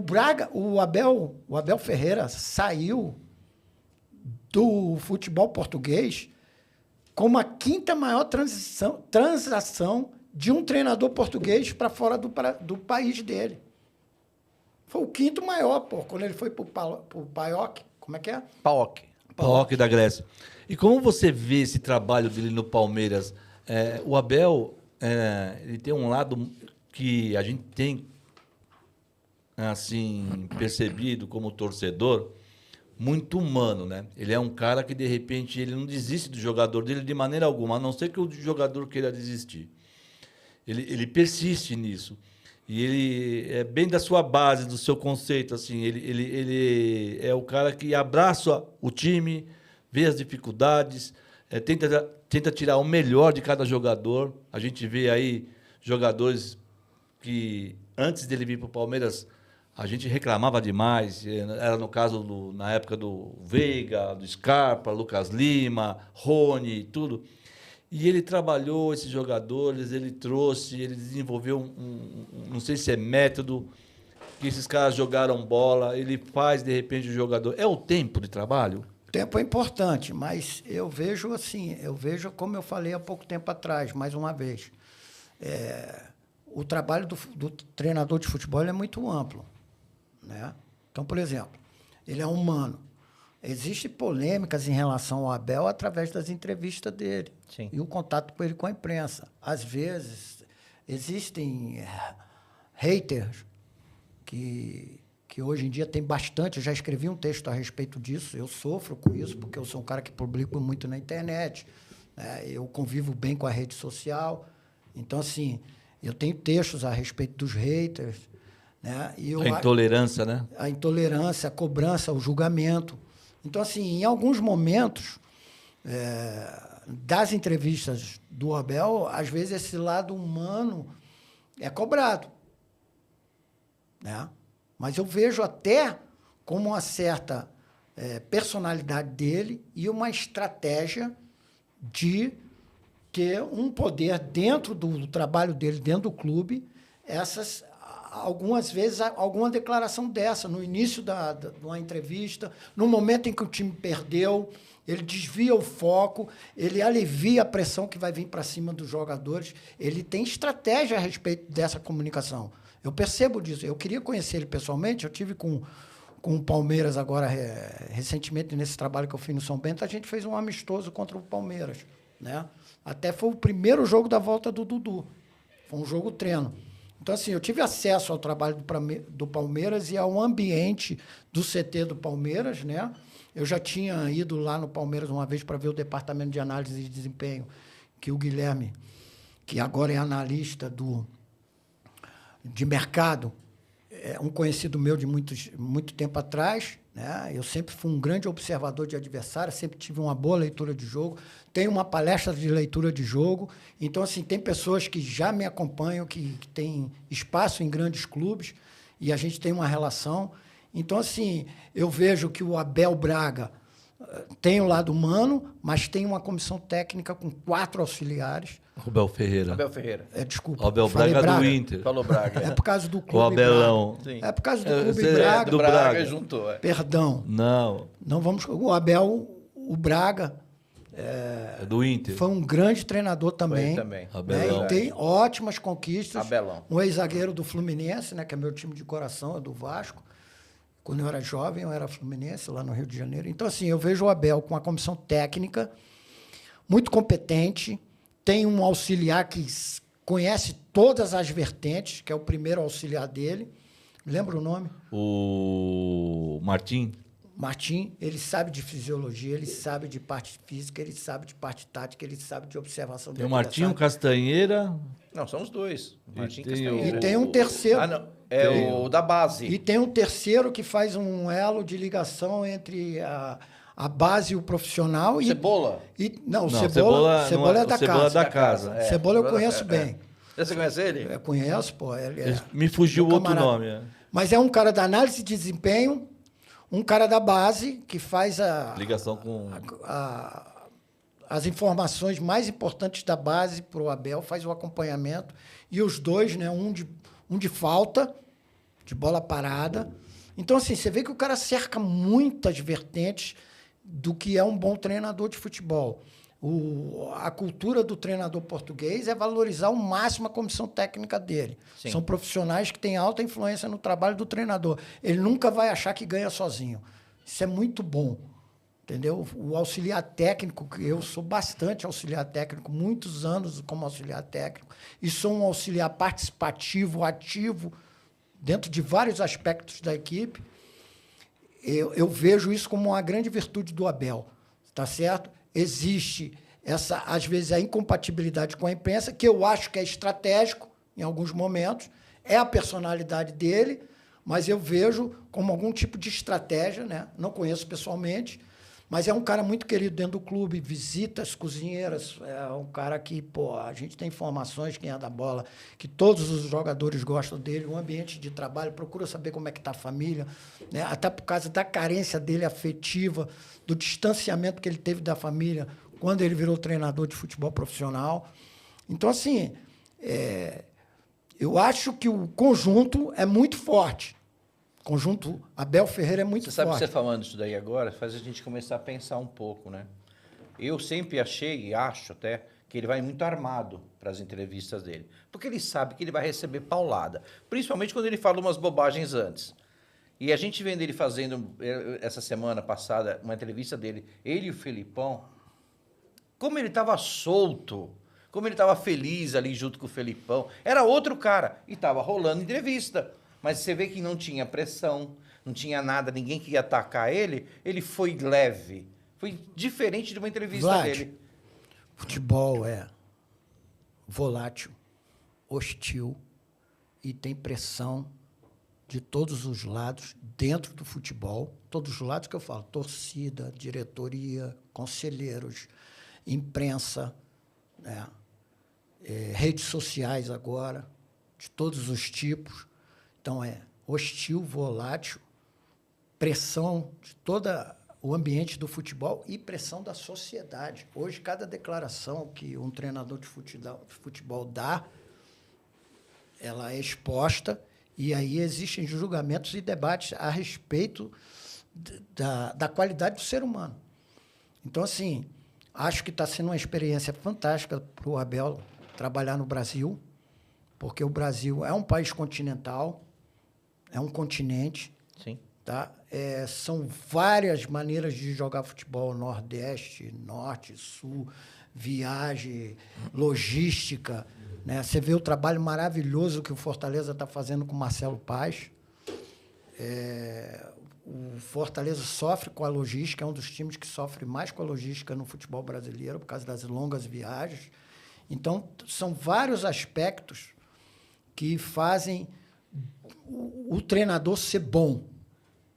Speaker 3: Abel Ferreira saiu do futebol português como a quinta maior transação de um treinador português para fora do país dele. Foi o quinto maior, pô, quando ele foi para o PAOK. Como é que é?
Speaker 2: PAOK.
Speaker 1: PAOK da Grécia. E como você vê esse trabalho dele no Palmeiras? O Abel, ele tem um lado que a gente tem assim percebido como torcedor, muito humano, né? Ele é um cara que, de repente, ele não desiste do jogador dele de maneira alguma, a não ser que o jogador queira desistir. Ele persiste nisso. E ele é bem da sua base, do seu conceito, assim. Ele é o cara que abraça o time, vê as dificuldades, tenta tirar o melhor de cada jogador. A gente vê aí jogadores que, antes dele vir para o Palmeiras, a gente reclamava demais. Era no caso, na época do Veiga, do Scarpa, Lucas Lima, Rony, tudo. E ele trabalhou esses jogadores, ele trouxe, ele desenvolveu não sei se é método, que esses caras jogaram bola, ele faz, de repente, o jogador... É o tempo de trabalho?
Speaker 3: O tempo é importante, mas eu vejo assim, como eu falei há pouco tempo atrás, mais uma vez, o trabalho do treinador de futebol é muito amplo, né? Então, por exemplo, ele é humano. Existem polêmicas em relação ao Abel através das entrevistas dele.
Speaker 2: Sim.
Speaker 3: E o contato com ele com a imprensa. Às vezes, existem haters que hoje em dia tem bastante. Eu já escrevi um texto a respeito disso. Eu sofro com isso, porque eu sou um cara que publico muito na internet, né? Eu convivo bem com a rede social. Então, assim, eu tenho textos a respeito dos haters, né?
Speaker 1: A intolerância, né?
Speaker 3: A intolerância, a cobrança, o julgamento. Então, assim, em alguns momentos das entrevistas do Abel, às vezes esse lado humano é cobrado, né? Mas eu vejo até como uma certa personalidade dele e uma estratégia de ter um poder dentro do trabalho dele, dentro do clube, algumas vezes, alguma declaração dessa, no início de uma entrevista, no momento em que o time perdeu, ele desvia o foco, ele alivia a pressão que vai vir para cima dos jogadores, ele tem estratégia a respeito dessa comunicação. Eu percebo disso. Eu queria conhecer ele pessoalmente, eu tive com o Palmeiras agora, recentemente, nesse trabalho que eu fiz no São Bento, a gente fez um amistoso contra o Palmeiras, né? Até foi o primeiro jogo da volta do Dudu. Foi um jogo treino. Então, assim, eu tive acesso ao trabalho do Palmeiras e ao ambiente do CT do Palmeiras, né? Eu já tinha ido lá no Palmeiras uma vez para ver o departamento de análise de desempenho, que o Guilherme, que agora é analista de mercado, é um conhecido meu de muito tempo atrás, né? Eu sempre fui um grande observador de adversário, sempre tive uma boa leitura de jogo, tenho uma palestra de leitura de jogo. Então, assim, tem pessoas que já me acompanham, que têm espaço em grandes clubes, e a gente tem uma relação. Então, assim, eu vejo que o Abel Braga tem o lado humano, mas tem uma comissão técnica com 4 auxiliares.
Speaker 1: Abel Ferreira.
Speaker 2: Abel Ferreira.
Speaker 3: Desculpa.
Speaker 1: Abel
Speaker 3: falei
Speaker 1: Braga do Inter.
Speaker 2: Falou Braga.
Speaker 3: É por causa do
Speaker 1: O
Speaker 3: Clube
Speaker 1: Abelão.
Speaker 3: Braga.
Speaker 2: Sim.
Speaker 3: É por causa do
Speaker 1: É,
Speaker 3: Clube
Speaker 1: você é
Speaker 3: Braga.
Speaker 1: do Braga.
Speaker 2: juntou.
Speaker 3: Perdão.
Speaker 1: Não,
Speaker 3: Não vamos. O Abel, o Braga,
Speaker 1: é do Inter.
Speaker 3: foi um grande treinador também.
Speaker 2: também.
Speaker 3: Né?
Speaker 1: Abelão.
Speaker 3: E tem ótimas conquistas.
Speaker 2: Abelão.
Speaker 3: Um ex-zagueiro do Fluminense, né, que é meu time de coração, é do Vasco. Quando eu era jovem, eu era Fluminense, lá no Rio de Janeiro. Então, assim, eu vejo o Abel com uma comissão técnica muito competente, tem um auxiliar que conhece todas as vertentes, que é o primeiro auxiliar dele. Lembra o nome?
Speaker 1: O Martim.
Speaker 3: Martim, ele sabe de fisiologia, ele sabe de parte física, ele sabe de parte tática, ele sabe de observação
Speaker 1: Tem o
Speaker 3: do
Speaker 1: Martinho
Speaker 3: adversário.
Speaker 1: Castanheira.
Speaker 2: Não, são os dois. Martim
Speaker 1: tem
Speaker 2: Castanheira.
Speaker 3: E tem um terceiro.
Speaker 2: Ah, não. É o da base.
Speaker 3: E tem um terceiro que faz um elo de ligação entre a base e o profissional.
Speaker 2: Cebola.
Speaker 3: Não,
Speaker 1: Não,
Speaker 3: Cebola
Speaker 1: não
Speaker 3: é da
Speaker 1: o Cebola
Speaker 3: casa.
Speaker 1: é da casa.
Speaker 2: É,
Speaker 3: Cebola eu
Speaker 2: Cebola
Speaker 3: conheço
Speaker 2: é.
Speaker 3: bem.
Speaker 2: Você conhece ele?
Speaker 3: Eu conheço, pô. Ele é
Speaker 1: Me fugiu
Speaker 3: meu
Speaker 1: outro
Speaker 3: camarada.
Speaker 1: nome. É.
Speaker 3: Mas é um cara da análise de desempenho, um cara da base que faz
Speaker 1: Ligação com...
Speaker 3: as informações mais importantes da base para o Abel, faz o acompanhamento. E os dois, né, um de falta, de bola parada. Então, assim, você vê que o cara cerca muitas vertentes do que é um bom treinador de futebol. A cultura do treinador português é valorizar ao máximo a comissão técnica dele.
Speaker 2: Sim.
Speaker 3: São profissionais que têm alta influência no trabalho do treinador. Ele nunca vai achar que ganha sozinho. Isso é muito bom. Entendeu? O auxiliar técnico, que eu sou bastante auxiliar técnico, muitos anos como auxiliar técnico, e sou um auxiliar participativo, ativo, dentro de vários aspectos da equipe. Eu vejo isso como uma grande virtude do Abel, tá certo? Existe às vezes, a incompatibilidade com a imprensa, que eu acho que é estratégico em alguns momentos, é a personalidade dele, mas eu vejo como algum tipo de estratégia, né? Não conheço pessoalmente, mas é um cara muito querido dentro do clube, visita as cozinheiras, é um cara que, pô, a gente tem informações, quem é da bola, que todos os jogadores gostam dele, o ambiente de trabalho, procura saber como é que está a família, né? Até por causa da carência dele afetiva, do distanciamento que ele teve da família quando ele virou treinador de futebol profissional. Então, assim, eu acho que o conjunto é muito forte. Conjunto Abel Ferreira é muito
Speaker 2: Você sabe que
Speaker 3: forte.
Speaker 2: você falando isso daí agora faz a gente começar a pensar um pouco, né? Eu sempre achei, e acho até, que ele vai muito armado para as entrevistas dele. Porque ele sabe que ele vai receber paulada. Principalmente quando ele fala umas bobagens antes. E a gente vendo ele fazendo, essa semana passada, uma entrevista dele, ele e o Felipão, como ele estava solto, como ele estava feliz ali junto com o Felipão. Era outro cara. E estava rolando entrevista. Mas você vê que não tinha pressão, não tinha nada, ninguém queria atacar ele. Ele foi leve. Foi diferente de uma entrevista
Speaker 3: Vlad,
Speaker 2: dele.
Speaker 3: Futebol é volátil, hostil e tem pressão de todos os lados dentro do futebol. Todos os lados que eu falo, torcida, diretoria, conselheiros, imprensa, né? Redes sociais agora, de todos os tipos. Então, é hostil, volátil, pressão de todo o ambiente do futebol e pressão da sociedade. Hoje, cada declaração que um treinador de futebol dá, ela é exposta e aí existem julgamentos e debates a respeito da qualidade do ser humano. Então, assim, acho que está sendo uma experiência fantástica para o Abel trabalhar no Brasil, porque o Brasil é um país continental, é um continente.
Speaker 2: Sim.
Speaker 3: Tá? São várias maneiras de jogar futebol, Nordeste, Norte, Sul, viagem, logística. Né? Você vê o trabalho maravilhoso que o Fortaleza está fazendo com o Marcelo Paz. O Fortaleza sofre com a logística, é um dos times que sofre mais com a logística no futebol brasileiro, por causa das longas viagens. Então, são vários aspectos que fazem o treinador ser bom,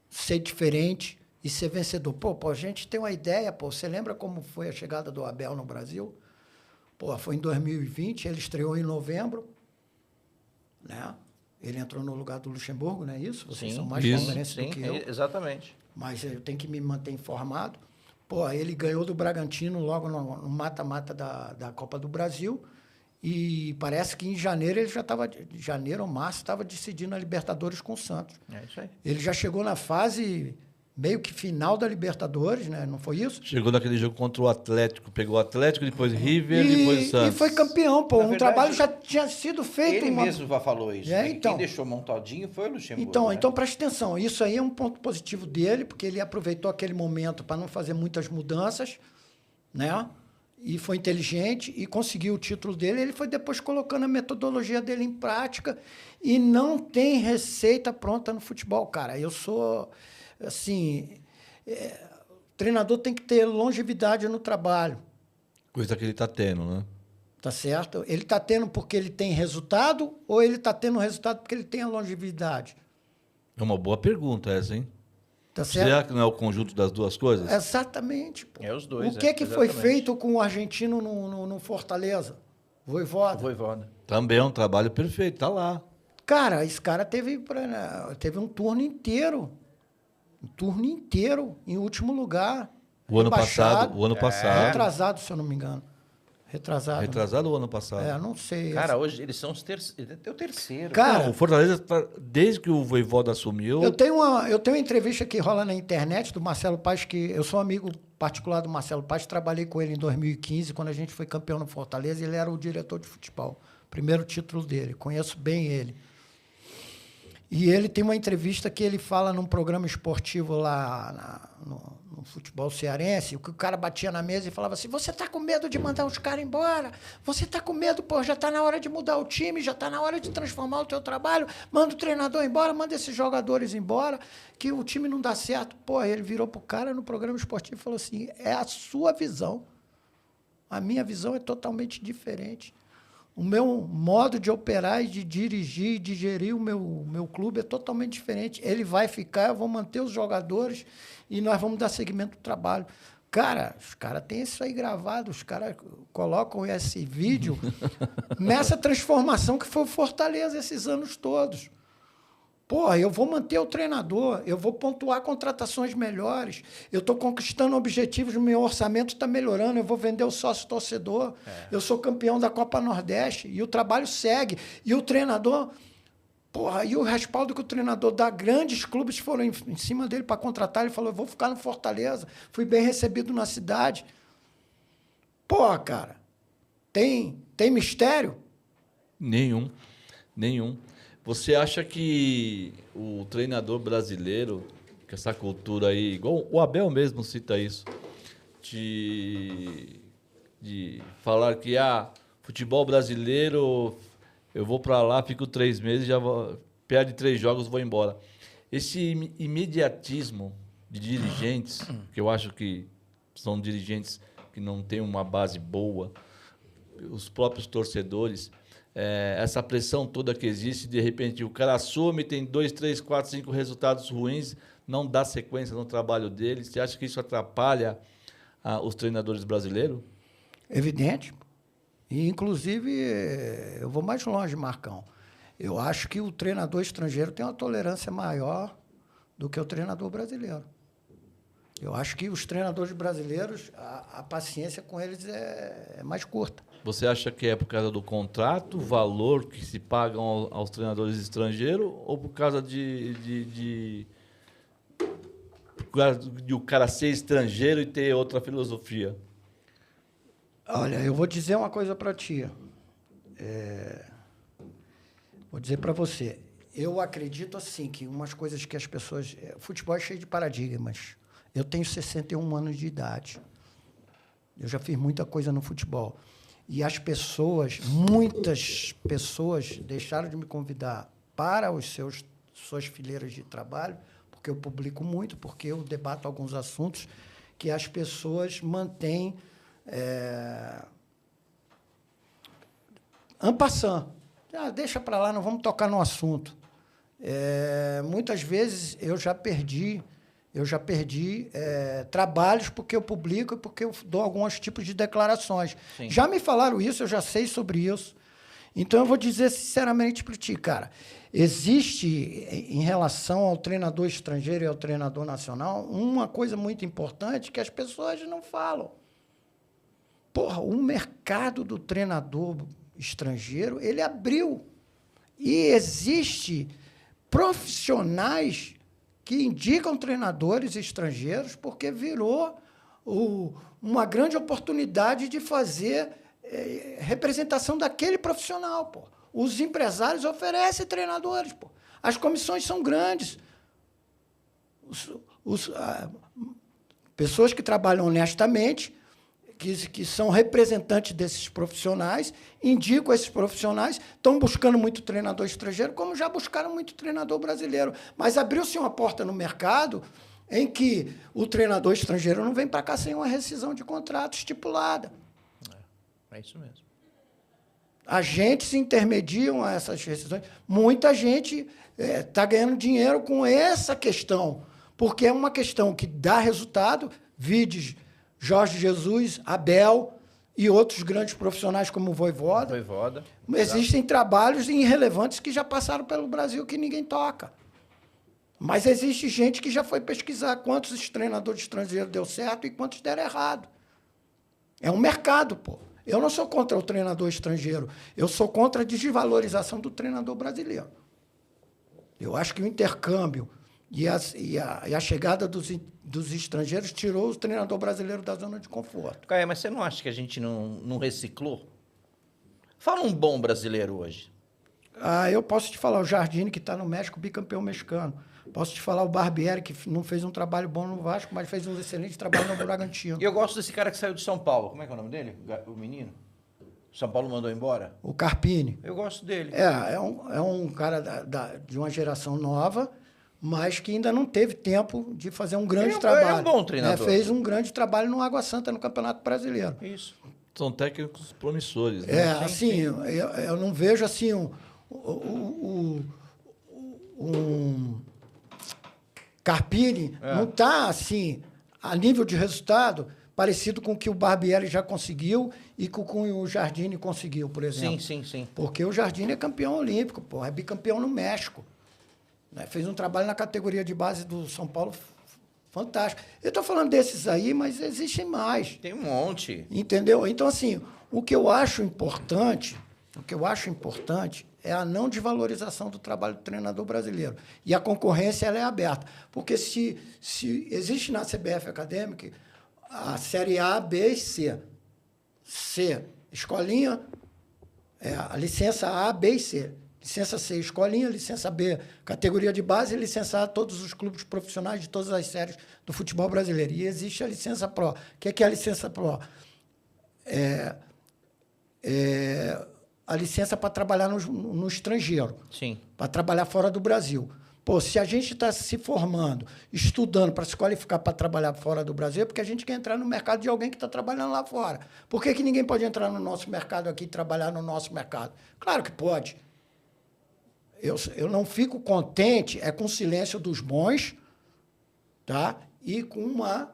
Speaker 3: ser diferente e ser vencedor. Pô, a gente tem uma ideia, você lembra como foi a chegada do Abel no Brasil? Foi em 2020, ele estreou em novembro, né? Ele entrou no lugar do Luxemburgo, não é isso? Vocês são mais palmeirenses do que eu.
Speaker 2: Exatamente.
Speaker 3: Mas eu tenho que me manter informado. Ele ganhou do Bragantino logo no mata-mata da Copa do Brasil E parece que em janeiro ele já estava, janeiro ou março, estava decidindo a Libertadores com o Santos.
Speaker 2: É isso aí.
Speaker 3: Ele já chegou na fase meio que final da Libertadores, né? Não foi isso?
Speaker 1: Chegou naquele jogo contra o Atlético, pegou o Atlético, depois River, depois Santos.
Speaker 3: E foi campeão, pô.
Speaker 2: Na
Speaker 3: Um
Speaker 2: verdade,
Speaker 3: trabalho já tinha sido feito.
Speaker 2: Ele mesmo já falou isso.
Speaker 3: É,
Speaker 2: Né?
Speaker 3: então.
Speaker 2: Quem deixou montadinho foi o Luxemburgo.
Speaker 3: Então,
Speaker 2: né?
Speaker 3: então preste atenção. Isso aí é um ponto positivo dele, porque ele aproveitou aquele momento para não fazer muitas mudanças, né? E foi inteligente e conseguiu o título dele. Ele foi depois colocando a metodologia dele em prática e não tem receita pronta no futebol, cara. Eu sou, assim, o treinador tem que ter longevidade no trabalho,
Speaker 1: Coisa que ele tá tendo, né?
Speaker 3: tá certo? Ele está tendo porque ele tem resultado ou ele está tendo resultado porque ele tem a longevidade?
Speaker 1: É uma boa pergunta essa, hein?
Speaker 3: Tá certo?
Speaker 1: Será que não é o conjunto das duas coisas?
Speaker 3: Exatamente. Pô.
Speaker 2: É os dois.
Speaker 3: O que foi
Speaker 2: exatamente.
Speaker 3: feito com o argentino no Fortaleza? Voivoda.
Speaker 2: Voivoda.
Speaker 1: Também é um trabalho perfeito, tá lá.
Speaker 3: Cara, esse cara teve um turno inteiro. Um turno inteiro em último lugar.
Speaker 1: O ano
Speaker 3: Rebaixado.
Speaker 1: passado.
Speaker 3: Retrasado, se eu não me engano. Retrasado.
Speaker 1: Retrasado ou ano passado?
Speaker 3: Não sei.
Speaker 2: Cara, hoje eles são os terceiros. Tem o terceiro.
Speaker 3: Cara,
Speaker 1: Não, o Fortaleza, desde que o Voivoda assumiu...
Speaker 3: eu tenho uma entrevista que rola na internet do Marcelo Paz, que eu sou amigo particular do Marcelo Paz, trabalhei com ele em 2015, quando a gente foi campeão no Fortaleza, e ele era o diretor de futebol. Primeiro título dele, conheço bem ele. E ele tem uma entrevista que ele fala num programa esportivo lá no futebol cearense, que o cara batia na mesa e falava assim, você tá com medo de mandar os caras embora? Você tá com medo, pô, já tá na hora de mudar o time, já tá na hora de transformar o teu trabalho, manda o treinador embora, manda esses jogadores embora, que o time não dá certo. Pô, ele virou pro cara no programa esportivo e falou assim, é a sua visão. A minha visão é totalmente diferente. O meu modo de operar e de dirigir e de gerir o meu clube é totalmente diferente. Ele vai ficar, eu vou manter os jogadores e nós vamos dar seguimento ao trabalho. Cara, os caras têm isso aí gravado, os caras colocam esse vídeo nessa transformação que foi o Fortaleza esses anos todos. Porra, eu vou manter o treinador, eu vou pontuar contratações melhores, eu estou conquistando objetivos, o meu orçamento está melhorando, eu vou vender o sócio-torcedor, eu sou campeão da Copa Nordeste, e o trabalho segue. E o treinador, porra, e o respaldo que o treinador dá, grandes clubes foram em cima dele para contratar, ele falou, eu vou ficar no Fortaleza, fui bem recebido na cidade. Porra, cara, tem mistério?
Speaker 1: Nenhum. Você acha que o treinador brasileiro, que essa cultura aí, igual o Abel mesmo cita isso, de falar que futebol brasileiro, eu vou para lá, fico 3 meses, perde 3 jogos, vou embora. Esse imediatismo de dirigentes, que eu acho que são dirigentes que não têm uma base boa, os próprios torcedores, essa pressão toda que existe, de repente o cara assume, tem 2, 3, 4, 5 resultados ruins, não dá sequência no trabalho dele. Você acha que isso atrapalha os treinadores brasileiros?
Speaker 3: Evidente. E, inclusive, eu vou mais longe, Marcão. Eu acho que o treinador estrangeiro tem uma tolerância maior do que o treinador brasileiro. Eu acho que os treinadores brasileiros, a paciência com eles é mais curta.
Speaker 1: Você acha que é por causa do contrato, o valor que se pagam aos treinadores estrangeiros, ou por causa de o cara ser estrangeiro e ter outra filosofia?
Speaker 3: Olha, eu vou dizer uma coisa para ti. Vou dizer para você. Eu acredito assim que umas coisas que as pessoas... futebol é cheio de paradigmas. Eu tenho 61 anos de idade. Eu já fiz muita coisa no futebol. E as pessoas, muitas pessoas, deixaram de me convidar para suas fileiras de trabalho, porque eu publico muito, porque eu debato alguns assuntos que as pessoas mantêm en passant. Deixa para lá, não vamos tocar no assunto. Muitas vezes eu já perdi trabalhos porque eu publico e porque eu dou alguns tipos de declarações. Sim. Já me falaram isso, eu já sei sobre isso. Então, eu vou dizer sinceramente para ti, cara, existe, em relação ao treinador estrangeiro e ao treinador nacional, uma coisa muito importante que as pessoas não falam. Porra, o mercado do treinador estrangeiro, ele abriu. E existe profissionais que indicam treinadores estrangeiros porque virou uma grande oportunidade de fazer representação daquele profissional, pô. Os empresários oferecem treinadores, pô. As comissões são grandes. Pessoas que trabalham honestamente, que são representantes desses profissionais, indicam esses profissionais, estão buscando muito treinador estrangeiro, como já buscaram muito treinador brasileiro. Mas abriu-se uma porta no mercado em que o treinador estrangeiro não vem para cá sem uma rescisão de contrato estipulada.
Speaker 2: É isso mesmo.
Speaker 3: Agentes intermediam essas rescisões. Muita gente está ganhando dinheiro com essa questão, porque é uma questão que dá resultado, vide Jorge Jesus, Abel e outros grandes profissionais como o Vojvoda. Existem trabalhos irrelevantes que já passaram pelo Brasil que ninguém toca. Mas existe gente que já foi pesquisar quantos treinadores estrangeiros deu certo e quantos deram errado. É um mercado, pô. Eu não sou contra o treinador estrangeiro. Eu sou contra a desvalorização do treinador brasileiro. Eu acho que o intercâmbio e a chegada dos estrangeiros tirou o treinador brasileiro da zona de conforto.
Speaker 2: Caio, mas você não acha que a gente não reciclou? Fala um bom brasileiro hoje.
Speaker 3: Eu posso te falar o Jardine, que está no México, bicampeão mexicano. Posso te falar o Barbieri, que não fez um trabalho bom no Vasco, mas fez um excelente trabalho no Bragantino.
Speaker 2: E eu gosto desse cara que saiu de São Paulo. Como é que é o nome dele? O menino? São Paulo mandou embora?
Speaker 3: O Carpini.
Speaker 2: Eu gosto dele.
Speaker 3: É um cara de uma geração nova, mas que ainda não teve tempo de fazer um grande trabalho.
Speaker 2: Ele é um bom treinador.
Speaker 3: Fez um grande trabalho no Água Santa, no Campeonato Brasileiro.
Speaker 2: Isso.
Speaker 1: São técnicos promissores. Né?
Speaker 3: Assim, eu não vejo assim um Carpini não está assim a nível de resultado parecido com o que o Barbieri já conseguiu e com o Jardine conseguiu, por exemplo.
Speaker 2: Sim.
Speaker 3: Porque o Jardine é campeão olímpico, pô, é bicampeão no México. Né? Fez um trabalho na categoria de base do São Paulo fantástico. Eu estou falando desses aí, mas existem mais.
Speaker 2: Tem um monte.
Speaker 3: Entendeu? Então, assim, o que eu acho importante é a não desvalorização do trabalho do treinador brasileiro. E a concorrência ela é aberta. Porque se existe na CBF Acadêmica a série A, B e C. C, escolinha, a licença A, B e C. Licença C, escolinha, licença B, categoria de base, e licença A, todos os clubes profissionais de todas as séries do futebol brasileiro. E existe a licença Pro. O que é a licença Pro? A licença para trabalhar no estrangeiro.
Speaker 2: Sim.
Speaker 3: Para trabalhar fora do Brasil. Pô, se a gente está se formando, estudando para se qualificar para trabalhar fora do Brasil, é porque a gente quer entrar no mercado de alguém que está trabalhando lá fora. Por que ninguém pode entrar no nosso mercado aqui e trabalhar no nosso mercado? Claro que pode. Eu não fico contente com o silêncio dos bons, tá? E com a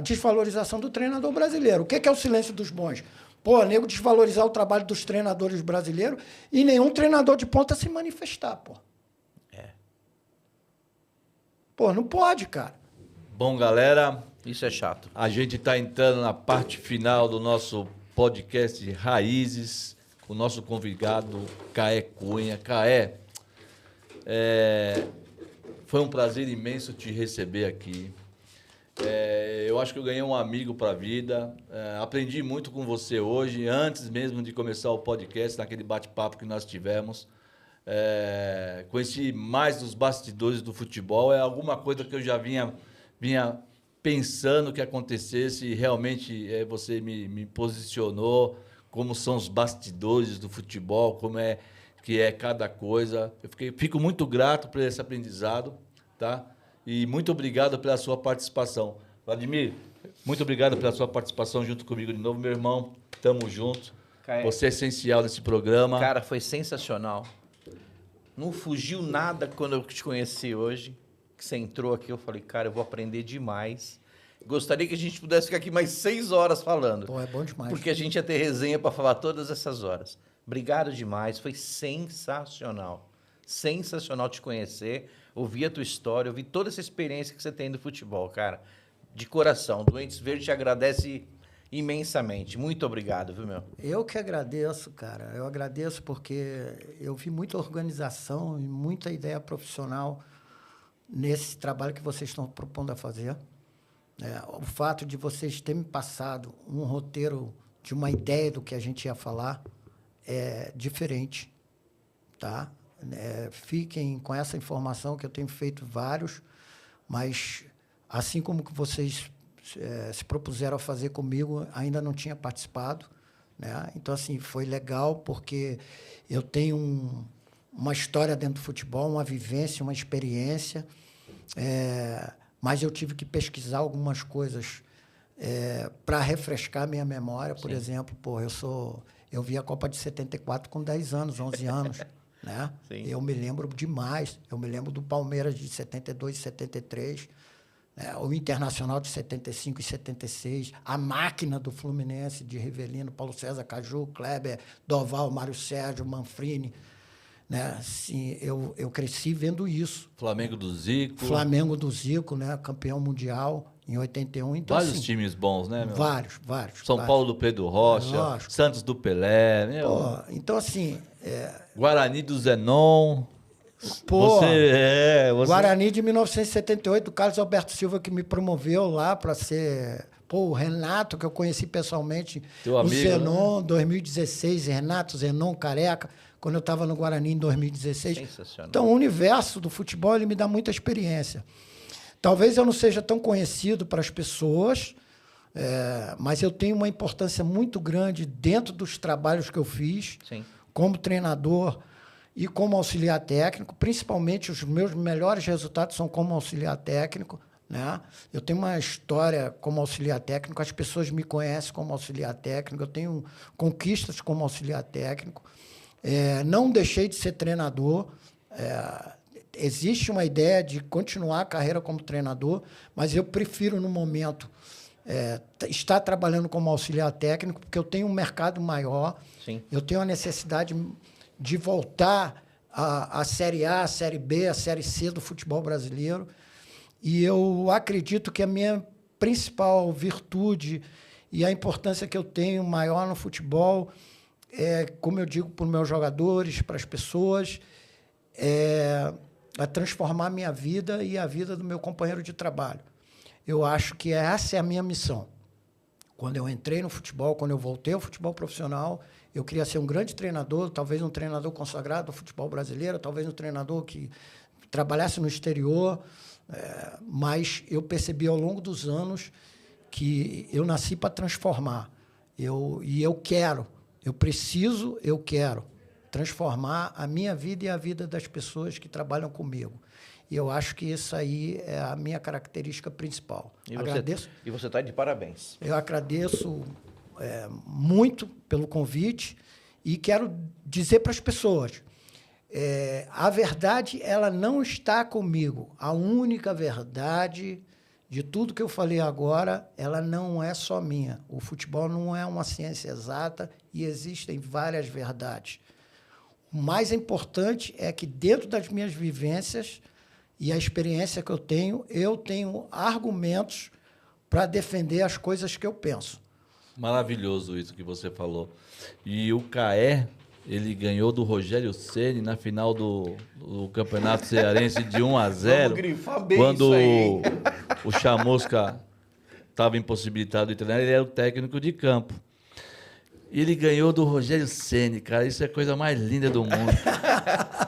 Speaker 3: desvalorização do treinador brasileiro. O que é o silêncio dos bons? Pô, nego desvalorizar o trabalho dos treinadores brasileiros e nenhum treinador de ponta se manifestar, pô. Pô, não pode, cara.
Speaker 1: Bom, galera,
Speaker 2: isso é chato.
Speaker 1: A gente está entrando na parte final do nosso podcast Raízes, com o nosso convidado, Caé Cunha. Caé, foi um prazer imenso te receber aqui. Eu acho que eu ganhei um amigo para a vida. Aprendi muito com você hoje, antes mesmo de começar o podcast, naquele bate-papo que nós tivemos. Conheci mais dos bastidores do futebol. É alguma coisa que eu já vinha pensando que acontecesse e realmente você me posicionou como são os bastidores do futebol, como que é cada coisa. Fico muito grato por esse aprendizado, tá? E muito obrigado pela sua participação. Vladimir, muito obrigado pela sua participação junto comigo de novo, meu irmão. Tamo junto.
Speaker 2: Caio,
Speaker 1: você é essencial nesse programa.
Speaker 2: Cara, foi sensacional. Não fugiu nada quando eu te conheci hoje. Que você entrou aqui, eu falei, cara, eu vou aprender demais. Gostaria que a gente pudesse ficar aqui mais 6 horas falando.
Speaker 3: Pô, é bom demais.
Speaker 2: Porque a gente ia ter resenha para falar todas essas horas. Obrigado demais, foi sensacional. Sensacional te conhecer, ouvir a tua história, ouvir toda essa experiência que você tem do futebol, cara. De coração. Doentes Verdes te agradece imensamente. Muito obrigado, viu, meu?
Speaker 3: Eu que agradeço, cara. Eu agradeço porque eu vi muita organização e muita ideia profissional nesse trabalho que vocês estão propondo a fazer. O fato de vocês terem me passado um roteiro de uma ideia do que a gente ia falar é diferente, tá? Fiquem com essa informação que eu tenho feito vários, mas assim como que vocês se propuseram a fazer comigo, ainda não tinha participado, né? Então, assim, foi legal porque eu tenho uma história dentro do futebol, uma vivência, uma experiência, mas eu tive que pesquisar algumas coisas para refrescar minha memória. Por exemplo, eu vi a Copa de 74 com 10 anos, 11 anos. Né? Eu me lembro demais. Eu me lembro do Palmeiras de 72 e 73, né? O Internacional de 75 e 76, a máquina do Fluminense de Rivelino, Paulo César, Caju, Kleber, Doval, Mário Sérgio, Manfrini. Né? Assim, eu cresci vendo isso.
Speaker 1: Flamengo do Zico.
Speaker 3: Flamengo do Zico, né? Campeão mundial em 81. Então,
Speaker 1: vários
Speaker 3: assim,
Speaker 1: times bons, né, meu?
Speaker 3: Vários.
Speaker 1: São Paulo do Pedro Rocha,
Speaker 3: Lógico.
Speaker 1: Santos do Pelé, meu.
Speaker 3: Pô, então, assim...
Speaker 1: Guarani do Zenon.
Speaker 3: Pô,
Speaker 1: você...
Speaker 3: Guarani de 1978, do Carlos Alberto Silva, que me promoveu lá para ser... Pô, o Renato, que eu conheci pessoalmente.
Speaker 1: Teu amigo,
Speaker 3: o Zenon,
Speaker 1: né?
Speaker 3: 2016, Renato, Zenon, Careca, quando eu estava no Guarani em 2016.
Speaker 2: Sensacional.
Speaker 3: Então, o universo do futebol, ele me dá muita experiência. Talvez eu não seja tão conhecido para as pessoas, mas eu tenho uma importância muito grande dentro dos trabalhos que eu fiz,
Speaker 2: Sim.
Speaker 3: como treinador e como auxiliar técnico. Principalmente, os meus melhores resultados são como auxiliar técnico, né? Eu tenho uma história como auxiliar técnico, as pessoas me conhecem como auxiliar técnico, eu tenho conquistas como auxiliar técnico. Não deixei de ser treinador. Existe uma ideia de continuar a carreira como treinador, mas eu prefiro, no momento, estar trabalhando como auxiliar técnico, porque eu tenho um mercado maior.
Speaker 2: Sim.
Speaker 3: Eu tenho a necessidade de voltar à Série A, à Série B, à Série C do futebol brasileiro. E eu acredito que a minha principal virtude e a importância que eu tenho maior no futebol como eu digo para os meus jogadores, para as pessoas, a transformar a minha vida e a vida do meu companheiro de trabalho. Eu acho que essa é a minha missão. Quando eu entrei no futebol, quando eu voltei ao futebol profissional, eu queria ser um grande treinador, talvez um treinador consagrado do futebol brasileiro, talvez um treinador que trabalhasse no exterior, mas eu percebi ao longo dos anos que eu nasci para transformar. Eu quero transformar a minha vida e a vida das pessoas que trabalham comigo. E eu acho que isso aí é a minha característica principal.
Speaker 2: E você está de parabéns.
Speaker 3: Eu agradeço muito pelo convite e quero dizer para as pessoas, a verdade ela não está comigo. A única verdade de tudo que eu falei agora, ela não é só minha. O futebol não é uma ciência exata e existem várias verdades. O mais importante é que, dentro das minhas vivências e a experiência que eu tenho argumentos para defender as coisas que eu penso.
Speaker 1: Maravilhoso isso que você falou. E o Caé, ele ganhou do Rogério Ceni na final do Campeonato Cearense de 1-0.
Speaker 2: Vamos grifar bem
Speaker 1: quando
Speaker 2: isso aí.
Speaker 1: o Chamusca estava impossibilitado de treinar, ele era o técnico de campo. E ele ganhou do Rogério Ceni, cara. Isso é a coisa mais linda do mundo.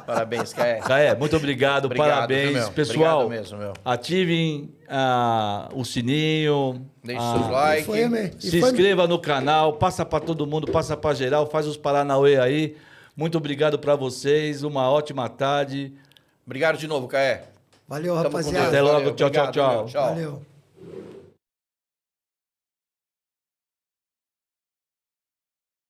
Speaker 2: Parabéns, Caé.
Speaker 1: Caé, muito obrigado. Parabéns.
Speaker 2: Viu, meu?
Speaker 1: Pessoal,
Speaker 2: obrigado mesmo, meu.
Speaker 1: ativem o sininho.
Speaker 2: Deixe seus likes.
Speaker 1: Se inscreva no canal, passa para todo mundo, passa para geral, faz os Paranauê aí. Muito obrigado para vocês, uma ótima tarde.
Speaker 2: Obrigado de novo, Caé.
Speaker 3: Valeu, rapaziada.
Speaker 1: Até logo,
Speaker 2: Valeu,
Speaker 1: tchau,
Speaker 2: obrigado,
Speaker 1: tchau,
Speaker 2: meu. Tchau.
Speaker 3: Valeu.